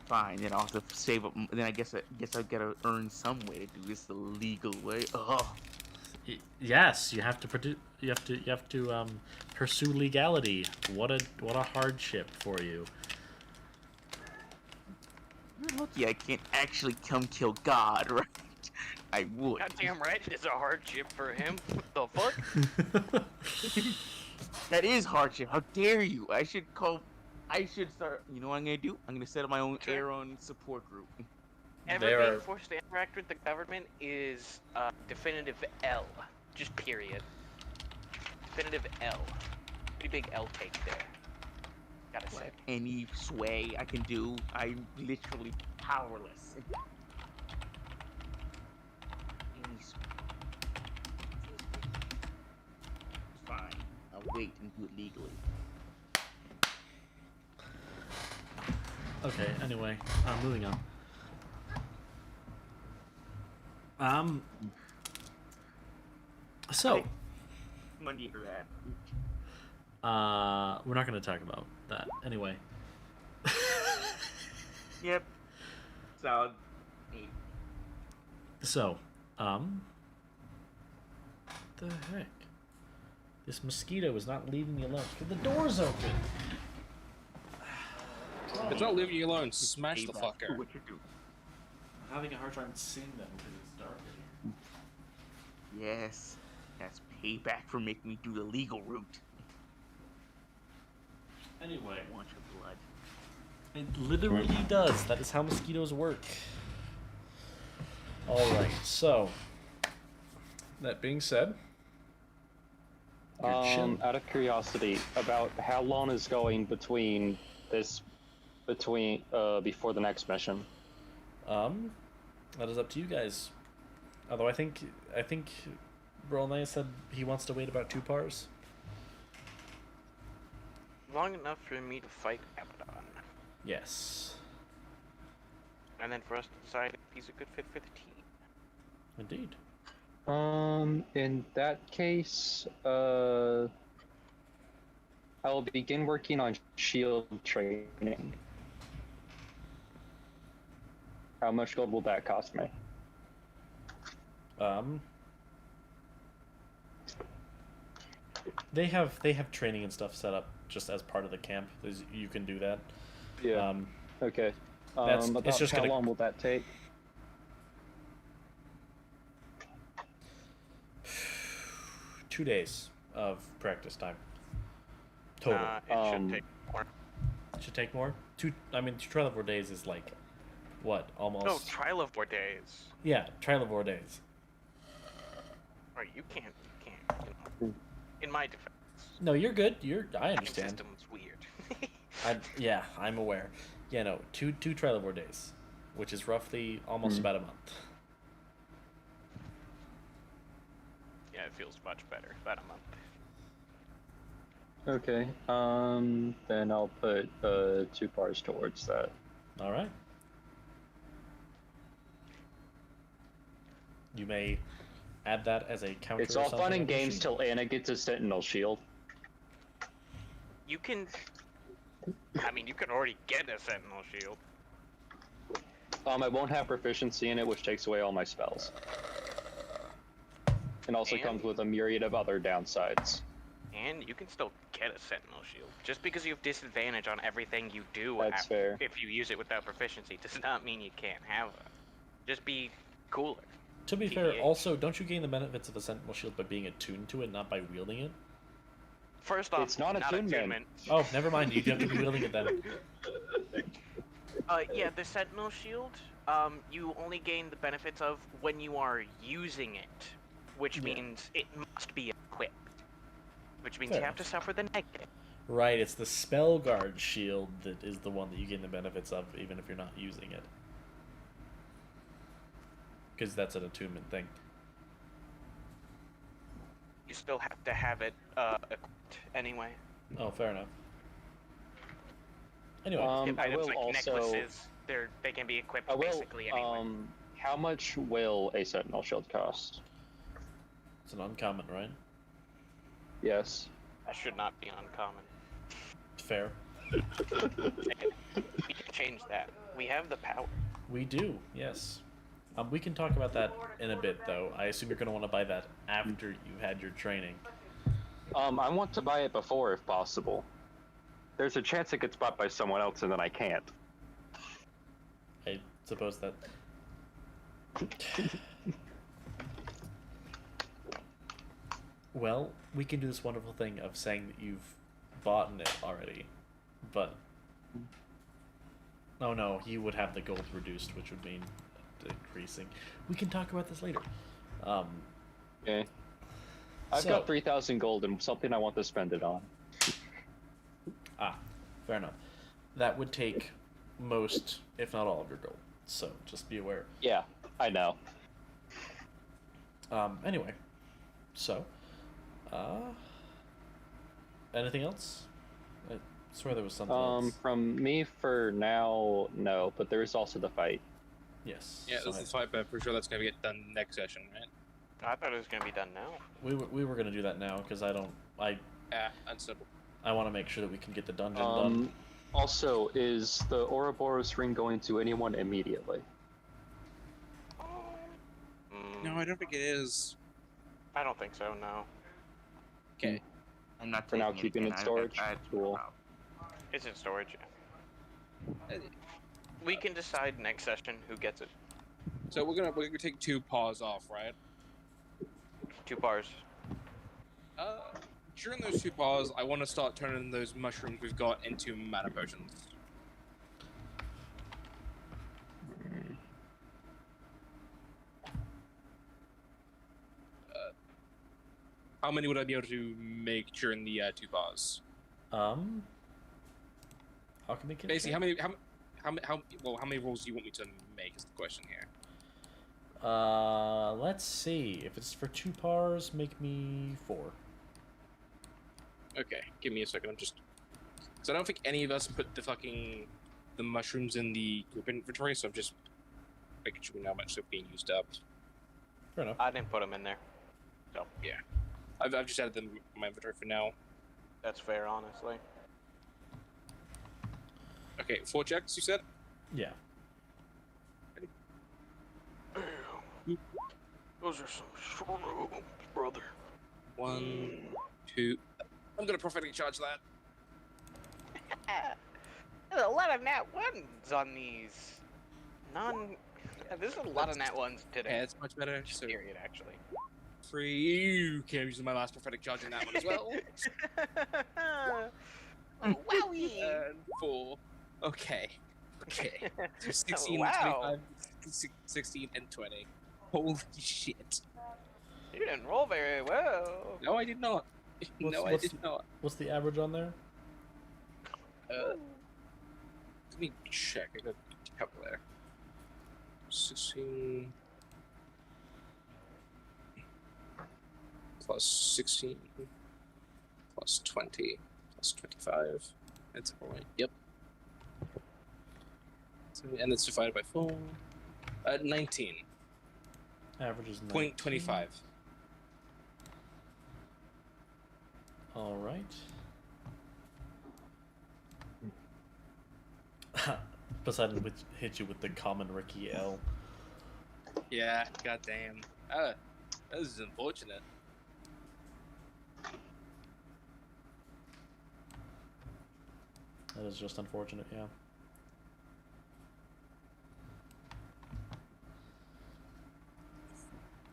Fine, then I'll have to save up. Then I guess I gotta earn some way to do this the legal way. Ugh. Yes, you have to pursue legality. What a hardship for you. You're lucky I can't actually come kill God, right? I would. Goddamn right, it's a hardship for him. What the fuck? That is hardship. How dare you? I should start. You know what I'm gonna do? I'm gonna set up my own Sure. Aeron support group. Ever There being are- forced to interact with the government is definitive L. Just period. Definitive L. Pretty big L take there. Gotta say. Any sway I can do, I'm literally powerless. Any sway. Fine. I'll wait and do it legally. Okay, anyway, moving on. So, Monday for that. we're not going to talk about that anyway. Yep. Solid. 8. So, the heck? This mosquito is not leaving me alone. The door's open. It's not leaving you alone. Smash the Payback for fucker. what you do. I'm having a hard time seeing them because it's dark in here. Yes. That's payback for making me do the legal route. Anyway, I want your blood. it literally does. That is how mosquitoes work. Alright, so, that being said, you're chilling. Out of curiosity, about how long is going before the next mission? That is up to you guys. Although I think Brolnaya said he wants to wait about 2 pars. Long enough for me to fight Abaddon. Yes. And then for us to decide if he's a good fit for the team. Indeed. In that case, I will begin working on shield training. How much gold will that cost me? They have training and stuff set up just as part of the camp. You can do that. Yeah. Okay. It's About just how gonna- long will that take? Two days of practice time. Total. It should take more. It should take more. Two trial of 4 days is like, what? Almost. No, trial of 4 days. Yeah, trial of 4 days. Right, you can't. You know. In my defense. No, you're good. I Time understand. system's weird. Yeah, I'm aware. Yeah, no, two trial of 4 days, which is roughly almost about a month. Yeah, it feels much better. About a month. Okay. Then I'll put 2 pars towards that. All right. You may add that as a counter. It's or all something fun and on the games sheet. till Anna gets a sentinel shield. You can. I mean, you can already get a Sentinel Shield. I won't have proficiency in it, which takes away all my spells. And also And- comes with a myriad of other downsides. And you can still get a Sentinel Shield. Just because you have disadvantage on everything you do That's fair. if you use it without proficiency does not mean you can't have it. Just be cooler. To be fair, TBH. also, don't you gain the benefits of a Sentinel Shield by being attuned to it, not by wielding it? First off, It's not attunement. Oh, never mind. You have to be wielding it then. Yeah, the Sentinel Shield, you only gain the benefits of when you are using it, which Yeah. means it must be equipped. Which means Fair you have to suffer the negative. Right, it's the Spell Guard shield that is the one that you gain the benefits of, even if you're not using it. Because that's an attunement thing. You still have to have it equipped anyway. Oh, fair enough. Anyway, If I items will like also. necklaces, they can be equipped I will. basically anyway. How much will a sentinel shield cost? it's an uncommon, right? Yes. That should not be uncommon. Fair. We can change that. We have the power. We do, yes. We can talk about that in a bit, though. I assume you're going to want to buy that after you've had your training. I want to buy it before, if possible. There's a chance it gets bought by someone else, and then I can't. I suppose that... Well, we can do this wonderful thing of saying that you've bought it already, but oh no, you would have the gold reduced, which would mean decreasing. We can talk about this later. Okay. I've got 3,000 gold and something I want to spend it on. Fair enough. That would take most, if not all, of your gold. So just be aware. Yeah, I know. Anyway, so, anything else? I swear there was something else. From me for now, no, but there is also the fight. Yes. Yeah, so this is fight, but for sure that's gonna get done next session, right? I thought it was gonna be done now. we were gonna do that now because Yeah, understandable. I want to make sure that we can get the dungeon done. Also, is the Ouroboros ring going to anyone immediately? No, I don't think it is. I don't think so. No. Okay. I'm not For now, taking it keeping in. it storage? Cool. It's in storage. We can decide next session who gets it. So we're gonna take 2 paws off, right? 2 bars. During those 2 paws, I want to start turning those mushrooms we've got into mana potions. How many would I be able to make during the 2 paws? How can we get Basically, how many rolls do you want me to make? Is the question here. Let's see. If it's for 2 pars, make me 4. Okay, give me a second. I'm just. Because I don't think any of us put the mushrooms in the group inventory, so I'm just making sure we know how much they're being used up. Fair enough. I didn't put them in there. So Yeah. I've just added them in my inventory for now. that's fair, honestly. Okay, 4 checks, you said? Yeah. Those are some shrooms, brother. 1, 2. I'm gonna prophetically charge that. There's a lot of nat ones on these. There's a lot of nat ones today. Yeah, it's much better. So Period, actually. 3. Okay, I'm using my last prophetic charge in that one as well. Wowie! And 4. Okay. Okay. So 16 Wow. and 25. 16 and 20. Holy shit. You didn't roll very well. No, I did not. No, I did not. What's the average on there? Let me check. I got a calculator. 16 plus 16 plus 20 plus 25. That's all right. Yep. So, and it's divided by 4. 19. Average is 0.25. All right. Poseidon would hit you with the common Ricky L. Yeah, goddamn. This is unfortunate. That is just unfortunate, yeah.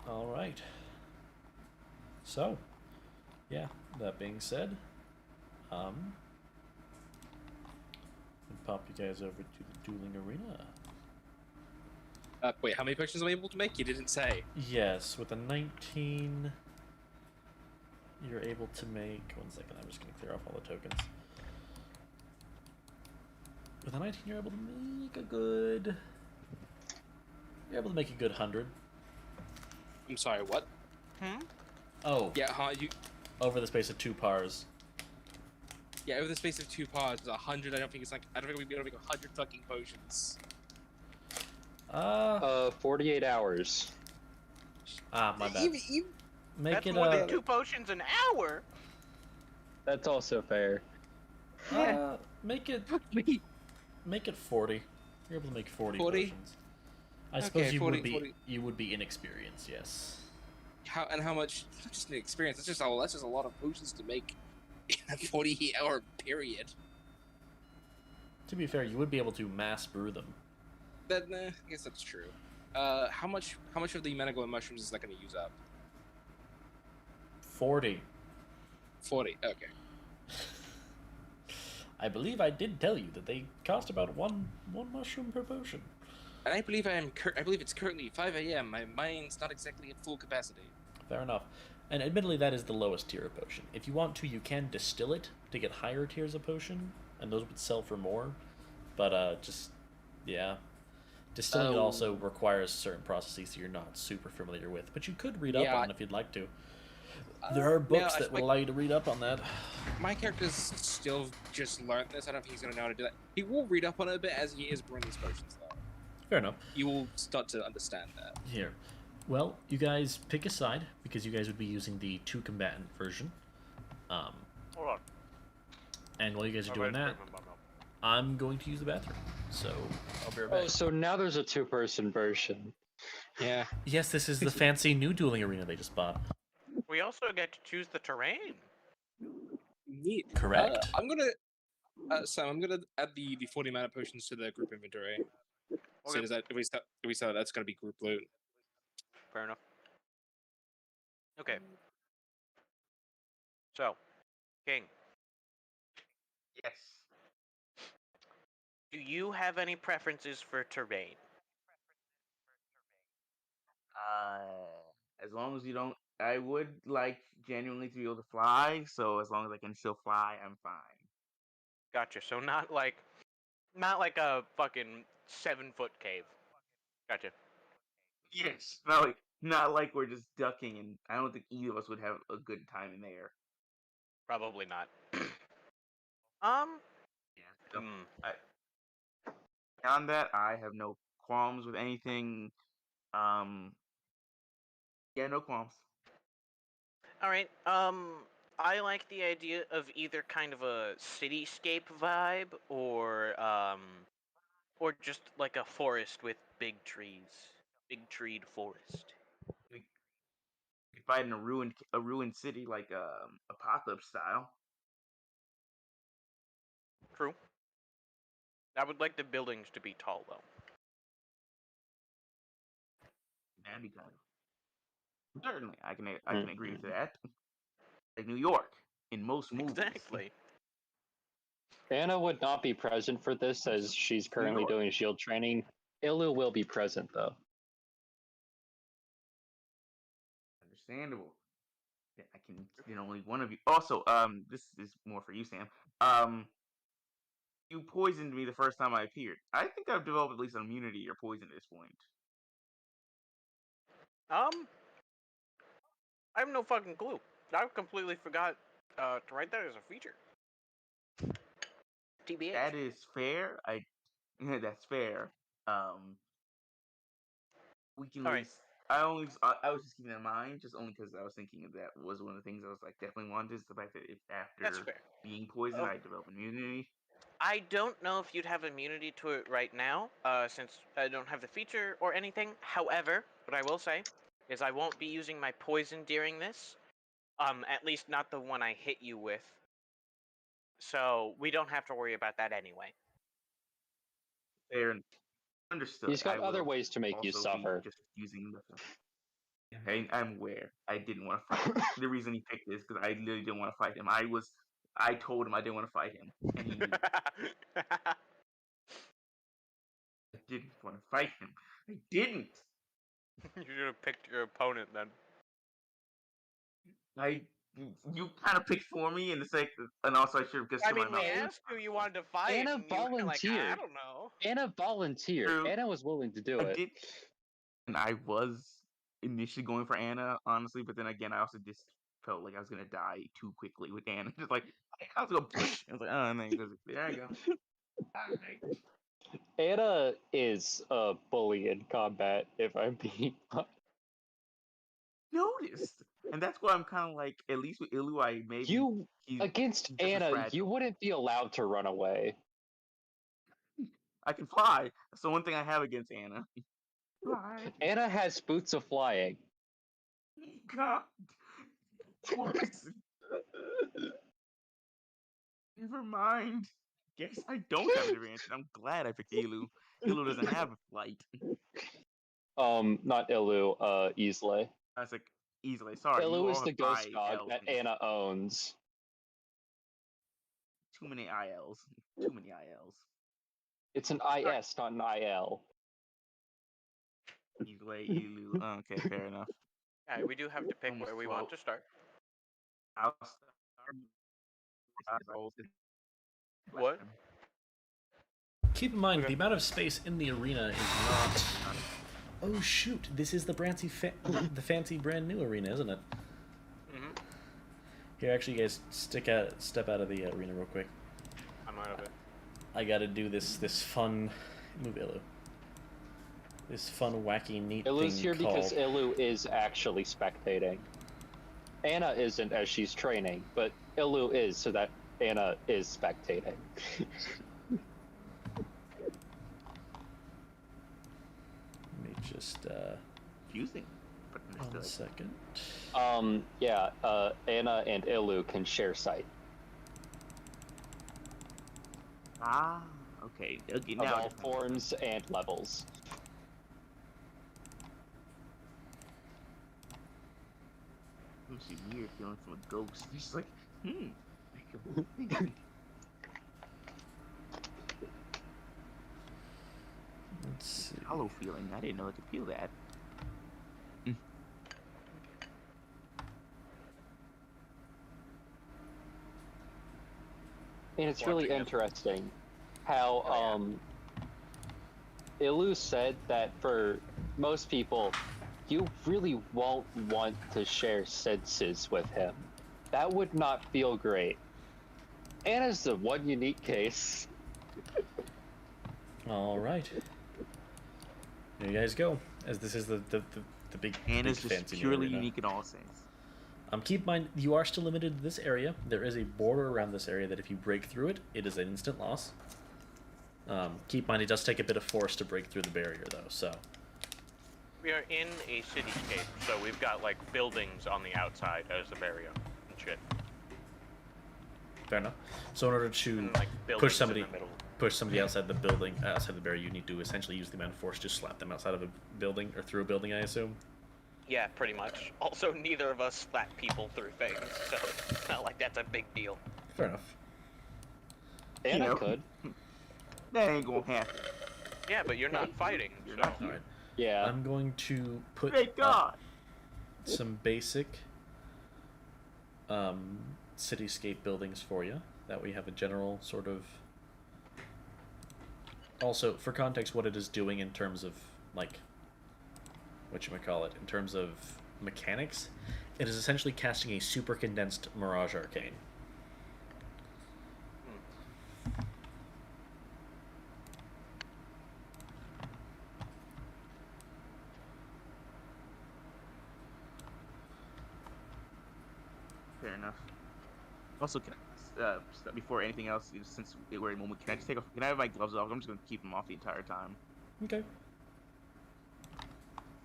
All right. So, yeah, that being said, we'll pop you guys over to the dueling arena. Wait, how many potions am I able to make? You didn't say. Yes, with a 19, you're able to make. 1 second, I'm just going to clear off all the tokens. With a 19, you're able to make a good. You're able to make a good 100. I'm sorry, what? Oh. Yeah, you. Over the space of 2 pars. Yeah, over the space of 2 paws, 100. I don't think we'd be able to make 100 fucking potions. 48 hours. My bad. Make That's it more than 2 potions an hour. That's also fair. Make it 40. You're able to make 40 40? potions. I suppose Okay, you 40, would be 40. you would be inexperienced, yes. How much? It's not just an experience. That's just a lot of potions to make in a 40-hour period. To be fair, you would be able to mass brew them. Then I guess that's true. How much of the Menaglow mushrooms is that going to use up? 40. 40. Okay. I believe I did tell you that they cost about one mushroom per potion. And I believe I believe it's currently 5 a.m. My mind's not exactly at full capacity. Fair enough. And admittedly, that is the lowest tier of potion. If you want to, you can distill it to get higher tiers of potion, and those would sell for more. But yeah. Distilling it also requires certain processes that you're not super familiar with, but you could read up on if you'd like to. There are books that will allow you to read up on that. My character's still just learned this. I don't think he's going to know how to do that. He will read up on it a bit as he is brewing these potions, though. Fair enough. You will start to understand that. Here. Well, you guys pick a side, because you guys would be using the 2-combatant version. Hold on. And while you guys are doing that, I'm going to use the bathroom. So, I'll be right back. Oh, so now there's a 2-person version. Yeah. Yes, this is the fancy new dueling arena they just bought. We also get to choose the terrain. Neat. Correct. I'm gonna, Sam. I'm gonna add the 40 mana potions to the group inventory. So does that if we sell that's gonna be group loot. Fair enough. Okay. So, King, Yes. do you have any preferences for terrain? As long as you don't, I would like genuinely to be able to fly. So as long as I can still fly, I'm fine. Gotcha. So not like a fucking 7-foot cave. Gotcha. Yes. Not like we're just ducking, and I don't think either of us would have a good time in there. Probably not. Yeah. So beyond that, I have no qualms with anything. Yeah, no qualms. All right. I like the idea of either kind of a cityscape vibe or just like a forest with big trees, big treed forest. We could fight in a ruined city like apocalypse style. True. I would like the buildings to be tall though. That'd be kind of certainly. I can agree to that. Like New York in most movies. Exactly. Anna would not be present for this as she's currently doing shield training. Ilu will be present though. Understandable. Yeah, I can. Only one of you. Also, this is more for you, Sam. You poisoned me the first time I appeared. I think I've developed at least an immunity to your poison at this point. I have no fucking clue. I completely forgot to write that as a feature. TBH. That is fair. That's fair. We can. All right. I was just keeping that in mind, just only because I was thinking that was one of the things I was like definitely wanted is the fact that if That's after fair. being poisoned, I develop immunity. I don't know if you'd have immunity to it right now, since I don't have the feature or anything. However, what I will say is I won't be using my poison during this. At least not the one I hit you with. So we don't have to worry about that anyway. Fair and understood. He's got I other will ways to make you also be suffer. just using the. I'm aware. I didn't want to fight him. The reason he picked this because I literally didn't want to fight him. I told him I didn't want to fight him, and he knew. I didn't want to fight him. I didn't. You should have picked your opponent then. You kind of picked for me, and also I should have just. I mean, we asked who you wanted to fight. Anna and you were like, I volunteered. don't know. Anna volunteered. True. Anna was willing to do I it. did, and I was initially going for Anna, honestly, but then again, I also just felt like I was gonna die too quickly with Anna. Just like I was gonna push. I was like, oh, man, there I go. Alright. Anna is a bully in combat, if I'm being honest. Noticed, and that's why I'm kind of like, at least with Ilu, I maybe Against just as Anna, fragile. you wouldn't be allowed to run away. I can fly. That's the one thing I have against Anna. Fly. Anna has boots of flying. God. Never mind. Guess I don't have an advantage. I'm glad I picked Ilu. Ilu doesn't have a flight. Not Ilu, Islay. I was like, Easily. Sorry, you Ilu all is the have ghost five dog L's. that Anna owns. Too many ILs. Too many ILs. It's an IS, not an IL. Easily, Elu. Okay, fair enough. Alright, we do have to pick Almost where we 12. want to start. I'll start. What? Keep in mind, Okay. the amount of space in the arena is not... Oh shoot, this is the the fancy brand new arena, isn't it? Mm-hmm. Here, actually, you guys, step out of the arena real quick. I'm out of it. I gotta do this fun... Move Ilu. This fun, wacky, neat Ilu's thing here called... because Ilu is actually spectating. Anna isn't as she's training, but Ilu is so that Anna is spectating. Let me just, Confusing, but 1 understood. second. Yeah, Anna and Ilu can share sight Ah, okay. Okay, of now all forms and levels. it must be weird feeling from a ghost. It's just like, Let's see. hollow feeling. I didn't know I could feel that. And it's really Watching it. interesting how Oh, Ilu said that for most people, you really won't want to share senses with him. That would not feel great. Anna's the one unique case. All right. There you guys go. As this is the big, Anna's big just fancy new purely arena. unique in all sense. Keep in mind, you are still limited to this area. There is a border around this area that if you break through it, it is an instant loss. Keep in mind, it does take a bit of force to break through the barrier, though, so... We are in a cityscape, so we've got, like, buildings on the outside as the barrier and shit. Fair enough. So in order to And, like, buildings push somebody in the middle. outside the building, outside the barrier, you need to essentially use the amount of force to slap them outside of a building, or through a building, I assume? Yeah, pretty much. Also, neither of us slap people through things, so it's not like that's a big deal. Fair enough. Anna know. could. That ain't gonna happen. Yeah, but you're not fighting, You're so... not All right. Yeah. I'm going to put Thank God. up some basic cityscape buildings for you. That we have a general sort of... Also, for context, what it is doing in terms of, like, whatchamacallit, in terms of mechanics, it is essentially casting a super condensed Mirage Arcane. Fair enough. Also, can before anything else, since we're in a moment, can I just take off? Can I have my gloves off? I'm just gonna keep them off the entire time. Okay.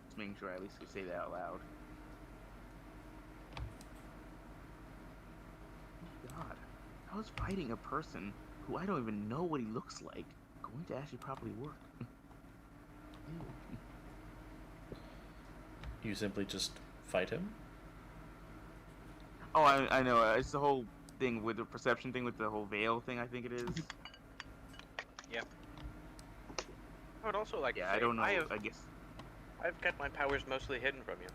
Just making sure I at least can say that out loud. God, how is fighting a person who I don't even know what he looks like going to actually properly work? Ew. You simply just fight him? Oh, I know. It's the whole thing with the perception thing with the whole veil thing. I think it is. Yeah. I would also like to Yeah, say, I don't know. I guess. I've kept my powers mostly hidden from you.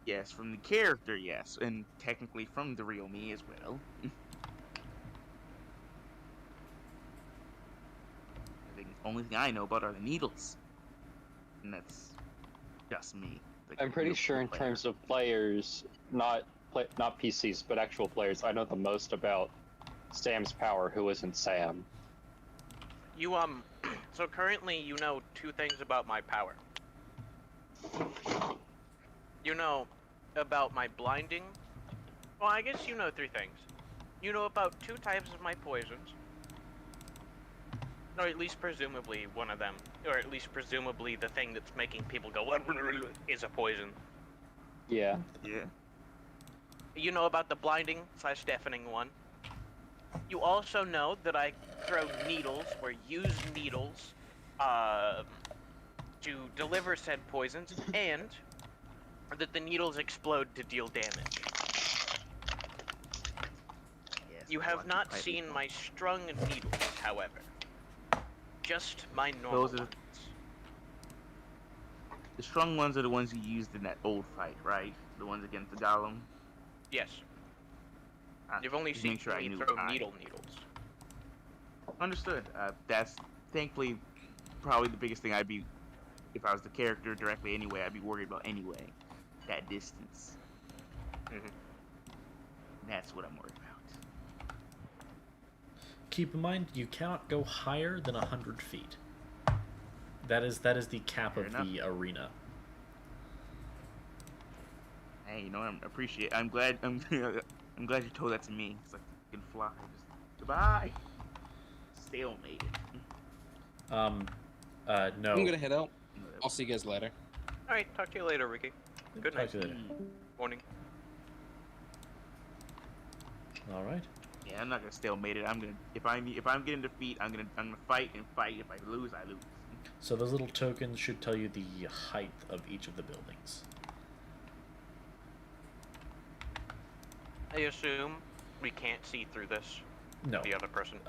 Yes, from the character, yes, and technically from the real me as well. The only thing I know about are the needles, and that's just me. the I'm pretty real sure in player. terms of players, not PCs, but actual players, I know the most about Sam's power, who isn't Sam. You, so currently you know 2 things about my power. You know about my blinding. Well, I guess you know 3 things. You know about 2 types of my poisons. Or at least presumably one of them. Or at least presumably the thing that's making people go is a poison. Yeah. Yeah. You know about the blinding / deafening one. You also know that I throw needles or use needles to deliver said poisons, and that the needles explode to deal damage. Yes, You I have want to not fight seen these my strung needles, however. Just my normal Those are the- ones. The strong ones are the ones you used in that old fight, right? The ones against the golem. Yes. Ah, You've only just seen make sure I me knew throw I- needles. Understood. That's thankfully probably the biggest thing I'd be, if I was the character directly anyway, I'd be worried about anyway. That distance. Mhm. That's what I'm worried about. Keep in mind, you cannot go higher than 100 feet. That is the cap Fair of enough. the arena. Hey, you know what? I'm glad. I'm glad you told that to me. It's like I can fly. Just goodbye. Stalemate. No. I'm gonna head out. Whatever. I'll see you guys later. Alright, talk to you later, Ricky. Good Talk night. to you later. Morning. All right. Yeah, I'm not gonna stalemate it. I'm gonna if I'm getting defeat, I'm gonna fight and fight. If I lose, I lose. So those little tokens should tell you the height of each of the buildings. I assume we can't see through this. No. The other person.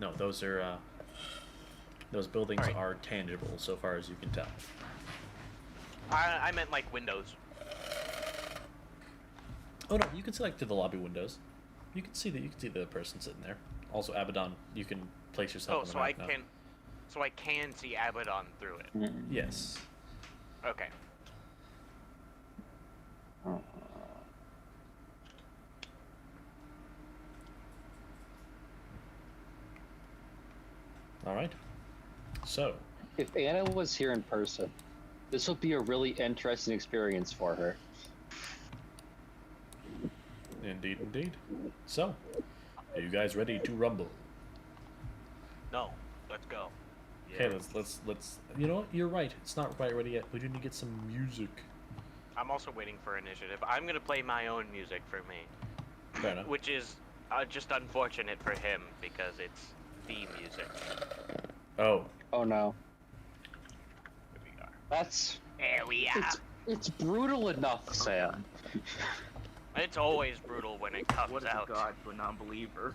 No. Those are those buildings Alright. are tangible so far as you can tell. I meant like windows. Oh no, you can see like through the lobby windows. You can see the person sitting there. Also, Abaddon, you can place yourself Oh, on the so I map now. can, so I can see Abaddon through it. Yes. Okay. All right. So, If Anna was here in person, this would be a really interesting experience for her. indeed, indeed. So, are you guys ready to rumble? No. Let's go. Okay, let's. You know what? You're right. It's not quite ready yet. We do need to get some music. I'm also waiting for initiative. I'm gonna play my own music for me, Fair enough. which is just unfortunate for him because it's the music. Oh, Oh no. Here we are. That's There we are. it's brutal enough, Sam. It's always brutal when it comes What is out. a god to a non-believer?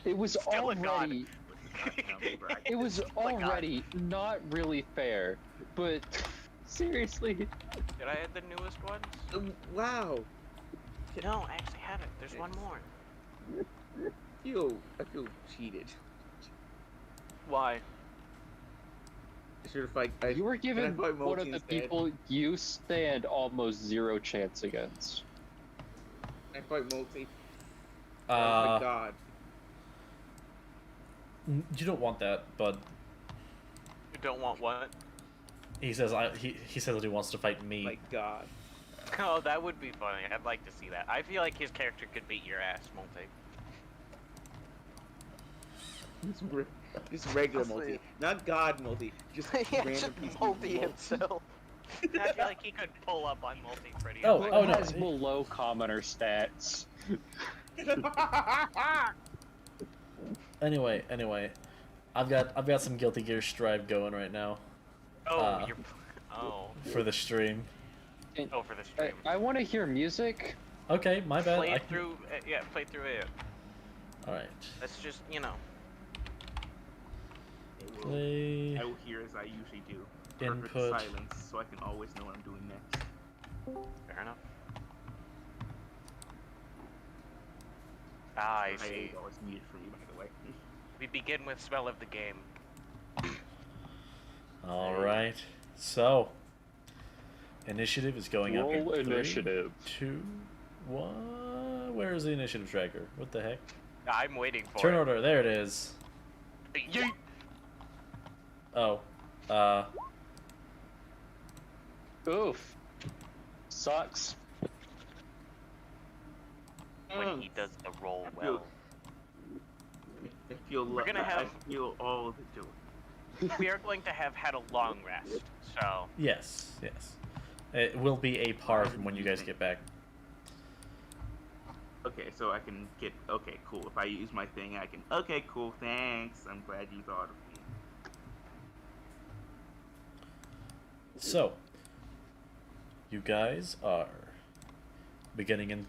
It was Still a god. already What's a god to a non-believer? it was Like, already not really fair, but seriously, Did I add the newest ones? Wow. No, I actually haven't. There's one more. I feel cheated. Why? I should have like. you were given I fight one Multi of the instead? people you stand almost zero chance against. I fight multi. Oh my god. you don't want that, but You don't want what? he says he says that he wants to fight me. My god. Oh, that would be funny. I'd like to see that. I feel like his character could beat your ass, Multi. Just regular Honestly. multi, not god multi. Just random piece of multi. himself. I feel like he could pull up on Multi pretty Oh, quick. oh, It no. has below commoner stats. Anyway, I've got some Guilty Gear Strive going right now Oh, you're... Oh. for the stream. Oh, for the stream. I want to hear music. Okay, my bad. Play I it can... through... yeah, play through it. All right. That's just, you know... Play. I will hear as I usually do. Perfect Input. silence, so I can always know what I'm doing next. Fair enough. Ah, I I see. always muted for you, by the way. We begin with Smell of the Game. All right. So, initiative is going up. Roll in 3, initiative. 2, 1. Where is the initiative tracker? What the heck? I'm waiting for Turn it. order. There it is. Yeet! Oh. Oof. Sucks. When he does the roll I feel- well. I feel We're gonna have- I feel all of it doing. We are going to have had a long rest, so... Yes. It will be a par from when you guys get back. Okay, so I can get. Okay, cool. If I use my thing, I can. Okay, cool. Thanks. I'm glad you thought of me. So, You guys are beginning in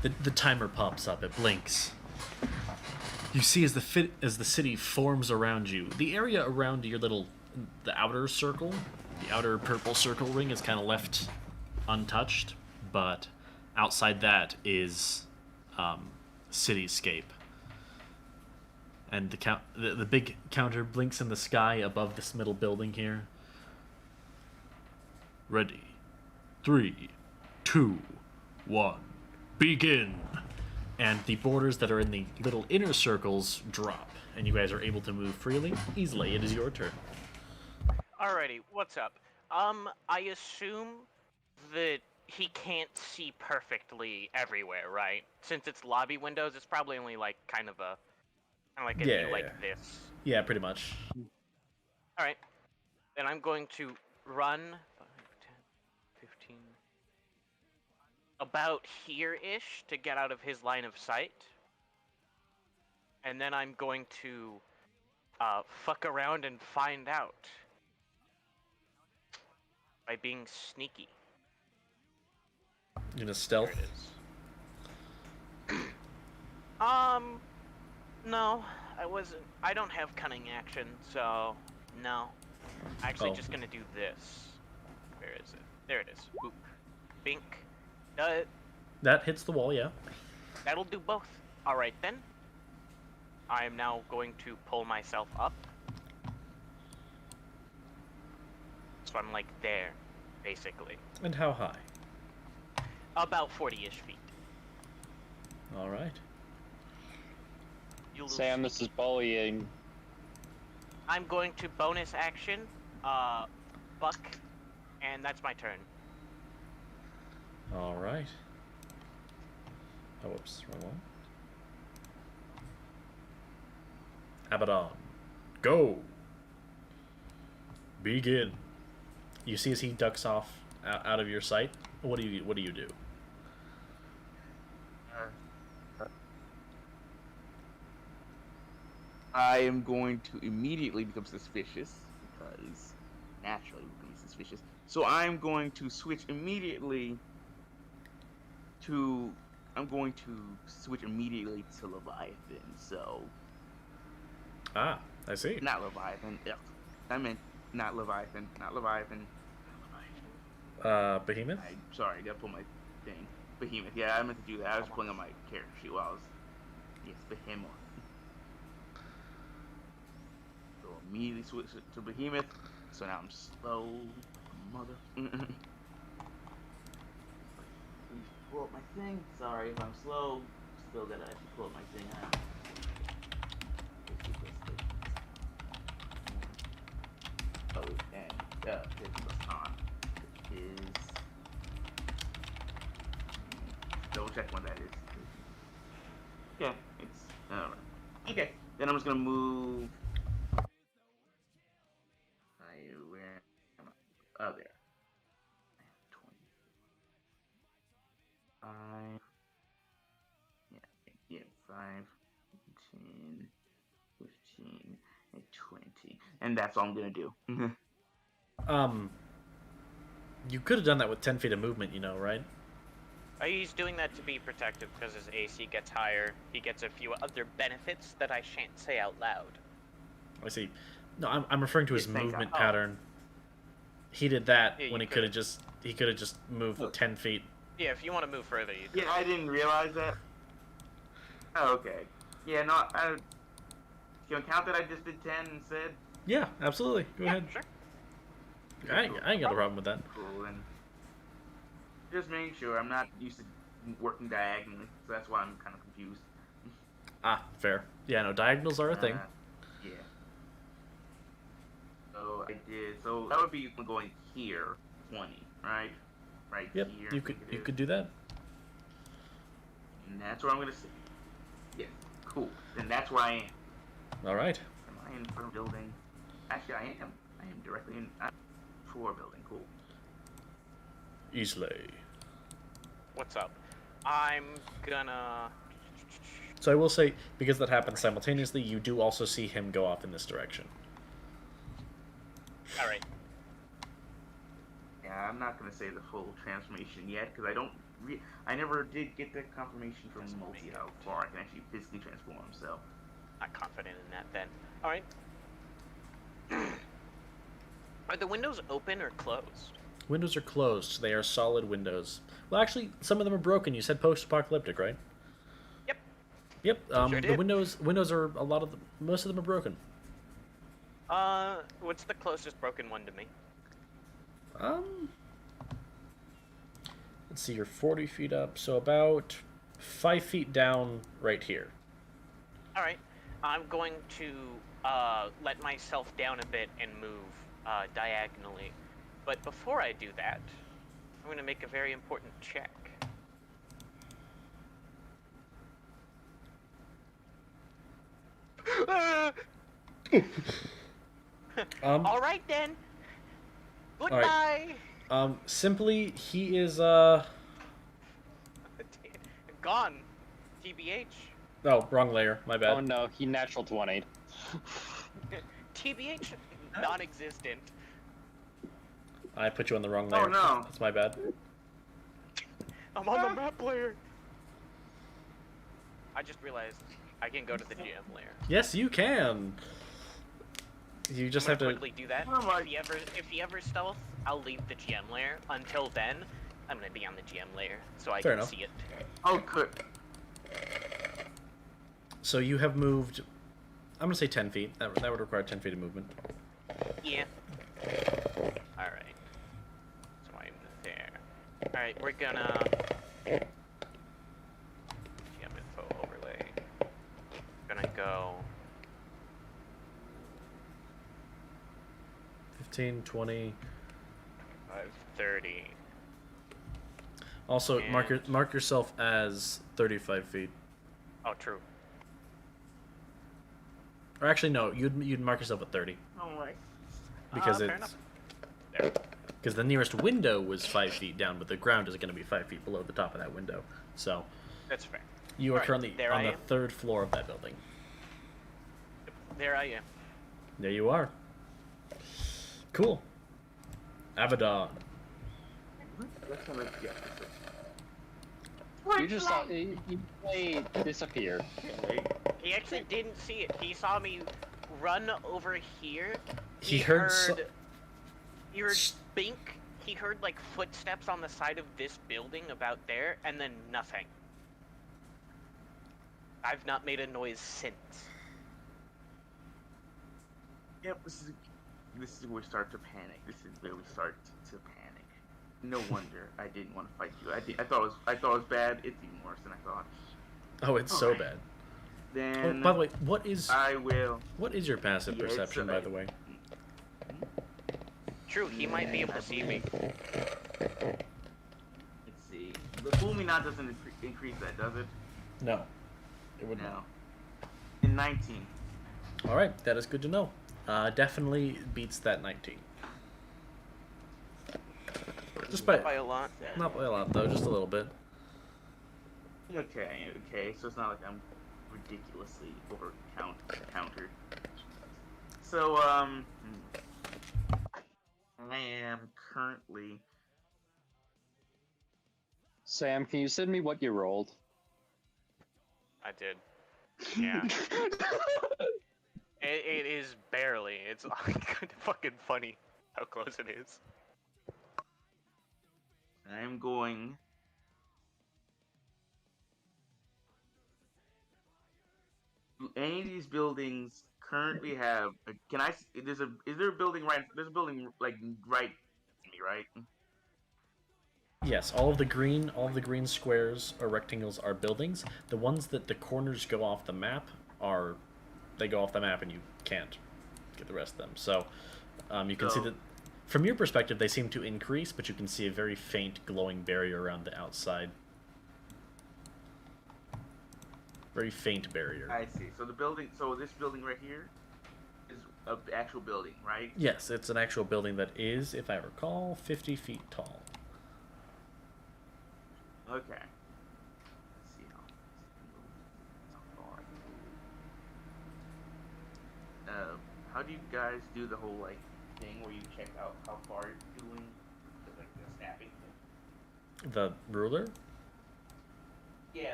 the timer pops up, it blinks. You see as the city forms around you, the area around your the outer circle, the outer purple circle ring is kind of left untouched, but outside that is cityscape. And the big counter blinks in the sky above this middle building here. Ready. 3, 2, 1, begin! And the borders that are in the little inner circles drop, and you guys are able to move freely, easily. It is your turn. Alrighty, what's up? I assume that he can't see perfectly everywhere, right? Since it's lobby windows, it's probably only like kind of like a view like this. Yeah, pretty much. Alright. Then I'm going to run 5, 10, 15 about here-ish to get out of his line of sight. And then I'm going to fuck around and find out by being sneaky. You gonna stealth? There it is. No, I don't have cunning action, so no. Actually, just gonna do this. Where is it? There it is. Boop. Bink. That hits the wall, yeah. That'll do both. Alright then. I am now going to pull myself up. So I'm like there, basically. And how high? About 40-ish feet. Alright. Sam, this is bullying. I'm going to bonus action, buck, and that's my turn. Alright. Oh, whoops, wrong one. Abaddon, go! Begin. You see as he ducks off out of your sight. What do you do? I am going to immediately become suspicious because naturally we're going to be suspicious. So I'm going to switch immediately to Leviathan. So Ah, I see. not Leviathan. Yeah, I meant not Leviathan. Behemoth? Sorry, I gotta pull my thing. Behemoth. Yeah, I meant to do that. I was pulling on my character sheet while I was. Yes, Behemoth. So immediately switch it to Behemoth. So now I'm slow, mother. Please pull up my thing. Sorry if I'm slow. Still gotta actually pull up my thing. Oh, and this was on. Which is. Double check when that is. Yeah, it's. Alright. Okay, then I'm just gonna move. Where am I? Oh, there. 25. Yeah, 5, 10, 15, and 20. And that's all I'm gonna do. You could have done that with 10 feet of movement, you know, right? He's doing that to be protective because his AC gets higher. He gets a few other benefits that I shan't say out loud. I see. No, I'm referring to his movement pattern. He did that when he could have just moved 10 feet. Yeah, if you want to move further, you Yeah, I didn't realize that. Oh, okay. Yeah, no, can you count that I just did 10 instead? Yeah, absolutely. Go ahead. Sure. I ain't got a problem with that. Cool, and just making sure I'm not used to working diagonally, so that's why I'm kind of confused. Ah, fair. Yeah, no, diagonals are a thing. Yeah. So I did. So that would be going here, 20, right? Right Yep, here. you could do that. And that's where I'm gonna sit. Yes, cool. Then that's where I am. All right. Am I in front of building? Actually, I am. I am directly in floor building. Cool. Easily. What's up? I'm gonna... So I will say, because that happens simultaneously, you do also see him go off in this direction. Alright. Yeah, I'm not gonna say the full transformation yet because I never did get the confirmation from Doesn't Multi make how it. far I can actually physically transform. So Not confident in that then. Alright. Are the windows open or closed? Windows are closed. They are solid windows. Well, actually, some of them are broken. You said post-apocalyptic, right? Yep. Yep. Sure The did. windows are most of them are broken. What's the closest broken one to me? Let's see. You're 40 feet up, so about 5 feet down, right here. Alright. I'm going to let myself down a bit and move diagonally. But before I do that, I'm going to make a very important check. Alright then. Goodbye. Simply, he is Gone. TBH. Oh, wrong layer. My bad. Oh no, he natural 20. TBH non-existent. I put you on the wrong layer. Oh no! That's my bad. I'm on the map layer. I just realized I can go to the GM layer. Yes, you can. You just I'm have gonna to. quickly do that. Oh my- If he ever stealth, I'll leave the GM layer. Until then, I'm gonna be on the GM layer so I Fair can enough. see it. Oh, good. So you have moved. I'm gonna say 10 feet. That would require 10 feet of movement. Yeah. All right. So I'm there. All right, we're gonna. GM info overlay. Gonna go. 15, 20. 30. Also, And- mark yourself as 35 feet. Oh, true. Or actually, no. You'd mark yourself at 30 Oh my. because fair it's enough. There. because the nearest window was 5 feet down, but the ground is going to be 5 feet below the top of that window. So That's fair. you are Alright, currently there on I the am. 3rd floor of that building. There I am. There you are. Cool. Abaddon. Let's not get You just saw you play disappear. okay. He actually didn't see it. He saw me run over here. He heard He heard bink. He heard like footsteps on the side of this building about there, and then nothing. I've not made a noise since. Yep, this is where we start to panic. This is where we start to panic. No wonder I didn't want to fight you. I thought it was bad. It's even worse than I thought. Oh, it's so Alright. bad. Then Oh, by the way, what is I will. your passive Yeah, it's, perception? By the way, True, he might be able to see me. Let's see. The fool me not doesn't increase that, does it? no, it would No. not. In 19. All right, that is good to know. Definitely beats that 19. Just by By a lot. not by a lot though, just a little bit. Okay. So it's not like I'm ridiculously over countered. So I am currently. Sam, can you send me what you rolled? I did. Yeah. It is barely. It's kind of fucking funny how close it is. I'm going. Do any of these buildings currently have? Can I? Is there a building right? There's a building like right to me, right? Yes, all of the green squares or rectangles are buildings. The ones that the corners go off the map they go off the map and you can't get the rest of them. So you can see that from your perspective they seem to increase, but you can see a very faint glowing barrier around the outside. Very faint barrier. I see. So this building right here is an actual building, right? Yes, it's an actual building that is, if I recall, 50 feet tall. Okay. Let's see how far. How do you guys do the whole like thing where you check out how far you're doing? tapping. The ruler? Yeah,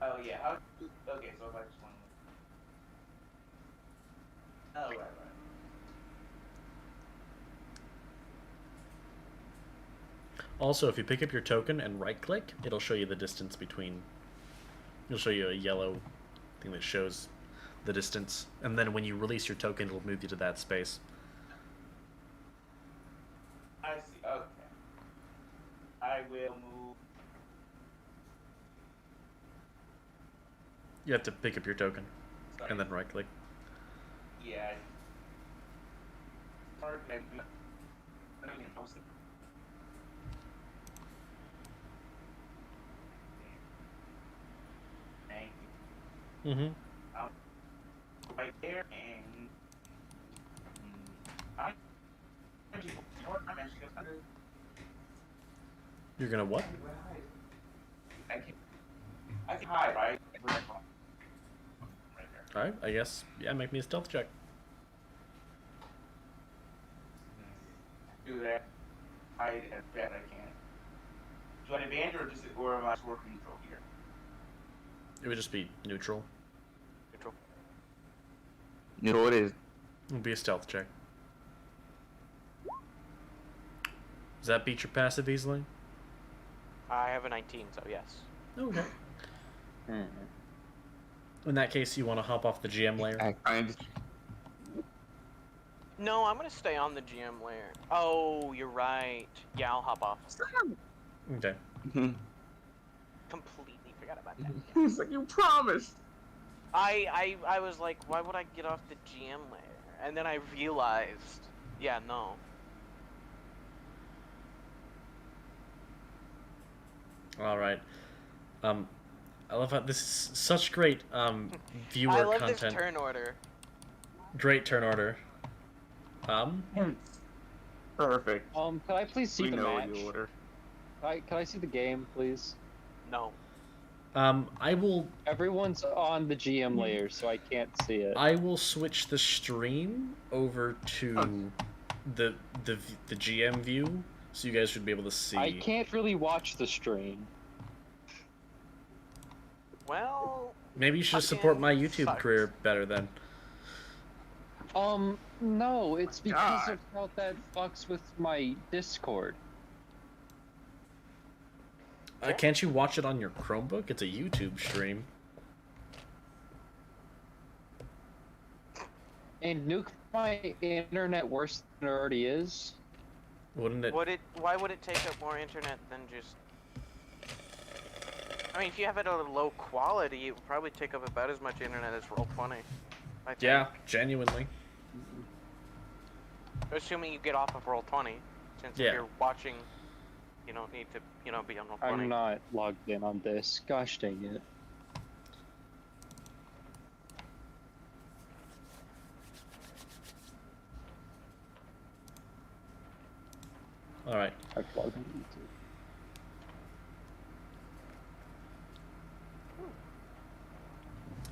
oh yeah, how, okay, so if I just want to... Oh, right. Also, if you pick up your token and right-click, it'll show you the distance between... It'll show you a yellow thing that shows the distance. And then when you release your token, it'll move you to that space. I see, okay. I will move... You have to pick up your token Sorry. and then right-click. Yeah. Hard, I don't even post it. Thank you. Mm-hmm. Right there, and I'm actually gonna You're gonna what? I can hide, right? Right there. Alright, I guess. Yeah, make me a stealth check. Do that. Hide as best I can. Do I advantage or am I just working neutral here? It would just be neutral. Neutral. Neutral it is. It would be a stealth check. Does that beat your passive easily? I have a 19, so yes. Okay. In that case, you want to hop off the GM layer? No, I'm gonna stay on the GM layer. Oh, you're right. Yeah, I'll hop off. Okay. Completely forgot about that. It's like you promised. I was like, why would I get off the GM layer? And then I realized, yeah, no. All right. I love how this is such great viewer I love content. this turn order. Great turn order. Perfect. Can I please see We the know match? the order. Can I see the game, please? No. I will Everyone's on the GM layer, so I can't see it. I will switch the stream over to the GM view, so you guys should be able to see. I can't really watch the stream. Well, Maybe you should support my YouTube sucks. career better then. No, it's because God. of how that fucks with my Discord. Can't you watch it on your Chromebook? It's a YouTube stream. And nuke my internet worse than it already is. Wouldn't it? why would it take up more internet than just... I mean, if you have it at a low quality, it would probably take up about as much internet as Roll20. I think. Yeah, genuinely. Assuming you get off of Roll20, since Yeah. if you're watching, you don't need to, be on Roll20. I'm not logged in on this. Gosh dang it. All right. I've logged in YouTube.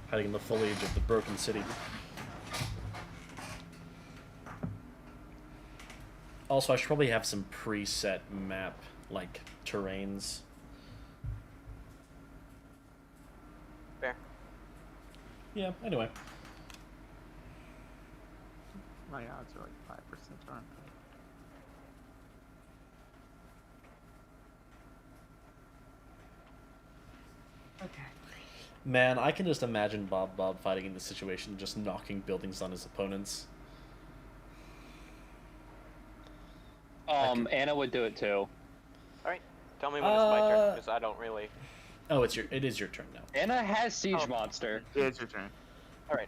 Hiding in the foliage of the broken city. Also, I should probably have some preset map, like, terrains. Fair. Yeah, anyway. My odds are like 5%, aren't they? Okay. Man, I can just imagine Bob fighting in this situation, just knocking buildings on his opponents. Anna would do it too. Alright, tell me when it's my turn, because I don't really... Oh, it is your turn now. Anna has Siege Oh. Monster. Yeah, it's your turn. Alright,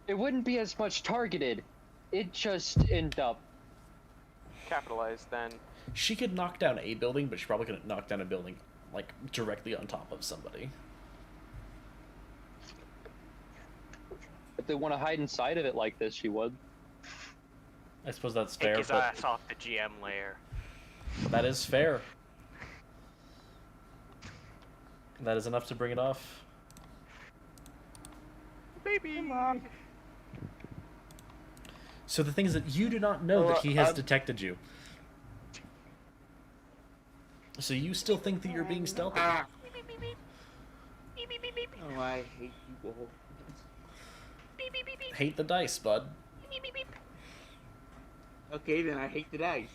It wouldn't be as much targeted. It just end up. capitalize then. She could knock down a building, but she probably couldn't knock down a building, like, directly on top of somebody. If they want to hide inside of it like this, she would. I suppose that's Take fair, his but ass off the GM layer. that is fair. That is enough to bring it off. Baby! Come on. So the thing is that you do not know that he has detected you. So you still think that you're being stealthy? Ah. Oh, I hate people. Hate the dice, bud. Okay, then I hate the dice.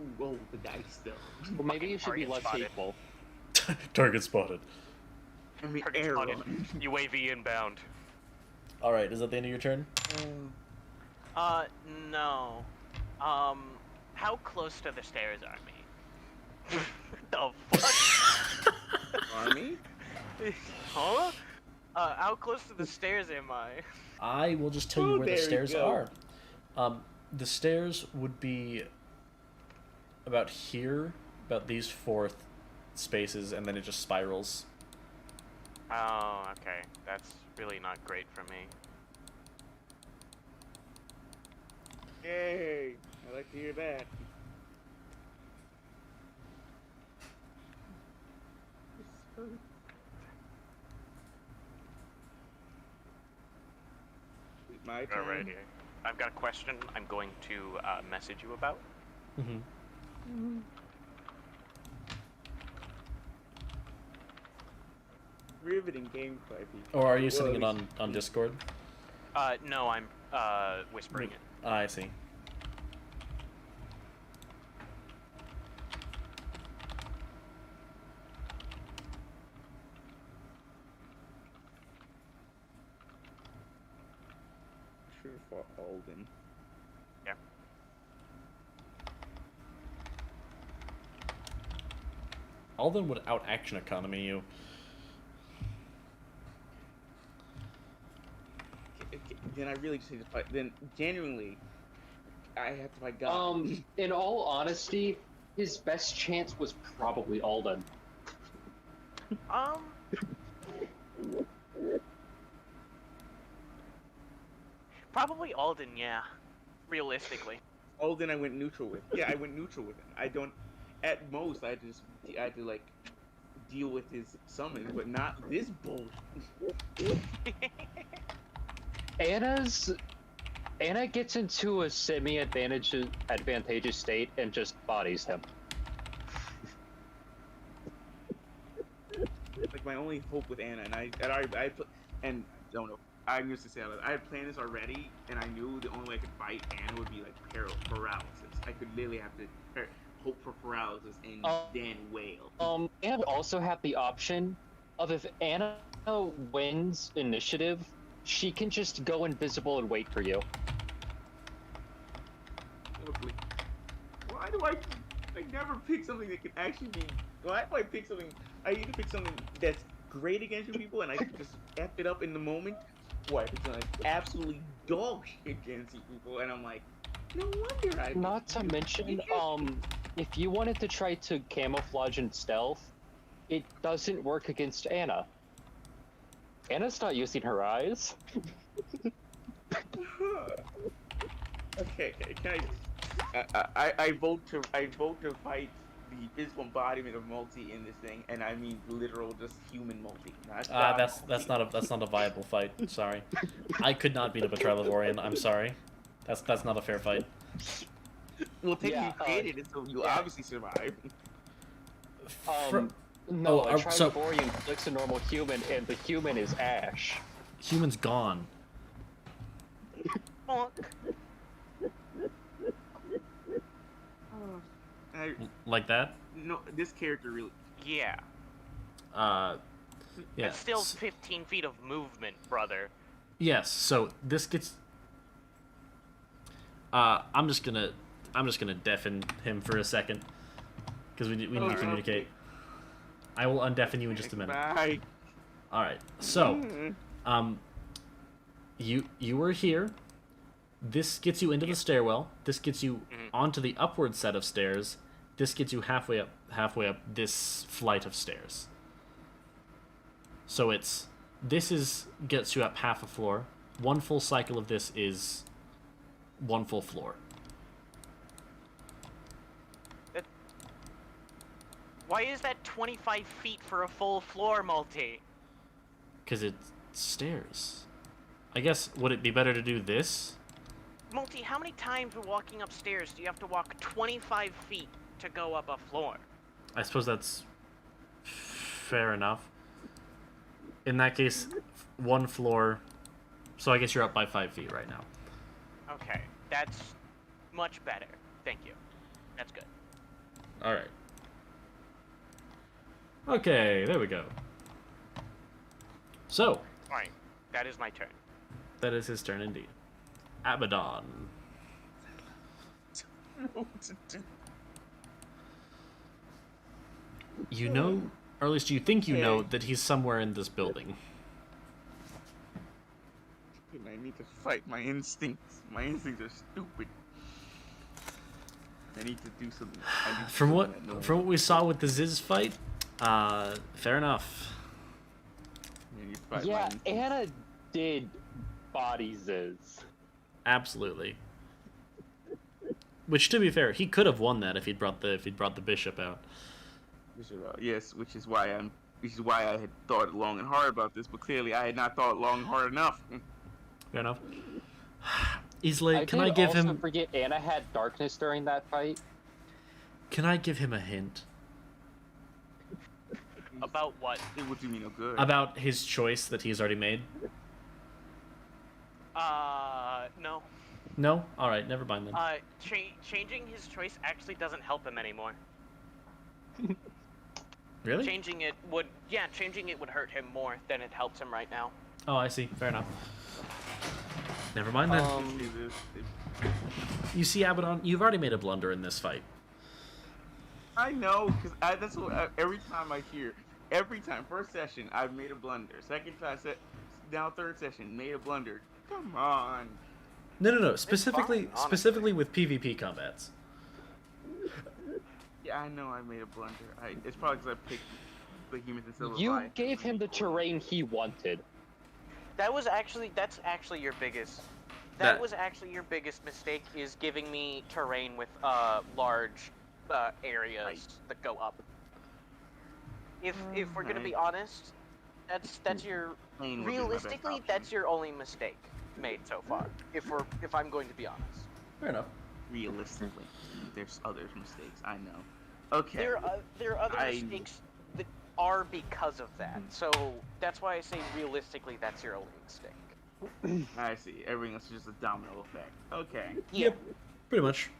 Ooh, roll the dice, though. Well, maybe you should be target less spotted. hateful. Target spotted. I mean, Target arrow. spotted. UAV inbound. All right, is that the end of your turn? No. How close to the stairs are me? The fuck? Army? Huh? How close to the stairs am I? I will just tell you Oh, where the there we stairs go. are. The stairs would be about here, about these 4 spaces, and then it just spirals. Oh, okay. That's really not great for me. Yay! I like to hear that. My turn. Alrighty. I've got a question I'm going to message you about. Mm-hmm. Riveting gameplay, people. Or are you Well, sending it at least- on Discord? No, I'm whispering it. I see. Sure for Alden. Yeah. Alden would out action economy you. Okay, then I really just need to fight. Then genuinely, I have to fight God. In all honesty, his best chance was probably Alden. Probably Alden, yeah. Realistically. Alden, I went neutral with. Yeah, I went neutral with him. I don't. At most, I had to like deal with his summons, but not this bull. Anna gets into a advantageous state and just bodies him. Like my only hope with Anna, and I don't know. I'm used to say that. I had planned this already, and I knew the only way I could fight Anna would be like paralysis. I could literally have to hope for paralysis and then wail. Anna would also have the option of, if Anna wins initiative, she can just go invisible and wait for you. Lovely. Why do I never pick something that can actually be? Why do I pick something? I need to pick something that's great against you people, and I can just f it up in the moment. Why? It's like absolutely dog shit against you people, and I'm like, no wonder I. Not to mention, if you wanted to try to camouflage and stealth, it doesn't work against Anna. Anna's not using her eyes. Okay, can I vote to fight the physical embodiment of multi in this thing, and I mean literal just human multi. That's not a viable fight. Sorry, I could not beat up a Trilivorian. I'm sorry. That's not a fair fight. Well, technically Yeah, you created it, so you obviously survive. No, a so Trilivorian flicks a normal human, and the human is Ash. human's gone. Bonk. Like that? No, this character really. Yeah. Yeah. It's still 15 feet of movement, brother. Yes. So this gets. I'm just gonna deafen him for a second, because we need to communicate. I will undeafen you in just a minute. Bye. All right. So, you were here. This gets you into the stairwell. This gets you onto the upward set of stairs. This gets you halfway up this flight of stairs. So gets you up half a floor. One full cycle of this is one full floor. Why is that 25 feet for a full floor multi? Because it's stairs. I guess, would it be better to do this? Multi, how many times when walking upstairs do you have to walk 25 feet to go up a floor? I suppose that's fair enough. In that case, one floor. So I guess you're up by 5 feet right now. Okay, that's much better. Thank you. That's good. All right. Okay, there we go. So, Fine. That is my turn. that is his turn indeed. Abaddon. You know, or at least you think you know, Okay. that he's somewhere in this building. I need to fight my instincts. My instincts are stupid. I need to do something. I need to do From something that no what one- we saw with the Ziz fight, fair enough. I need to fight my Yeah, instincts. Anna did body Ziz. Absolutely. Which, to be fair, he could have won that if he'd brought the bishop out. Yes, which is why I had thought long and hard about this, but clearly I had not thought long and hard enough. Fair enough. Isla, can I did give also him? forget Anna had darkness during that fight. Can I give him a hint About what? It would do me no good. about his choice that he's already made? No. No. All right, never mind then. Changing his choice actually doesn't help him anymore. Really? Changing it would hurt him more than it helps him right now. Oh, I see. Fair enough. Never mind then. You see, Abaddon, you've already made a blunder in this fight. I know, because that's what every time, first session, I've made a blunder. Second time, now third session, made a blunder. Come on. No. Specifically, fine, honestly. specifically with PvP combats. Yeah, I know I made a blunder. It's probably because I picked Behemoth instead of You Leviathan. gave him the terrain he wanted. That's actually your biggest. That- That was actually your biggest mistake, is giving me terrain with large areas that go up. If we're gonna be honest, that's your Plain would be my best realistically option. that's your only mistake made so far. If I'm going to be honest, Fair enough. Realistically, there's other mistakes. I know. Okay. there are other I- mistakes that are because of that. So that's why I say realistically that's your only mistake. I see. Everything else is just a domino effect. Okay. Yeah. Pretty much.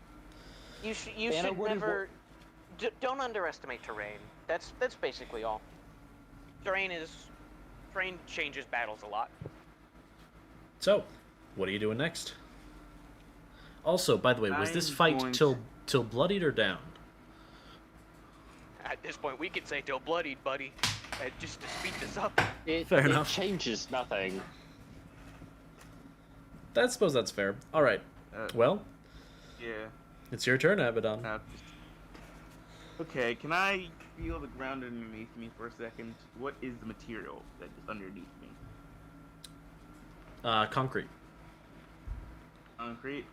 You Anna, should what do you never don't underestimate terrain. That's basically all. Terrain changes battles a lot. So, what are you doing next? Also, by the way, was this I'm fight going till bloodied or down? At this point, we could say till bloodied, buddy, just to speed this up. It Fair enough. changes nothing. I suppose that's fair. All right. Well, Yeah. it's your turn, Abaddon. Okay, can I feel the ground underneath me for a second? What is the material that is underneath me? Concrete. Concrete?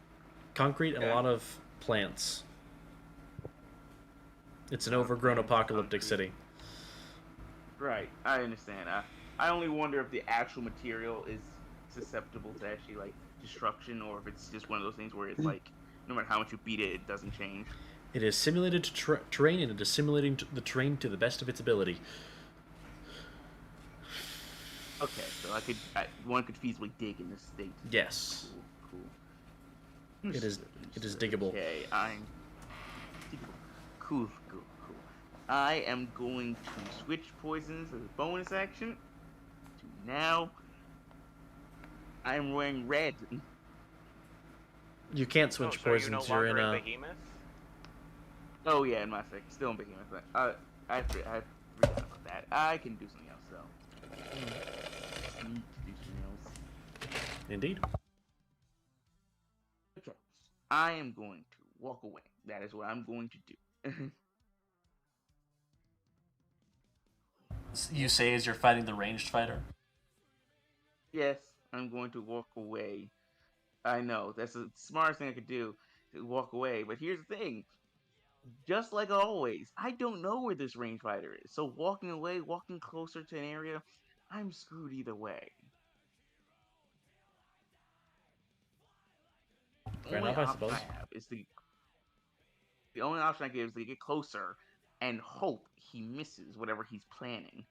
Concrete and Okay. a lot of plants. It's an overgrown apocalyptic city. Right, I understand. I only wonder if the actual material is susceptible to actually, like, destruction, or if it's just one of those things where it's like, no matter how much you beat it, it doesn't change. It is simulated to terrain, and it is simulating the terrain to the best of its ability. Okay, so one could feasibly dig in this state. Yes. Cool. It is diggable. Okay, I'm cool. I am going to switch poisons as a bonus action. To now, I'm wearing red. You can't switch so poisons. You're You're no in longer a. a behemoth. Oh yeah, in my sec, still in Behemoth. But, I forgot about that. I can do something else though. I need to do something else. Indeed. Okay, I am going to walk away. That is what I'm going to do. You say as you're fighting the ranged fighter. Yes, I'm going to walk away. I know, that's the smartest thing I could do, to walk away. But here's the thing. Just like always, I don't know where this range fighter is. So walking away, walking closer to an area, I'm screwed either way. only enough, I option I suppose. have is the only option I give is to get closer and hope he misses whatever he's planning.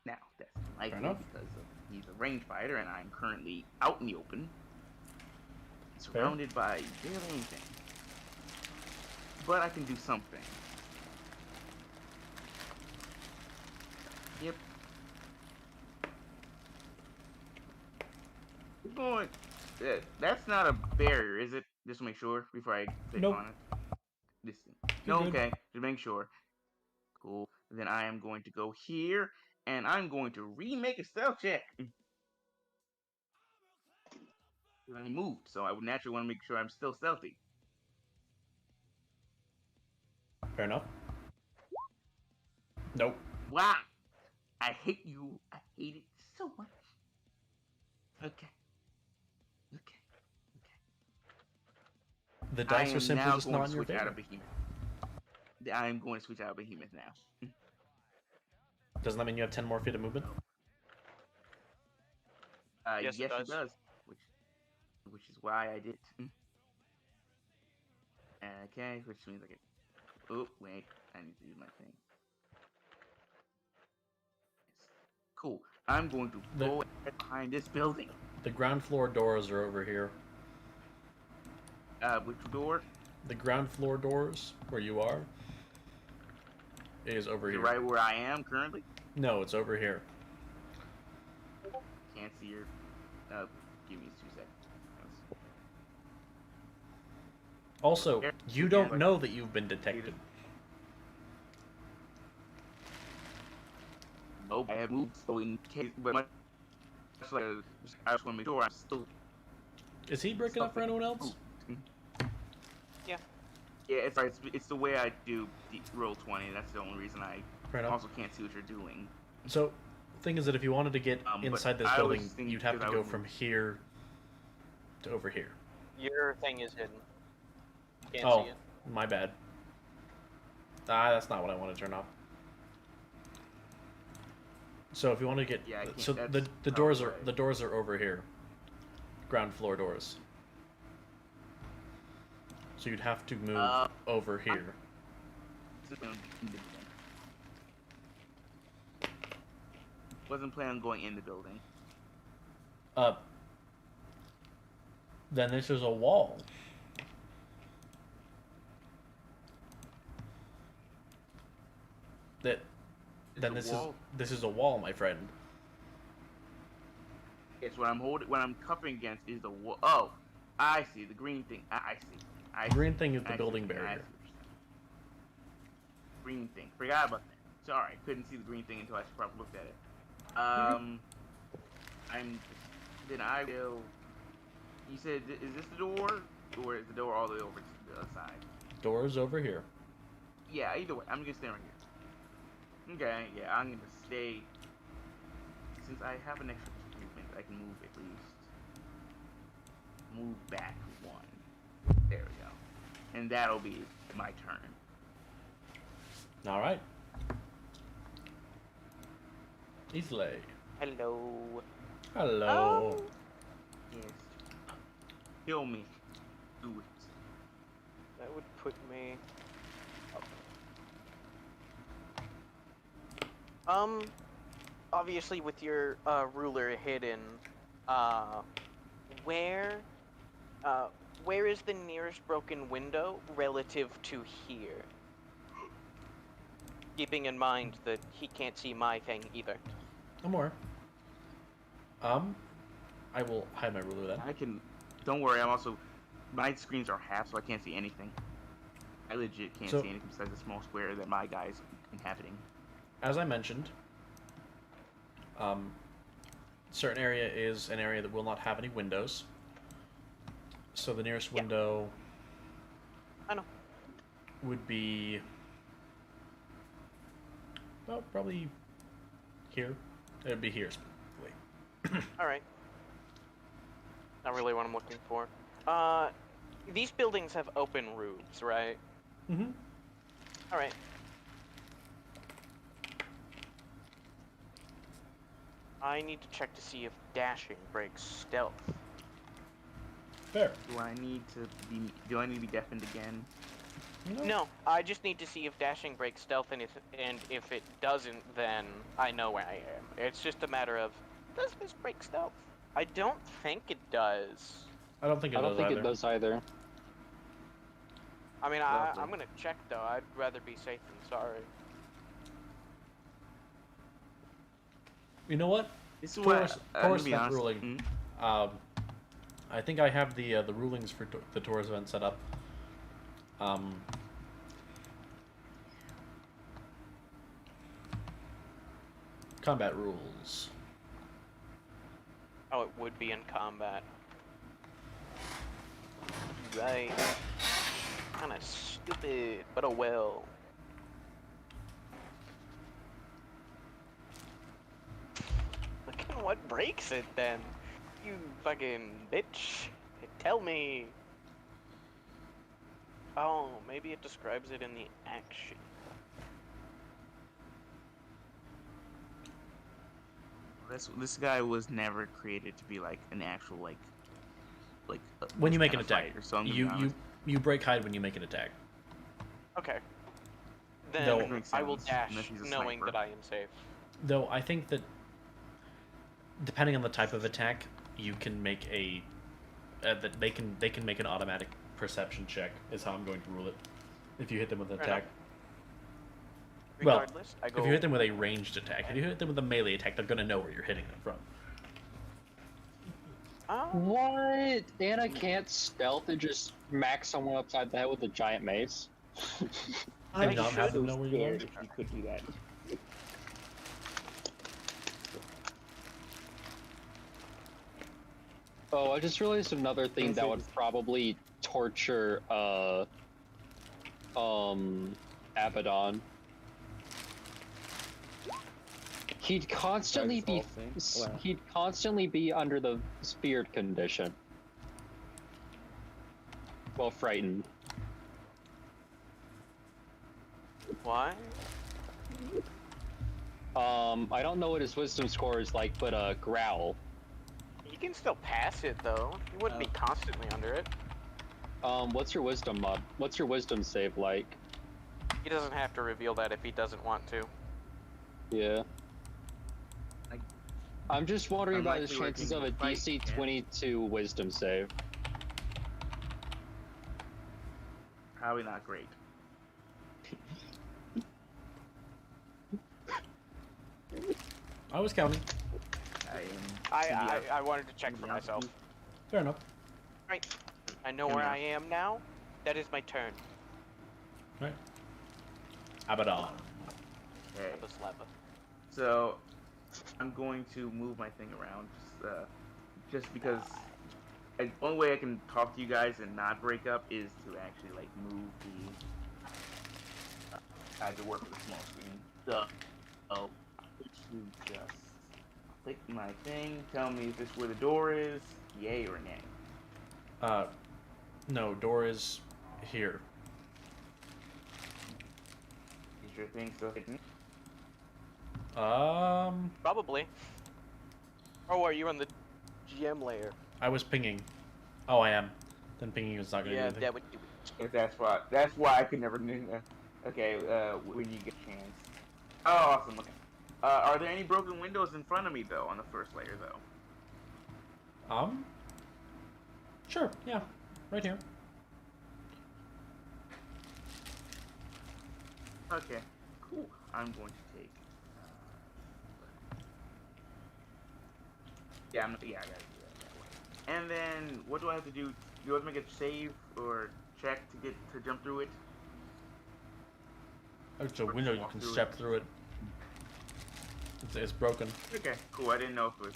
Now, that's Fair unlikely enough. because he's a ranged fighter and I'm currently out in the open, Fair. surrounded by barely anything. But I can do something. Yep. Keep going. That's not a barrier, is it? Just to make sure before I click Nope. on it. This thing. You're No, good. okay. Just make sure. Cool. Then I am going to go here, and I'm going to remake a stealth check. I moved, so I would naturally want to make sure I'm still stealthy. Fair enough. Nope. Wow! I hate you. I hate it so much. Okay. Okay. The I dice are am simply now just going not to in your switch out favor. of Behemoth. I am going to switch out of Behemoth now. Doesn't that mean you have 10 more feet of movement? Yes, it Yes, does. it does. Which is why I did. Okay, which means I get. Oh wait, I need to use my thing. Yes. Cool. I'm going to go behind this building. The ground floor doors are over here. Which door? The ground floor doors, where you are, is over Is it here. right where I am currently? No, it's over here. Can't see your. Give me 2 seconds. Also, Here, you again, don't but- know that you've been detected. Nope, I have moved, so in case, but much like I just want to make sure I'm still. Is he breaking up for anyone else? Yeah. Yeah, it's the way I do roll 20. That's the only reason I Fair enough. also can't see what you're doing. So, thing is that if you wanted to get But inside this I was building, thinking you'd have to because I go was- from here to over here. Your thing is hidden. Can't Oh, see it. my bad. That's not what I want to turn off. So if you want to get, Yeah, I can't- so the that's- doors oh, are right. the doors are over here, ground floor doors. So you'd have to move over here. Wasn't planning on going in the building. Then this is a wall. That. Then It's a this wall? is this is a wall, my friend. Yes, what I'm holding, what I'm cupping against is the wall. Oh, I see the green thing. I see. I Green see. thing is the I see. building I barrier. see what you're saying. Green thing. Forgot about that. Sorry, couldn't see the green thing until I probably looked at it. Then I will. You said, is this the door, or is the door all the way over to the other side? Doors over here. Yeah, either way, I'm gonna stay right here. Okay, yeah, I'm gonna stay. Since I have an extra movement, I can move at least. Move back 1. There we go. And that'll be my turn. All right. Easily. Hello. Hello. Yes. Kill me. Do it. That would put me. Obviously with your ruler hidden, where is the nearest broken window relative to here? Keeping in mind that he can't see my thing either. No more. I will hide my ruler then. I can. Don't worry, I'm also. My screens are half, so I can't see anything. I legit can't So- see anything besides the small square that my guy's inhabiting. As I mentioned, certain area is an area that will not have any windows. So the nearest Yeah. window I know. would be, well, probably here. It would be here specifically. All right. Not really what I'm looking for. These buildings have open roofs, right? Mm-hmm. All right. I need to check to see if dashing breaks stealth. Fair. Do I need to be deafened again? No, I just need to see if dashing breaks stealth, and if it doesn't, then I know where I am. It's just a matter of, does this break stealth? I don't think it does. I don't think it I don't does think either. it does either. I mean, Lovely. I'm gonna check though. I'd rather be safe than sorry. You know what? This is what Torus I'm gonna be event honest. ruling. I think I have the rulings for the Torus event set up. Combat rules. Oh, it would be in combat. Right. Kinda stupid, but oh well. Look at what breaks it then. You fucking bitch. Tell me. Oh, maybe it describes it in the action. This guy was never created to be like an actual like. When you this make an kind of attack, fighter, so I'm gonna be you honest. break hide when you make an attack. Okay. No. Then Makes I will sense, dash unless he's a knowing sniper. that I am safe. Though I think that depending on the type of attack, you can make a that they can make an automatic perception check. Is how I'm going to rule it. If you hit them with an Fair attack. enough. Well, Regardless, I go. If you hit them with a ranged attack, if you hit them with a melee attack, they're gonna know where you're hitting them from. Oh, What? Anna can't stealth and just smack someone upside the head with a giant mace? I you not should. have them know where you are. If you could do that. Oh, I just realized another thing that would probably torture, Abaddon. He'd constantly be, he'd constantly be under the feared condition. Well, frightened. why? I don't know what his wisdom score is like, but growl. You can still pass it though. You wouldn't be constantly under it. What's your wisdom mod? What's your wisdom save like? He doesn't have to reveal that if he doesn't want to. Yeah. I'm just wondering about his Unlikely chances of a working fight, DC yeah. 22 wisdom save. Probably not great. I was counting. I wanted to check for myself. Fair enough. Right. I know where I am now. That is my turn. Right. Abaddon. Okay. Slappa slappa. So, I'm going to move my thing around, just because. The only way I can talk to you guys and not break up is to actually like move the. I had to work with a small screen. So, to just click my thing. Tell me if it's where the door is. Yay or nay. No, door is here. Is your thing still hidden? Probably. Oh, are you on the GM layer? I was pinging. Oh, I am. Then pinging is not gonna do Yeah, anything. that would do it. If that's why I could never do that. Okay, when you get a chance. Oh, awesome. Okay. Are there any broken windows in front of me though on the first layer though? Sure. Yeah. Right here. Okay, cool. I'm going to take. I gotta do that that way. And then, what do I have to do? Do I have to make a save or check to jump through it? It's a window. You can step through it. It's broken. Okay, cool. I didn't know if it was.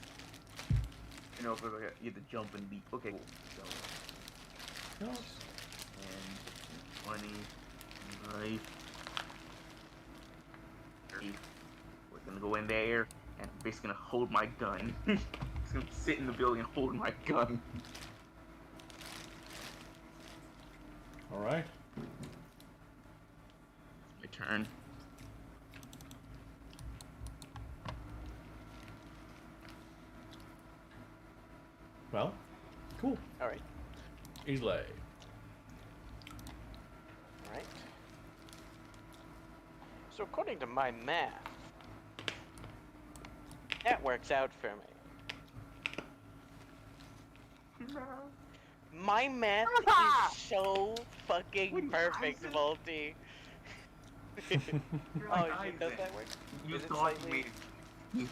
You know if it was like you had to jump and leap. Okay, cool. So. No. 10, 20, 5, 30. We're gonna go in there and I'm basically gonna hold my gun. Just gonna sit in the building and hold my gun. All right. My turn. Well, cool. All right. Elay. Alright. So according to my math, that works out for me. My math is so fucking perfect, Volty. Oh shit, does that work? You Is it thought slightly? me.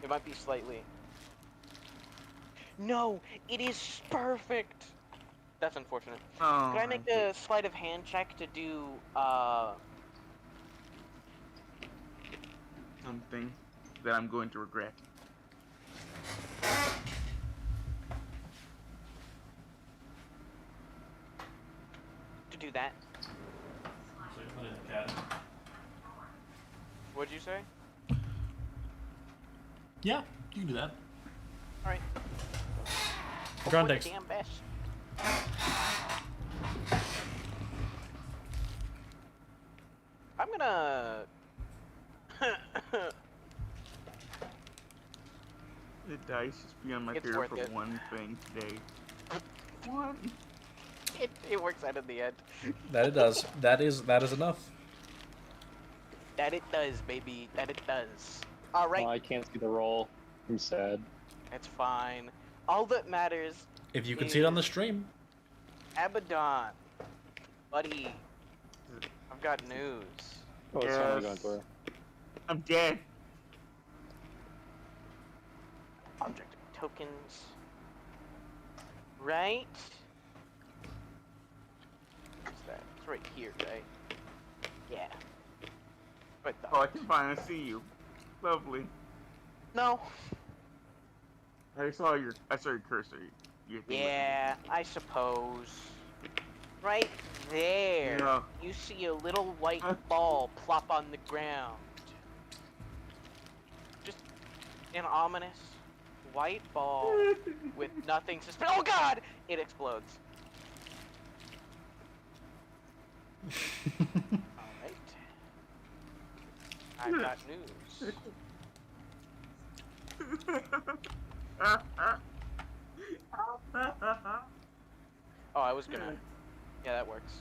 It might be slightly. No, it is perfect! That's unfortunate. Oh, Could I make a sleight of hand check to do, something that I'm going to regret. to do that? What'd you say? Yeah, you can do that. Alright. Grandex. Damn best. I'm gonna... The dice just be on my It's favor worth for it. one thing today. One. It works out in the end. That it does. That is enough. That it does, baby. That it does. Alright, Oh, I can't see the roll. I'm sad. it's fine. All that matters, If you can see it on the stream. Abaddon. Buddy, I've got news. Oh, it's Yes. finally going through. I'm dead. Object tokens. Right? What's that? It's right here, right? Yeah. Right there. Oh, I can finally see you. Lovely. No. I saw your cursor. Your thing. Yeah, I suppose. Right there. Yeah. You see a little white ball plop on the ground. Just an ominous white ball with nothing suspicious. Oh god! It explodes. Alright. I've got news. Oh, I was gonna... Yeah, that works.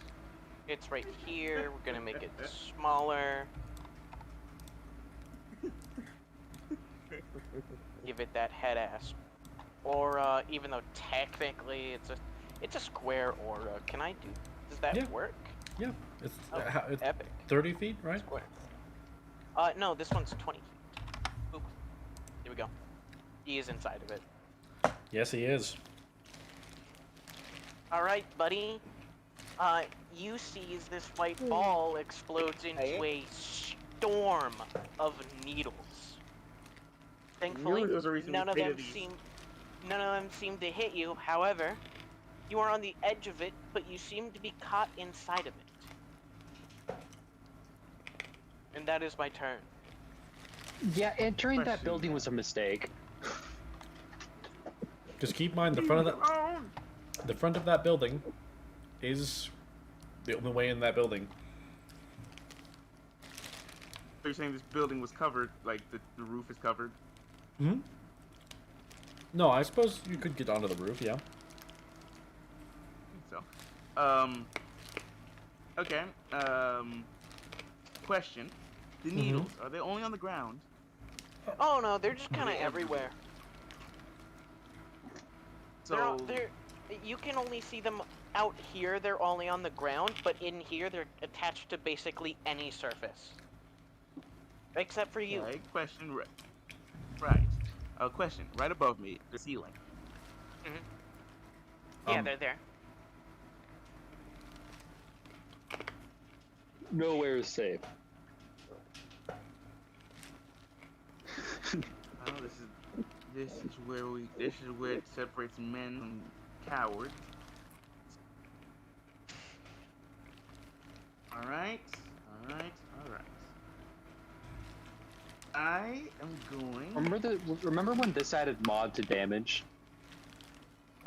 It's right here. We're gonna make it smaller. Give it that head ass aura, even though technically it's a square aura. Can I do? Does that Yeah. work? Yeah, it's, Oh, it's epic. 30 feet, right? Square. No, this one's 20 feet. Oop. Here we go. He is inside of it. Yes, he is. All right, buddy. You see as this white ball explodes into a storm of needles. Thankfully, Knew there was a reason none we of created them these. seem to hit you. However, you are on the edge of it, but you seem to be caught inside of it. And that is my turn. Yeah, entering that Question. building was a mistake. Just keep in mind the front of that building is the only way in that building. So you're saying this building was covered, like the roof is covered? Hmm. No, I suppose you could get onto the roof. Yeah. So, okay. Question: the needles are they only on the ground? Oh no, they're just kind of everywhere. So You can only see them out here. They're only on the ground, but in here they're attached to basically any surface, except for you. okay, question right. Question right above me, the ceiling. Yeah, they're there. Nowhere is safe. Oh, this is where it separates men from cowards. All right. I am going. Remember when this added mod to damage?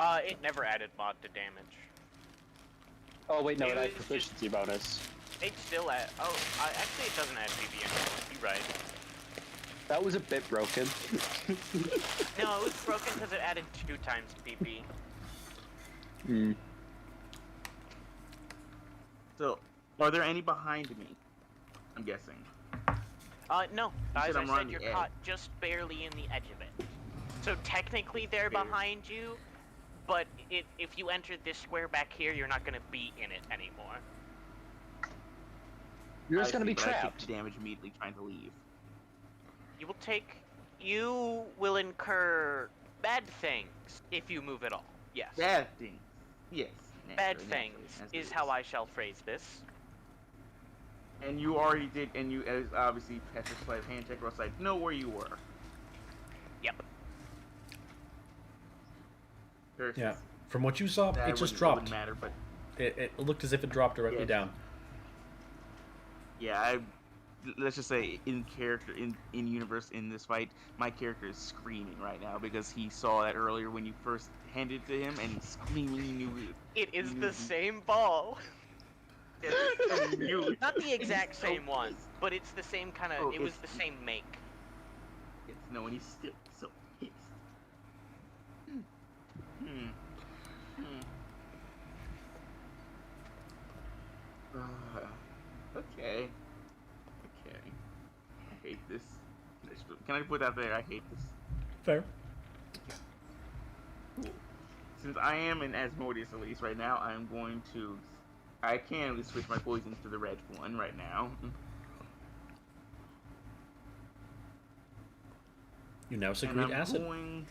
It never added mod to damage. Oh wait, no, It it added was just- proficiency bonus. It still add. Oh, actually, it doesn't add PB anymore. You're right. That was a bit broken. No, it was broken because it added 2 times PP. Hmm. So, are there any behind me? I'm guessing. No. You said As I I'm said, around you're the edge. caught just barely in the edge of it. So technically they're Fair. behind you, but if you entered this square back here, you're not going to be in it anymore. You're just I gonna see, be but I take trapped. the damage immediately trying to leave. You will incur bad things if you move at all. Yes. Bad things. Yes. Bad naturally, things as it is how I shall phrase this. And you already did, and you as obviously had to sleight of hand check, or else I'd know where you were. Yep. Versus Yeah. From what you saw, that it just wouldn't dropped. matter, but It looked as if it dropped directly Yes. down. yeah, let's just say in character, in universe, in this fight, my character is screaming right now because he saw that earlier when you first handed it to him, and he's screaming. He knew It is he the knew- same ball. he knew. Not the exact He's so same one, pissed. but it's the same kind of. Oh, it was it's- the same make. Yes, no, and he's still so pissed. Hmm. Okay. I hate this. Can I put that there? I hate this. Fair. Cool. Since I am in Asmodeus at least right now, I'm going to. I can at least switch my poisons to the red one right now. You now And secrete I'm acid. going.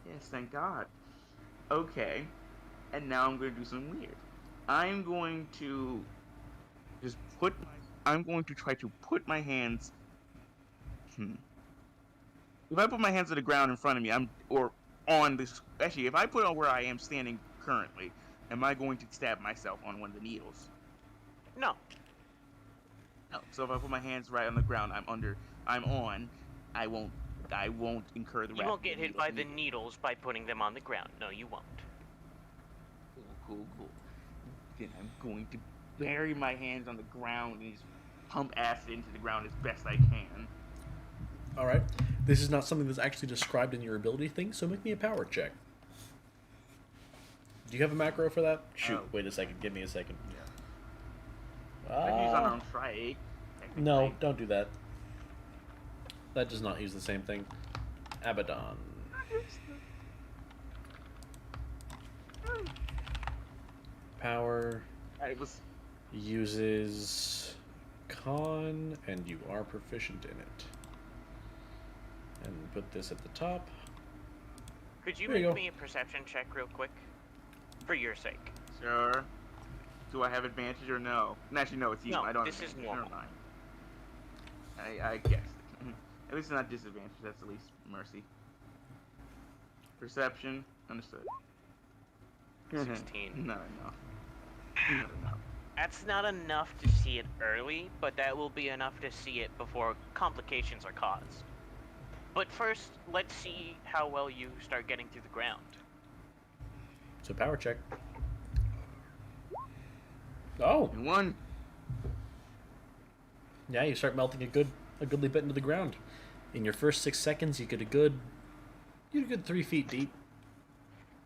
Yes, thank God. Okay. And now I'm going to do something weird. I'm going to just put. I'm going to try to put my hands. If I put my hands to the ground in front of me, or on this. Actually, if I put on where I am standing currently, am I going to stab myself on one of the needles? No. No. So if I put my hands right on the ground, I'm on. I won't incur the. You won't get hit by the needles by putting them on the ground. No, you won't. Cool. Then I'm going to bury my hands on the ground and just pump acid into the ground as best I can. All right. This is not something that's actually described in your ability thing, so make me a power check. Do you have a macro for that? Shoot. Wait a second. Give me a second. I can use on Trike. No, don't do that. That does not use the same thing. Abaddon. Power It was. uses con, and you are proficient in it. And put this at the top. Could you There you make go. me a perception check real quick? For your sake. Sure. Do I have advantage or no? Actually, no, it's you. No, I don't this have is advantage. normal. Never mind. I guessed it. At least it's not disadvantage. That's at least mercy. Perception. Understood. 16. Not enough. Not enough. That's not enough to see it early, but that will be enough to see it before complications are caused. But first, let's see how well you start getting through the ground. So power check. Oh, And one. yeah, you start melting a goodly bit into the ground. In your first 6 seconds, you get a good 3 feet deep.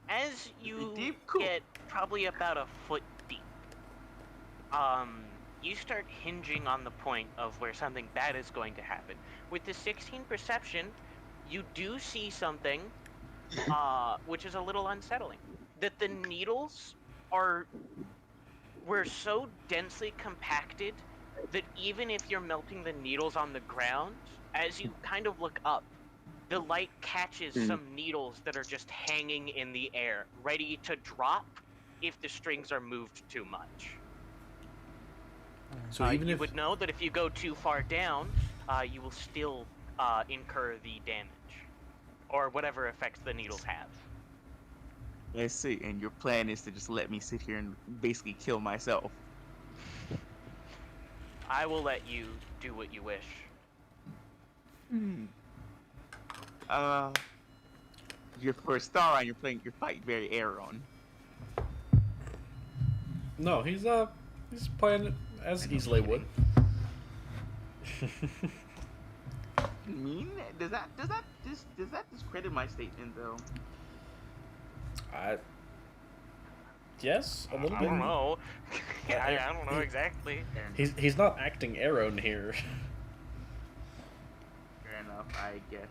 As you Deep? Cool. get probably about a foot deep, you start hinging on the point of where something bad is going to happen. With the 16 perception, you do see something, which is a little unsettling. That the needles were so densely compacted that even if you're melting the needles on the ground, as you kind of look up, the light catches some needles that are just hanging in the air, ready to drop if the strings are moved too much. So even You if would know that if you go too far down, you will still incur the damage, or whatever effects the needles have. I see. And your plan is to just let me sit here and basically kill myself. I will let you do what you wish. You're for a star on. You're fighting very Aeron. no, he's playing it as easily would. I mean, does that discredit my statement though? Yes, a little I bit. don't know. Yeah, I don't know exactly. He's not acting Aaron here. Fair enough, I guess.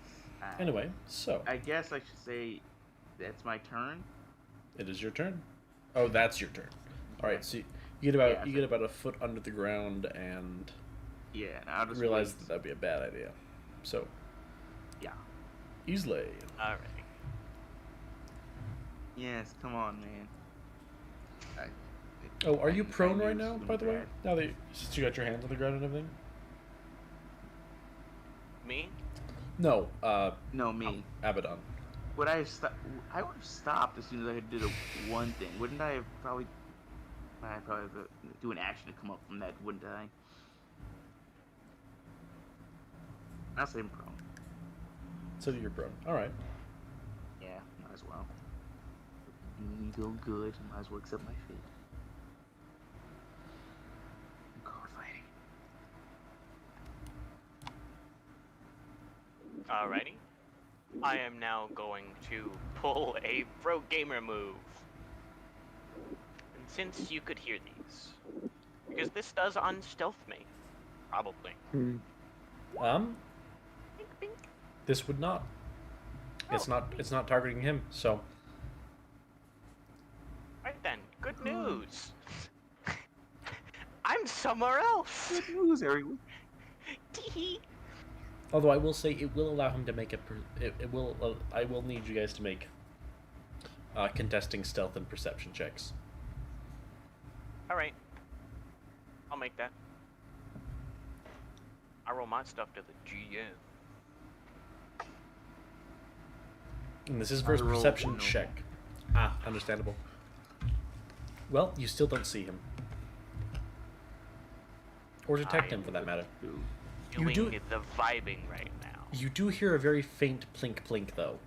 Anyway, so I guess I should say that's my turn. it is your turn. Oh, that's your turn. All right, so you get about a foot under the ground and Yeah, and I'll just realize wait. that'd be a bad idea. So Yeah. Islay. Alright. Yes, come on, man. Oh, are you I prone knew right it now? was gonna By be the way, bad. now that since you got your hands on the ground and everything. Me? No, No, me. Abaddon. Would I have I would have stopped as soon as I did a one thing. Wouldn't I have probably? I'd probably have to do an action to come up from that, wouldn't I? I'll say I'm prone. So you're prone. All right. Yeah, might as well. You feel good. Might as well accept my fate. I'm card fighting. Alrighty. I am now going to pull a pro gamer move. And since you could hear these, because this does unstealth me, probably. Bink, bink. This would not. It's not. It's not targeting him. So Right then, good news. I'm somewhere else. Good news, everyone. Tee-hee. although I will say it will allow him to make a. It will. I will need you guys to make contesting stealth and perception checks. Alright. I'll make that. I roll my stuff to the GM. And this is for his I rolled perception no. check. Understandable. Well, you still don't see him. Or detect him, for that matter. You Doing do- the vibing right now. You do hear a very faint plink plink, though.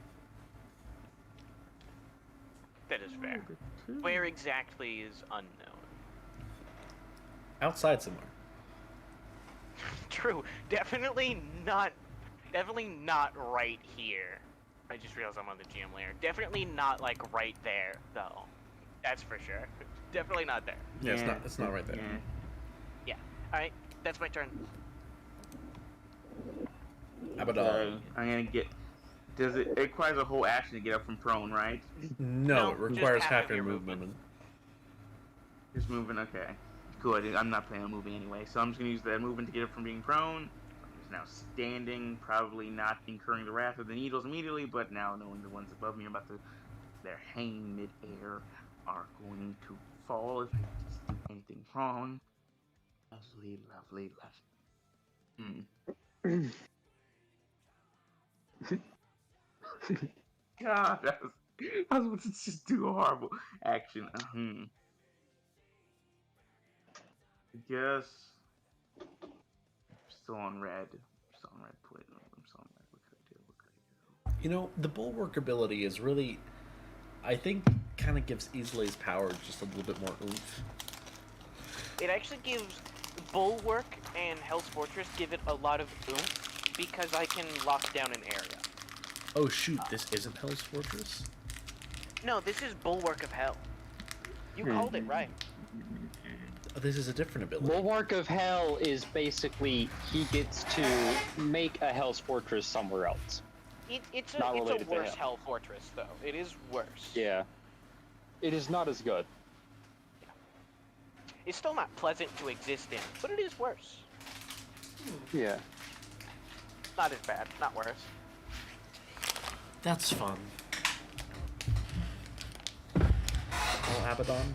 That is fair. Where exactly is unknown? Outside somewhere. True. Definitely not right here. I just realized I'm on the GM layer. Definitely not like right there though. That's for sure. Definitely not there. Yeah, it's not right there. Yeah. Alright, that's my turn. Abaddon. I'm gonna get. It requires a whole action to get up from prone, right? No, No, it just requires half half of your your movement. Just moving, okay. Good. I'm not planning on moving anyway, so I'm just gonna use that movement to get up from being prone. I'm just now standing, probably not incurring the wrath of the needles immediately, but now knowing the ones above me are about to, they're hanging mid-air, are going to fall if I just do anything wrong. Lovely, lovely, lovely. God, I was about to just do a horrible action. I guess. Still on red. Still on red. I'm still on red. What could I do? What could I do? You know, the bulwark ability is really, I think, kind of gives Islay's power just a little bit more oomph. It actually gives Bulwark and Hell's Fortress give it a lot of oomph because I can lock down an area. Oh shoot, this isn't Hell's Fortress? No, this is Bulwark of Hell. You called it right. Oh, this is a different ability. Bulwark of Hell is basically he gets to make a Hell's Fortress somewhere else. It's Not a related to worse him. Hell Fortress though. It is worse. Yeah. It is not as good. It's still not pleasant to exist in, but it is worse. Yeah. Not as bad, not worse. That's fun. Well, Abaddon,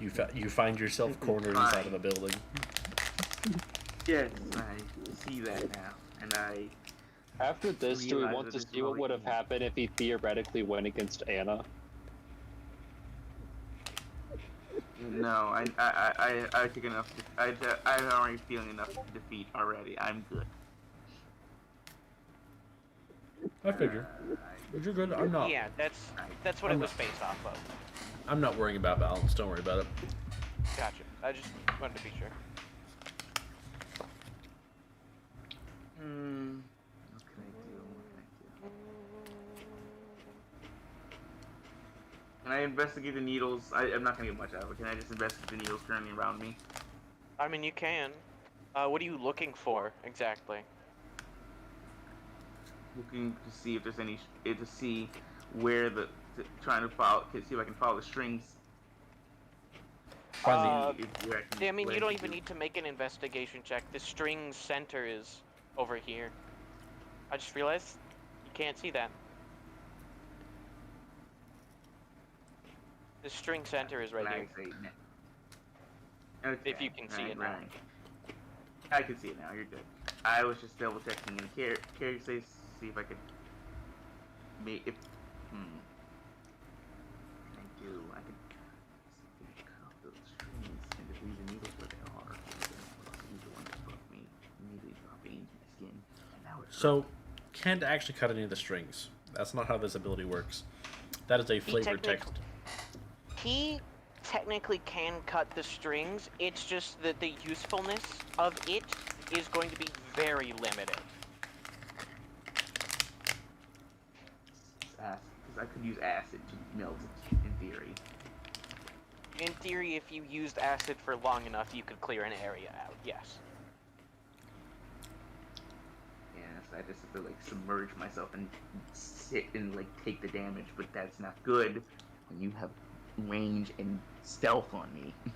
you find yourself cornered inside of a building. Yes, I see that now, and I. After this, do we Realize want that to it's see what would have really- happened if he theoretically went against Anna? No, I took enough. I'm already feeling enough defeat already. I'm good. I figure. But you're good. I'm not. Yeah, that's what I'm it was not- based off of. I'm not worrying about balance. Don't worry about it. Gotcha. I just wanted to be sure. What can I do? What can I do? Can I investigate the needles? I'm not gonna get much out of it. Can I just investigate the needles currently around me? I mean, you can. What are you looking for exactly? Looking to see if there's any, to see where trying to follow, see if I can follow the strings. Uh, Where I mean, where you I don't can even need to make an investigation check. The string center is over here. I just realized you can't see that. The string center is right here. Okay, If you can see it now. right. I can see it now. You're good. I was just double checking in carry safe, see if I could make if. I do. I can cut those strings and just leave the needles where they are. Leave the one above me immediately dropping into my skin. And now it's So, can't actually cut any of the strings. That's not how this ability works. That is a flavor text. He technically can cut the strings. It's just that the usefulness of it is going to be very limited. because I could use acid to melt it in theory. In theory, if you used acid for long enough, you could clear an area out, yes. Yes, I just have to like submerge myself and sit and like take the damage, but that's not good when you have range and stealth on me. I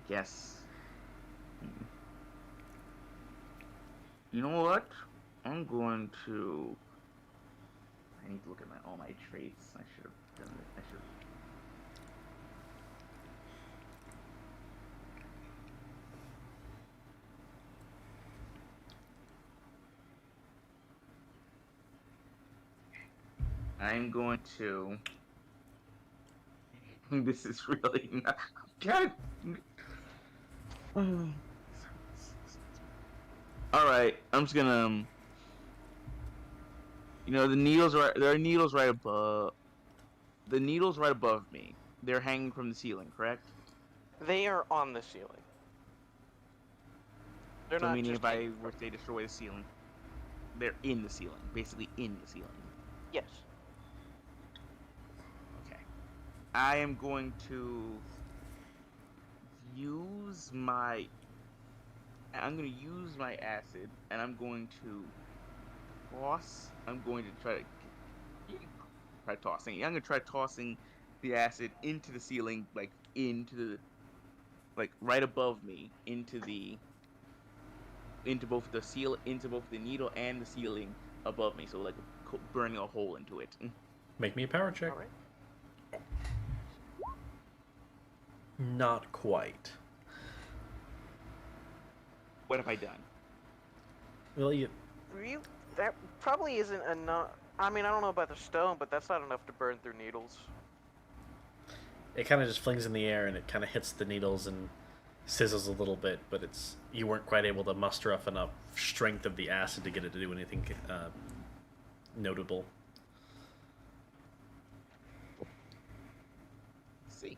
guess. You know what? I'm going to. I need to look at all my traits. I should have done it. I should. I'm going to. This is really not. God. All right, I'm just gonna. You know, the needles right. There are needles right above. The needles right above me. They're hanging from the ceiling, correct? They are on the ceiling. They're So not meaning just if I hanging were to destroy the ceiling, they're in the ceiling, basically in the ceiling. Yes. Okay. I am going to use my. I'm going to use my acid, and I'm going to toss. I'm going to try tossing. I'm going to try tossing the acid into the ceiling, like right above me, into both the needle and the ceiling above me, so like burning a hole into it. Make me a power check. All right. Not quite. What have I done? Well, you. That probably isn't enough. I mean, I don't know about the stone, but that's not enough to burn through needles. It kind of just flings in the air and it kind of hits the needles and sizzles a little bit, but you weren't quite able to muster up enough strength of the acid to get it to do anything notable. See.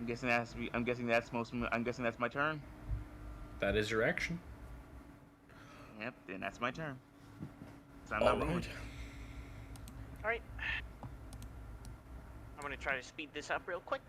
I'm guessing that's my turn. That is your action. Yep, then that's my turn. So I'm not moving. Alright. I'm gonna try to speed this up real quick.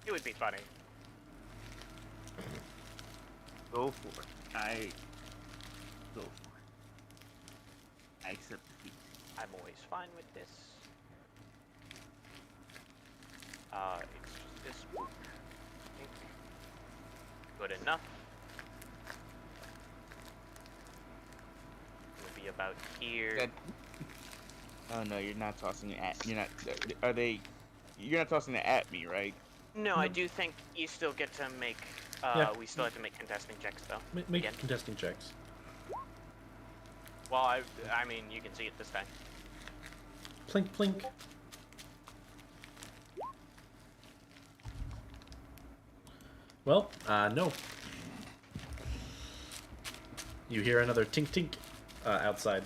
It would be funny. Go for it. Go for it. I accept defeat. I'm always fine with this. It's just this book. Good enough. It'll be about here. Good. Oh no, you're not tossing it at. You're not. Are they? You're not tossing it at me, right? No, I do think you still get to make. Yeah. We still have to make contesting checks, though. Make Again. contesting checks. Well, I mean, you can see it this time. Plink, plink. Well, no. You hear another tink tink outside.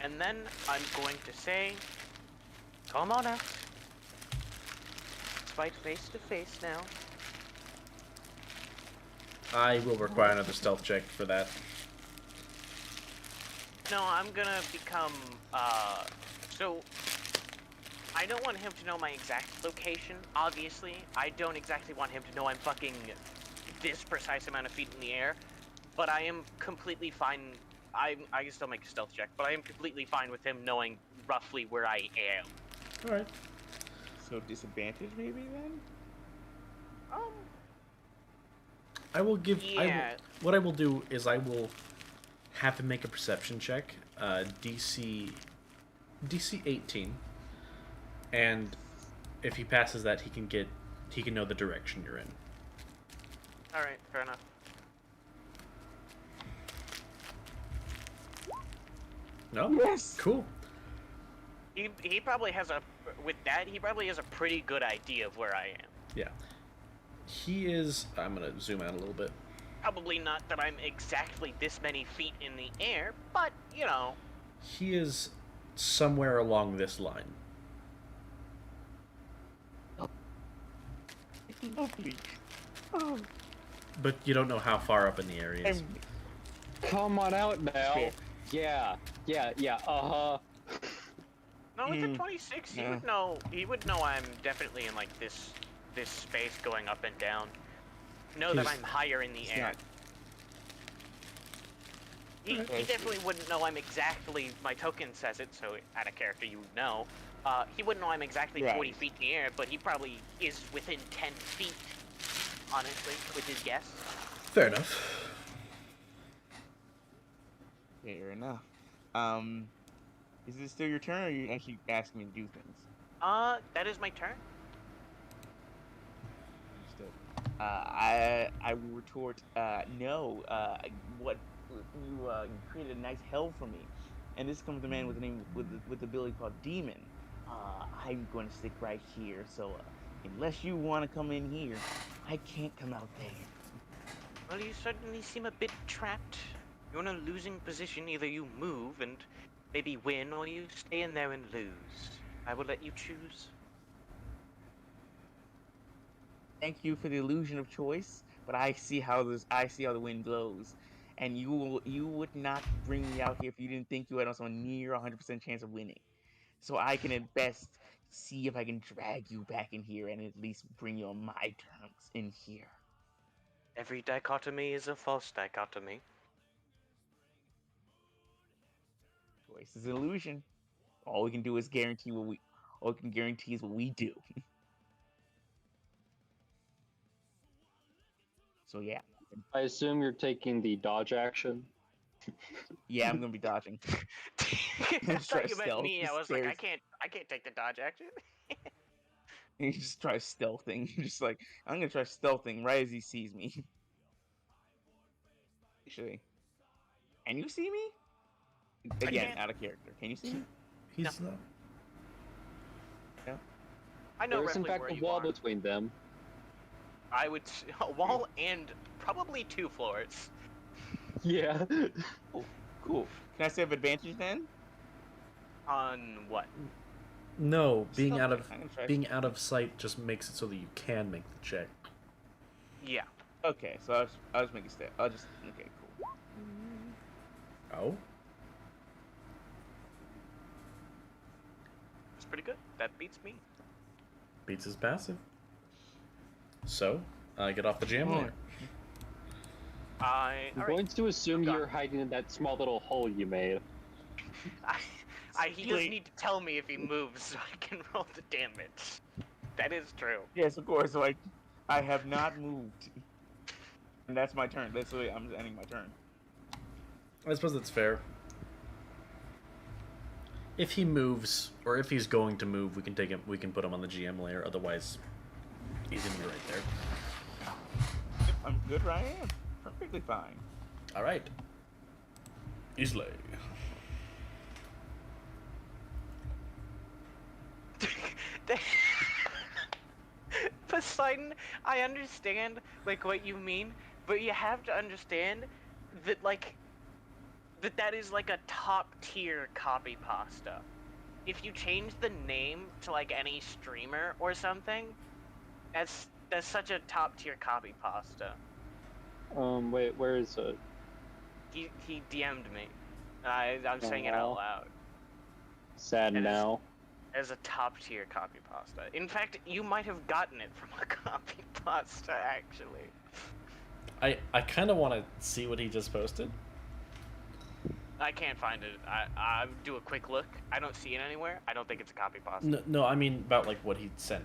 And then I'm going to say, come on out. Let's fight face to face now. I will require another stealth check for that. No, I'm gonna become, so, I don't want him to know my exact location, obviously. I don't exactly want him to know I'm fucking this precise amount of feet in the air, but I am completely fine. I can still make a stealth check, but I am completely fine with him knowing roughly where I am. Alright. So disadvantage maybe then? I will give. Yeah. What I will do is I will have him make a perception check, DC 18, and if he passes that, he can know the direction you're in. All right, fair enough. No. Yes. Cool. He probably has he probably has a pretty good idea of where I am. Yeah. He is. I'm gonna zoom out a little bit. Probably not that I'm exactly this many feet in the air, but, you know. He is somewhere along this line. Lovely. Oh. But you don't know how far up in the area he is. Come on out now. Fair. Yeah, uh-huh. No, with the 26, Yeah. he would know I'm definitely in, like, this space going up and down. Know that He's- I'm higher in the It's air. not- He definitely wouldn't know I'm exactly, my token says it, so out of character you would know. He wouldn't know I'm exactly 40 Right. feet in the air, but he probably is within 10 feet, honestly, with his guess. Fair enough. Fair enough. Is it still your turn, or are you actually asking me to do things? That is my turn. Understood. I will retort, no. What you created a nice hell for me, and this comes from a man with a name with the ability called Demon. I'm going to stick right here. So unless you want to come in here, I can't come out there. Well, you certainly seem a bit trapped. You're in a losing position. Either you move and maybe win, or you stay in there and lose. I will let you choose. Thank you for the illusion of choice, but I see how the wind blows, and you would not bring me out here if you didn't think you had also a near 100% chance of winning. So I can at best see if I can drag you back in here and at least bring you on my terms in here. Every dichotomy is a false dichotomy. Choice is an illusion. All we can do is guarantee all we can guarantee is what we do. So yeah. I assume you're taking the dodge action. Yeah, I'm gonna be dodging. I Just try thought you meant stealth, me. I just was like, stares. I can't take the dodge action. He just tries stealthing. Just like, I'm gonna try stealthing right as he sees me. Actually. Can you see me? Again, can't. out of character. Can you see me? He's not. I know There's in roughly fact where a you wall are. between them. I would a wall and probably 2 floors. Yeah. Cool. Can I save advantage then? On what? No, being Stealth out check. of I'm gonna try- being out of sight just makes it so that you can make the check. Yeah. Okay, so I'll just make a step. Okay, cool. Oh, That's pretty good. That beats me. beats his passive. So, get off the jam Come on. layer. I'm Alright. going to assume Got you're it. hiding in that small little hole you made. He does Wait. need to tell me if he moves so I can roll the damage. That is true. Yes, of course. So I have not moved. And that's my turn. That's literally, I'm just ending my turn. I suppose that's fair. If he moves, or if he's going to move, we can take him. We can put him on the GM layer. Otherwise, he's gonna be right there. Yep, I'm good where I am. Perfectly fine. All right. Easily. Poseidon, I understand like what you mean, but you have to understand that like that is like a top tier copy pasta. If you change the name to like any streamer or something, that's such a top tier copy pasta. Wait, where is it? He DM'd me. I'm saying it out Aw. loud. Sad It is- now. As a top tier copy pasta. In fact, you might have gotten it from a copy pasta actually. I kind of want to see what he just posted. I can't find it. I do a quick look. I don't see it anywhere. I don't think it's a copy pasta. No, no, I mean about like what he sent.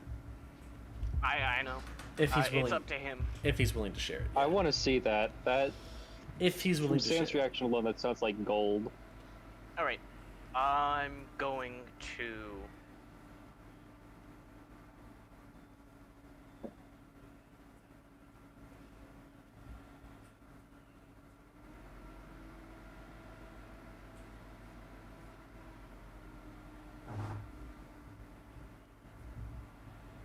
I know. If he's willing, It's up to him. if he's willing to share it. I want to see that. That If he's willing from to share. Sam's reaction alone, that sounds like gold. All right. I'm going to.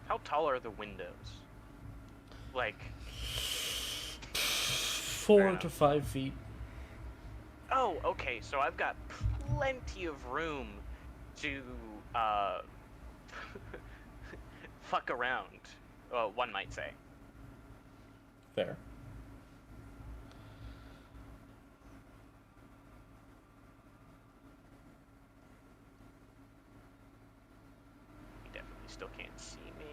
How tall are the windows? Like, 4 to 5 feet. oh, okay, so I've got plenty of room to, fuck around, one might say. Fair. He definitely still can't see me.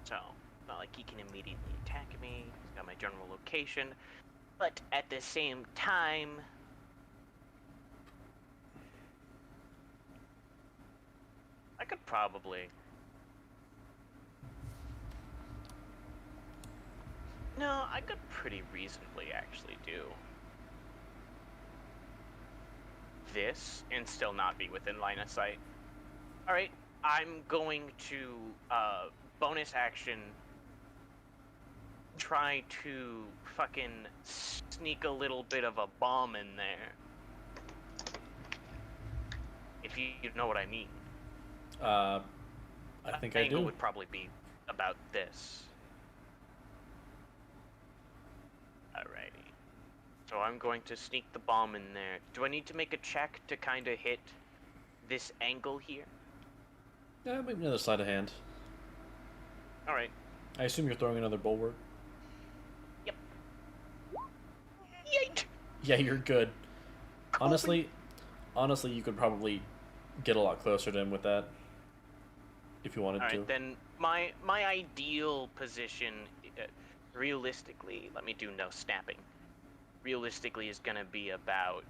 So, not like he can immediately attack me. He's got my general location. But at the same time, I could probably. No, I could pretty reasonably actually do this and still not be within line of sight. Alright, I'm going to, bonus action, try to fucking sneak a little bit of a bomb in there. If you know what I mean. I think I Angle do. would probably be about this. Alrighty. So I'm going to sneak the bomb in there. Do I need to make a check to kind of hit this angle here? Yeah, maybe another sleight of hand. Alright. I assume you're throwing another bulwark. Yep. Yeet! Yeah, you're good. Honestly, you could probably get a lot closer to him with that. If you wanted to. Alright, then my ideal position, realistically, let me do no snapping. Realistically is gonna be about...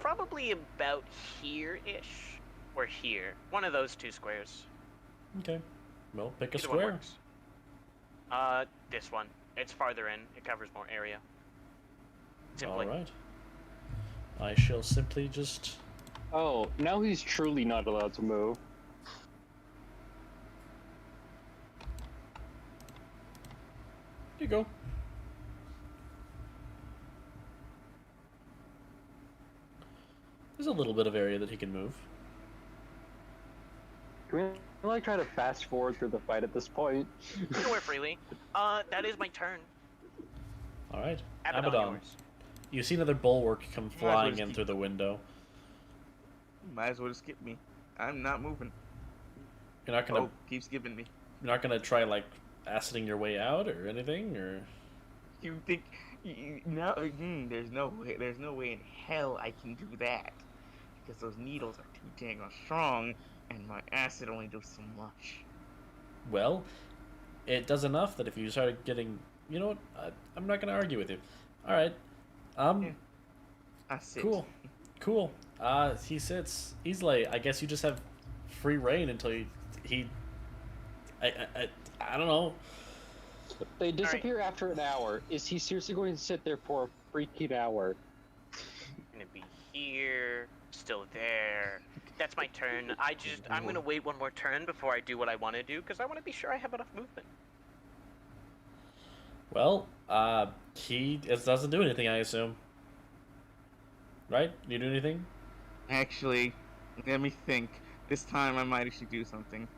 probably about here-ish. Or here. One of those two squares. Okay. Well, pick a Either one square. works. This one. It's farther in. It covers more area. Simply. Alright. I shall simply just... Oh, now he's truly not allowed to move. Here you go. There's a little bit of area that he can move. Can we like try to fast forward through the fight at this point? Nowhere freely. That is my turn. Alright. Abaddon, Abaddon. yours. You see another bulwark come as well flying just in keep- through the window. Might as well just skip me. I'm not moving. You're not gonna Oh, keep skipping me. you're not gonna try like aciding your way out or anything, or You think no? There's no way. There's no way in hell I can do that because those needles are too dang strong, and my acid only does so much. well, it does enough that if you started getting, you know what? I'm not gonna argue with you. All right. Yeah. I sit. Cool. He sits easily. I guess you just have free reign until he. I don't know. They disappear after an hour. Is he seriously going to sit there for a freaking hour? Gonna be here, still there. That's my turn. I'm gonna wait one more turn before I do what I want to do because I want to be sure I have enough movement. Well, he doesn't do anything, I assume. Right? You do anything? Actually, let me think. This time I might actually do something.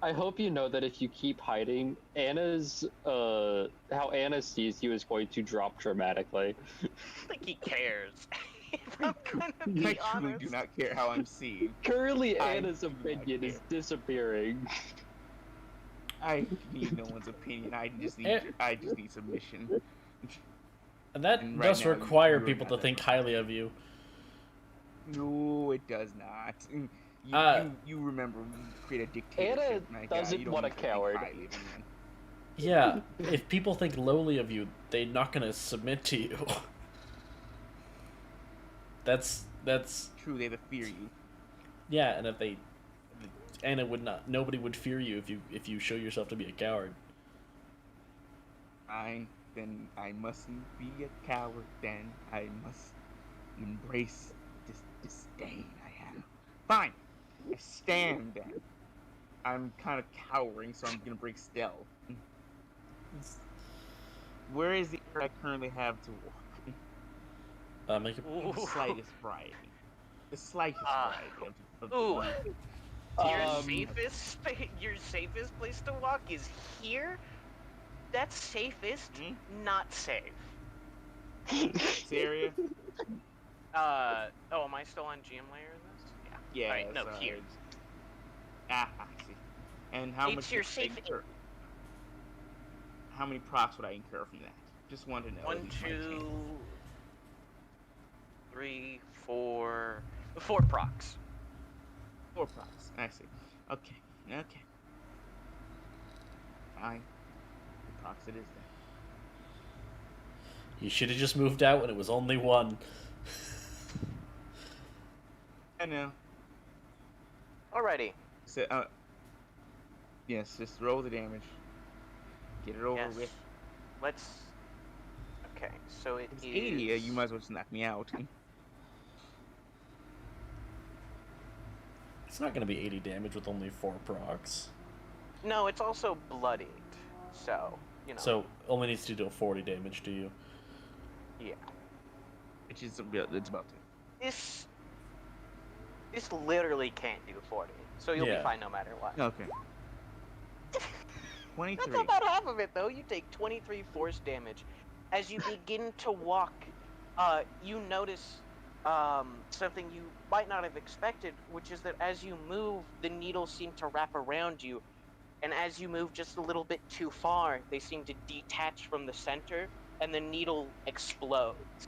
I hope you know that if you keep hiding, how Anna sees you is going to drop dramatically. I don't think he cares. If I'm gonna I be truly honest. do not care how I'm seen. Currently, I Anna's do not opinion is care. disappearing. I need no one's opinion. I just Eh. need submission. And that And right does now, require you're people not to think that highly of you. No, it does not. You remember we create a dictatorship. Anna My God, doesn't you don't want a need to think coward. highly of anyone. Yeah, if people think lowly of you, they're not gonna submit to you. That's True, they have to fear you. yeah, and Anna would not. Nobody would fear you if you show yourself to be a coward. Then I mustn't be a coward. Then I must embrace this disdain I have. Fine, I stand then. I'm kind of cowering, so I'm gonna break stealth. Where is the area I currently have to walk? Make a The slightest variety. The slightest variety of the Ooh. one. Your safest place to walk is here? That's safest, not safe. This area? Oh, am I still on GM layer in this? Yeah. Yeah. Alright, no, here. I see. And how It's much your would I safe- incur? How many procs would I incur from that? Just want to know. 1, at least my 2, chance. 3, 4... 4 procs. 4 procs. I see. Okay. Fine. 4 procs it is then. You should have just moved out when it was only 1. I know. Alrighty. So, yes, just roll the damage. Get it over Yes. with. Let's... Okay, so it If it's is... 80, you might as well just knock me out. It's not gonna be 80 damage with only 4 procs. No, it's also bloodied. So, you know. So only needs to do 40 damage to you. Yeah. Which is it's about to. This literally can't do 40. So you'll Yeah. be fine no matter what. Okay. That's 23. about half of it, though. You take 23 force damage. As you begin to walk, you notice something you might not have expected, which is that as you move, the needles seem to wrap around you. And as you move just a little bit too far, they seem to detach from the center, and the needle explodes.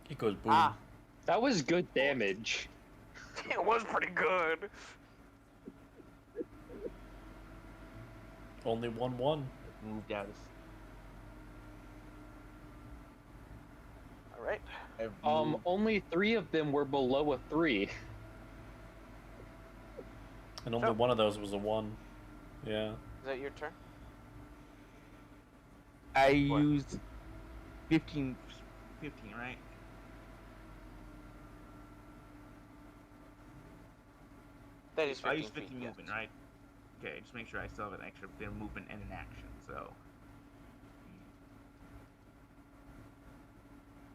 It goes boom. Ah. That was good damage. It was pretty good. Only 1/1. Moved out. All right. I've moved. Only 3 of them were below a 3. And only So- one of those was a 1. Yeah. Is that your turn? I What? used 15, right? That is 15 I used feet, 15 yes. movement, right? Okay, just make sure I still have an extra bit of movement and an action, so.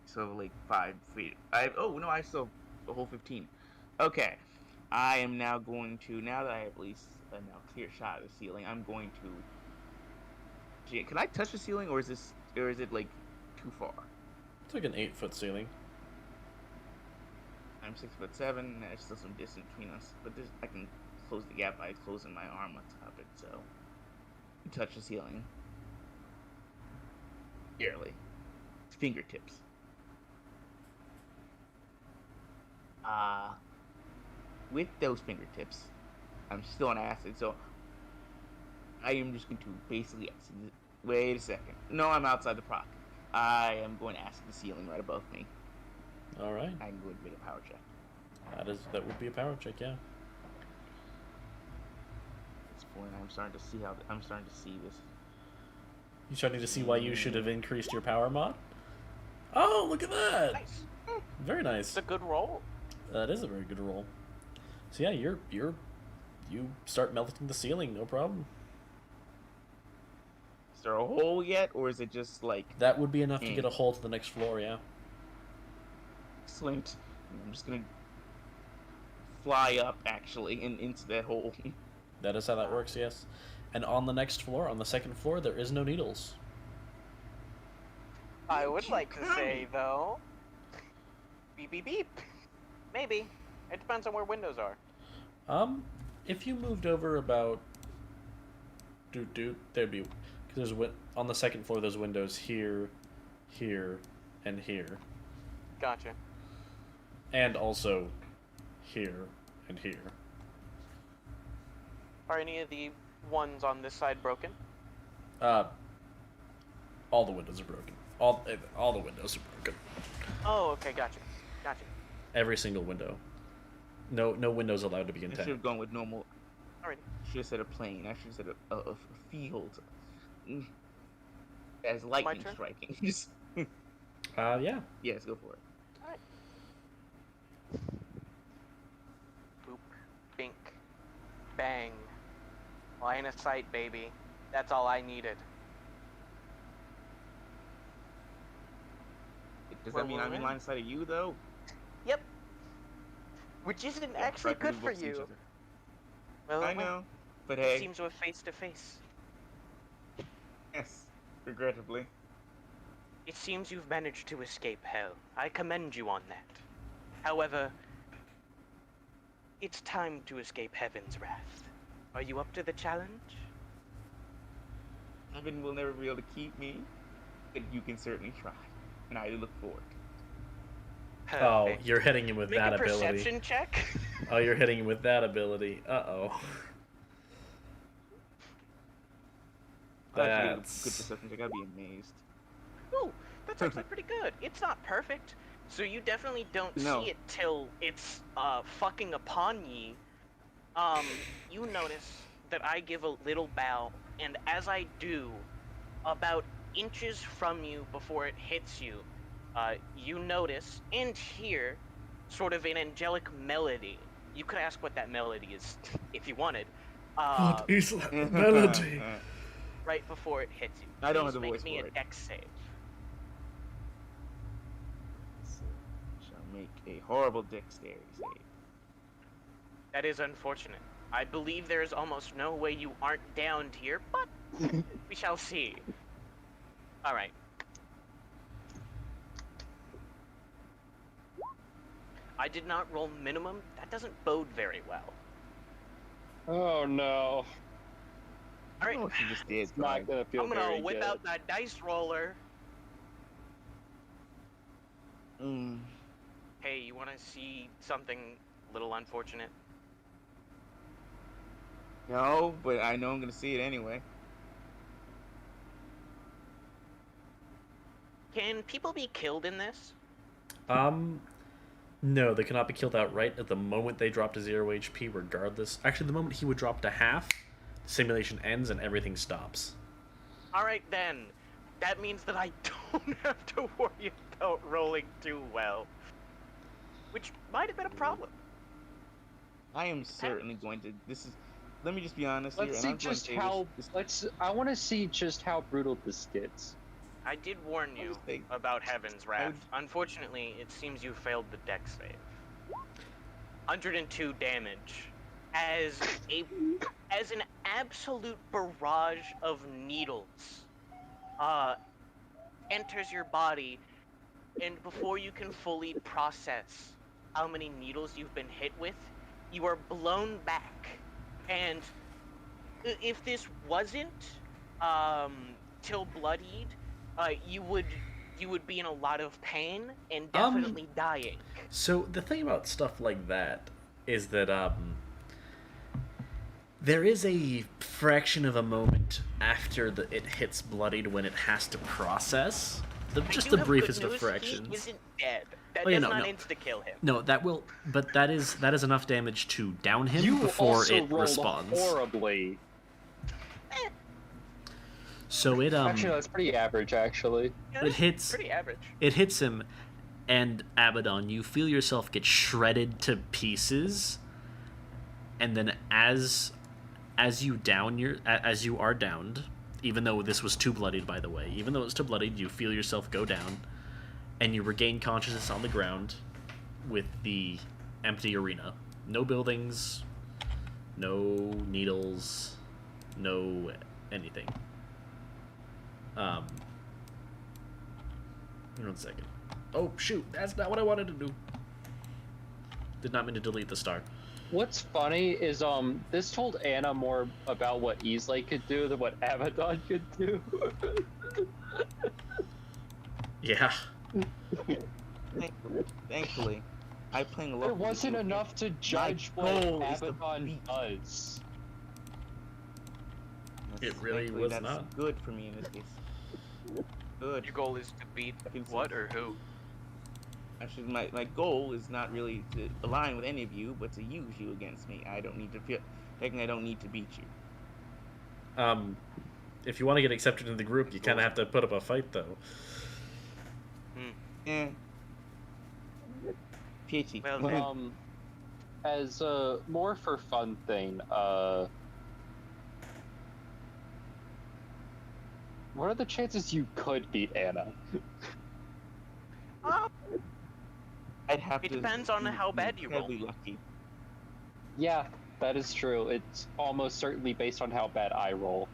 So, like, 5 feet. Oh, no, I still have the whole 15. Okay. I am now going to, now that I have at least a now clear shot of the ceiling, I'm going to. Can I touch the ceiling, or is it, like, too far? It's like an 8-foot ceiling. I'm 6'7", and there's still some distance between us, but I can close the gap by closing my arm on top of it, so touch the ceiling. Barely. Fingertips. With those fingertips, I'm still on acid, so I am just going to basically acid. Wait a second. No, I'm outside the proc. I am going to acid the ceiling right above me. All right. I can go and make a power check. That would be a power check, yeah. At this point, I'm starting to see this. You starting to see why you should have increased your power mod? Oh, look at that! Nice. Very nice. It's a good roll. That is a very good roll. So yeah, you start melting the ceiling, no problem. Is there a hole yet, or is it just like? That would be enough to get a hole to the next floor, yeah. Excellent. I'm just gonna fly up, actually, and into that hole. That is how that works, yes. And on the next floor, on the second floor, there is no needles. I would like to say, though, beep beep beep. Maybe. It depends on where windows are. If you moved over about... there'd be... Because there's on the second floor, there's windows here, here, and here. Gotcha. And also here and here. Are any of the ones on this side broken? All the windows are broken. All the windows are broken. Oh, okay, gotcha. Gotcha. Every single window. No windows allowed to be I should intact. have gone with normal. Alright. Should have said a plane. I should have said a field. As lightning turn? striking. Yeah. Yes, go for it. Alright. Boop. Bink. Bang. Line of sight, baby. That's all I needed. Does Where that mean we're I'm in in? line of sight of you, though? Yep. Which isn't actually Right, we good for both see each you. other. Well, I know, but It hey, seems we're face to face. yes, regrettably. It seems you've managed to escape hell. I commend you on that. However, it's time to escape heaven's wrath. Are you up to the challenge? Heaven will never be able to keep me, but you can certainly try, and I look forward. Oh, Perfect. you're hitting him with Make that a ability. perception check. Oh, you're hitting him with that ability. Uh-oh. I'll have to get a good That's... perception check. I'd be amazed. Ooh, that's actually pretty good. It's not perfect, so you definitely don't No. see it till it's fucking upon ye. You notice that I give a little bow, and as I do, about inches from you before it hits you, you notice and hear sort of an angelic melody. You could ask what that melody is if you wanted. What is that melody? Right before it hits you. I don't have Please the make voice me for a it. dex save. Shall make a horrible dexterity save. That is unfortunate. I believe there is almost no way you aren't downed here, but we shall see. Alright. I did not roll minimum. That doesn't bode very well. Oh no. I don't Alright, know what you just did, It's not gonna feel I'm gonna very whip good. out that dice roller. Mm. Hey, you wanna see something a little unfortunate? No, but I know I'm gonna see it anyway. Can people be killed in this? No, they cannot be killed outright at the moment they drop to 0 HP, regardless. Actually, the moment he would drop to half, the simulation ends and everything stops. Alright then. That means that I don't have to worry about rolling too well. Which might have been a problem. I am certainly going to. This is. Let me just be honest Let's here. see And I'm just going to how. this, I want to see just how brutal this gets. I did warn you just think- about Heaven's Wrath. would- Unfortunately, it seems you failed the dex save. 102 damage. As an absolute barrage of needles enters your body, and before you can fully process how many needles you've been hit with, you are blown back. And if this wasn't till bloodied, you would be in a lot of pain and definitely dying. So the thing about stuff like that is that there is a fraction of a moment after it hits bloodied when it has to process. Just I the do have briefest good of news. fractions. He isn't dead. That Oh, yeah, does no, not no. insta-kill him. No, but that is enough damage to down him You before also it rolled responds. horribly. So it Actually, that's pretty average. Actually, Yeah, it that's hits pretty average. it hits him, and Abaddon, you feel yourself get shredded to pieces, and then as you are downed, even though this was too bloodied, by the way, even though it's too bloodied, you feel yourself go down, and you regain consciousness on the ground, with the empty arena. No buildings, no needles, no anything. 1 second. Oh shoot, that's not what I wanted to do. Did not mean to delete the star. What's funny is this told Anna more about what Islay could do than what Abaddon could do. Yeah. Thankfully, I playing a lot. There wasn't enough to judge what goal is to Abaddon beat. does. It really Thankfully, was that's not. good for me in this case. Good. Your goal is to beat I can see what that. or who? Actually, my goal is not really to align with any of you, but to use you against me. I don't need to feel. Technically, I don't need to beat you. If you want to get accepted into the group, you kind of have to put up a fight, though. Eh. Peachy. Well, As a more for fun thing, what are the chances you could beat Anna? I'd have It to depends on be how bad you roll. incredibly lucky. Yeah, that is true. It's almost certainly based on how bad I roll.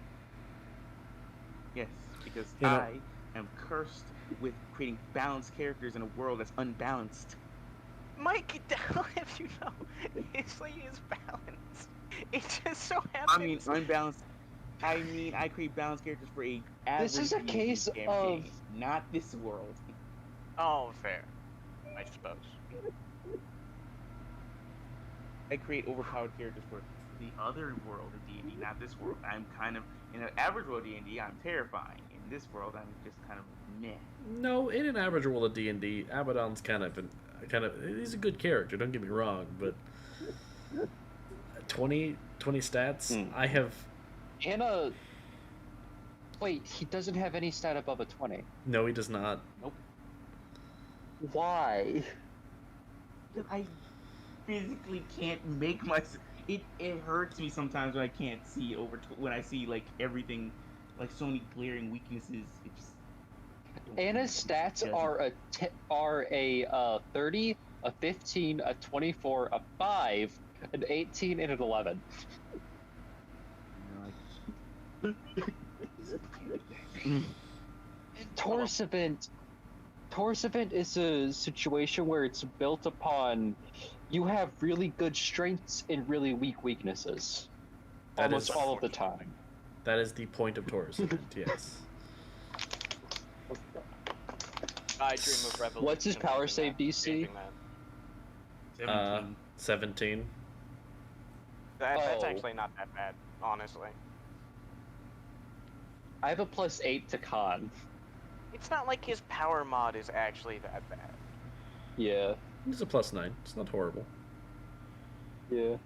Yes, because You know- I am cursed with creating balanced characters in a world that's unbalanced. Mike, if you know, Islay is balanced. It just so I happens. mean, unbalanced. I mean, I create balanced characters for a average This is a D&D case campaign, of- not this world. Oh, fair. I suppose. I create overpowered characters for the other world of D&D, not this world. I'm kind of in an average world D&D. I'm terrifying. In this world, I'm just kind of meh. No, in an average world of D&D, Abaddon's kind of he's a good character. Don't get me wrong, but 20 stats. I have Anna. Wait, he doesn't have any stat above a 20. no. He does not. Why? I physically can't make my. It hurts me sometimes when I can't see when I see like everything, like so many glaring weaknesses. It just. Anna's stats are a 30, a 15, a 24, a 5, an 18, and an 11. Torus event is a situation where it's built upon you have really good strengths and really weak weaknesses. That Almost is- all of the time. That is the point of Torus event. Yes. I dream of revolution. What's his power save DC? changing that. 17. That's Oh. actually not that bad, honestly. I have a +8 to con. It's not like his power mod is actually that bad. Yeah. It's a +9. It's not horrible. Yeah.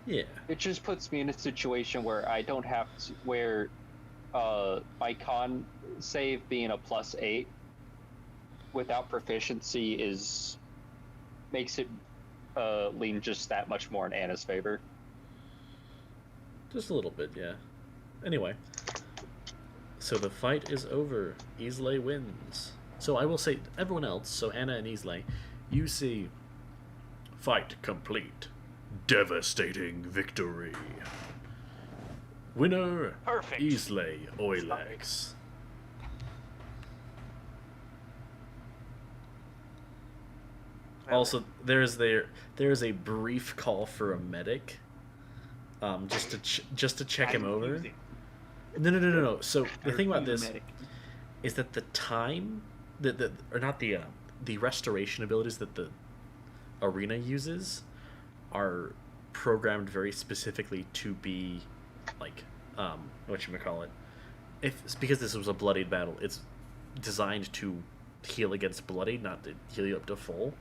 Yeah. It just puts me in a situation where I don't have to, where my con save being a +8 without proficiency makes it lean just that much more in Anna's favor. Just a little bit, yeah. Anyway. So the fight is over. Islay wins. So I will say, everyone else, so Anna and Islay, you see fight complete. Devastating victory. Winner, Perfect. Islay Oilax. Also, there is a brief call for a medic, just to check him over. No. So the thing about this is that the time the restoration abilities that the arena uses are programmed very specifically to be like whatchamacallit. Because this was a bloodied battle, it's designed to heal against bloodied, not to heal you up to full.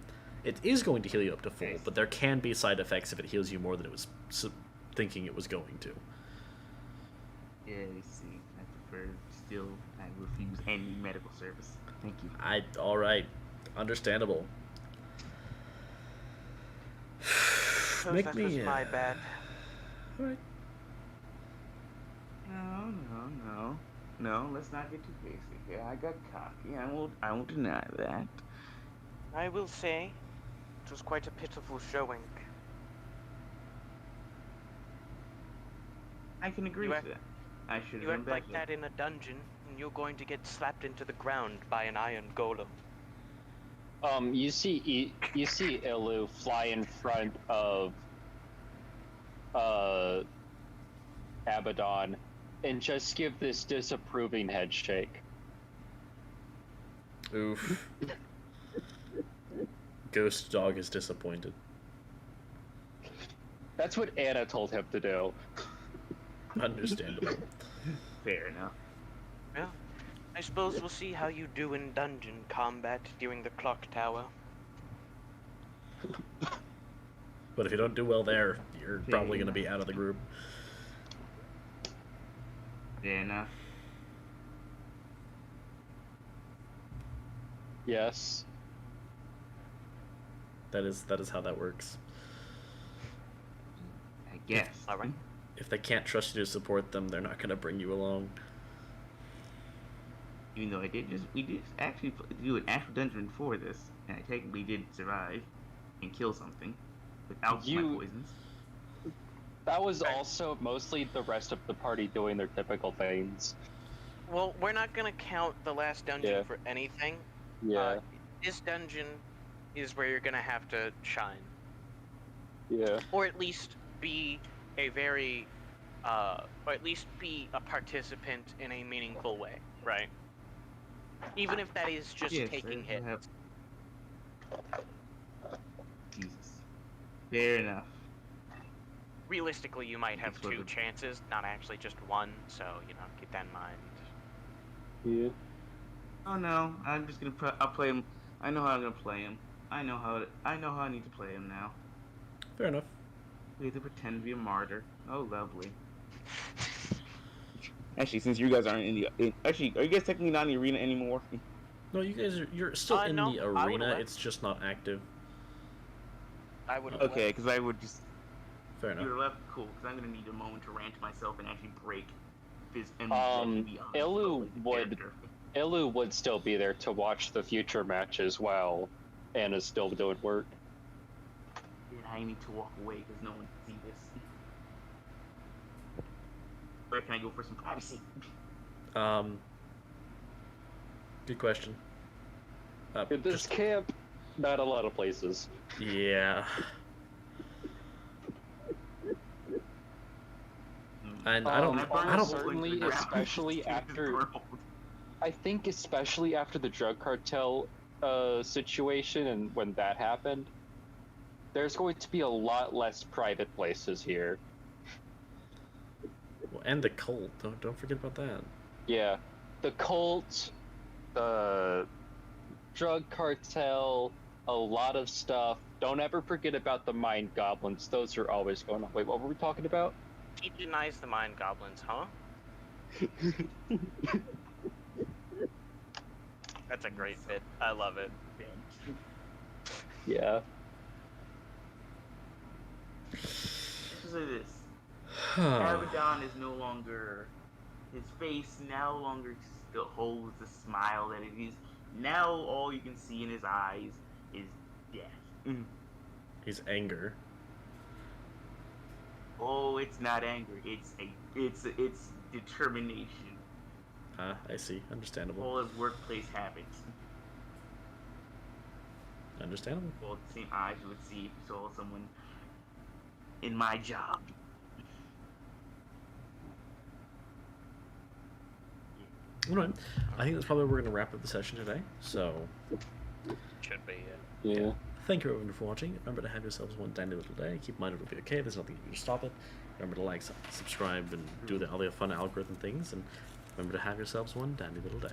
It is going to heal you up to full, but there can be side effects if it heals you more than it was thinking it was going to. Yeah, I see. I prefer still. I refuse any medical service. Thank you. Alright. Understandable. Suppose that was my bad. Alright. No. No, let's not get too basic here. I got cocky. I won't deny that. I will say, it was quite a pitiful showing. I can agree You with act- that. I should You have done act like better. that in a dungeon, and you're going to get slapped into the ground by an iron golem. You see Ilu fly in front of Abaddon and just give this disapproving head shake. Oof. Ghost Dog is disappointed. That's what Anna told him to do. Understandable. Fair enough. Well, I suppose we'll see how you do in dungeon combat during the clock tower. But if you don't do well there, you're probably going to be out of the group. Fair enough. Yes. That is how that works. I guess. All right. If they can't trust you to support them, they're not going to bring you along. Even though we did actually do an actual dungeon before this, and I technically did survive and kill something without my poisons. That was also mostly the rest of the party doing their typical things. Well, we're not gonna count the last dungeon Yeah. for anything. Yeah. This dungeon is where you're gonna have to shine, Yeah. or at least be a very, or at least be a participant in a meaningful way, right? Even if that is just Yes, taking I hits. have- Jesus. Fair enough. Realistically, you might have That's what two it- chances, not actually just one. So keep that in mind. Yeah. Oh no, I'm just gonna I'll play him. I know how I'm gonna play him. I know how I need to play him now. Fair enough. We have to pretend to be a martyr. Oh, lovely. Actually, since you guys aren't in the actually, are you guys technically not in the arena anymore? No, you're still in No, the I would've arena. left. It's just not active. I would. Okay, because I would just. Fair enough. You're left, cool. Because I'm gonna need a moment to rant to myself and actually break this. And be honest Ilu with the would- character. Ilu would still be there to watch the future matches while Anna's still doing work. And I need to walk away because no one can see this. Where can I go for some privacy? Good question. In this camp, not a lot of places. Yeah. And I don't. Certainly, especially after. I think especially after the drug cartel situation and when that happened, there's going to be a lot less private places here. Well, and the cult. Don't forget about that. Yeah, the cult, the drug cartel, a lot of stuff. Don't ever forget about the mind goblins. Those are always going on. Wait, what were we talking about? He denies the mind goblins, huh? That's a great bit. I love it. Yeah. Just like this. Abaddon is no longer. His face no longer still holds the smile that it is. Now all you can see in his eyes is death. He's anger. Oh, it's not anger. It's determination. I see. Understandable. All of workplace habits. Understandable. Well, the same eyes you would see if you saw someone in my job. Alright. I think that's probably where we're going to wrap up the session today. So, Should be. Yeah. thank you everyone for watching. Remember to have yourselves one dandy little day. Keep in mind it'll be okay. There's nothing you can do to stop it. Remember to like, subscribe, and do all the fun algorithm things. And remember to have yourselves one dandy little day.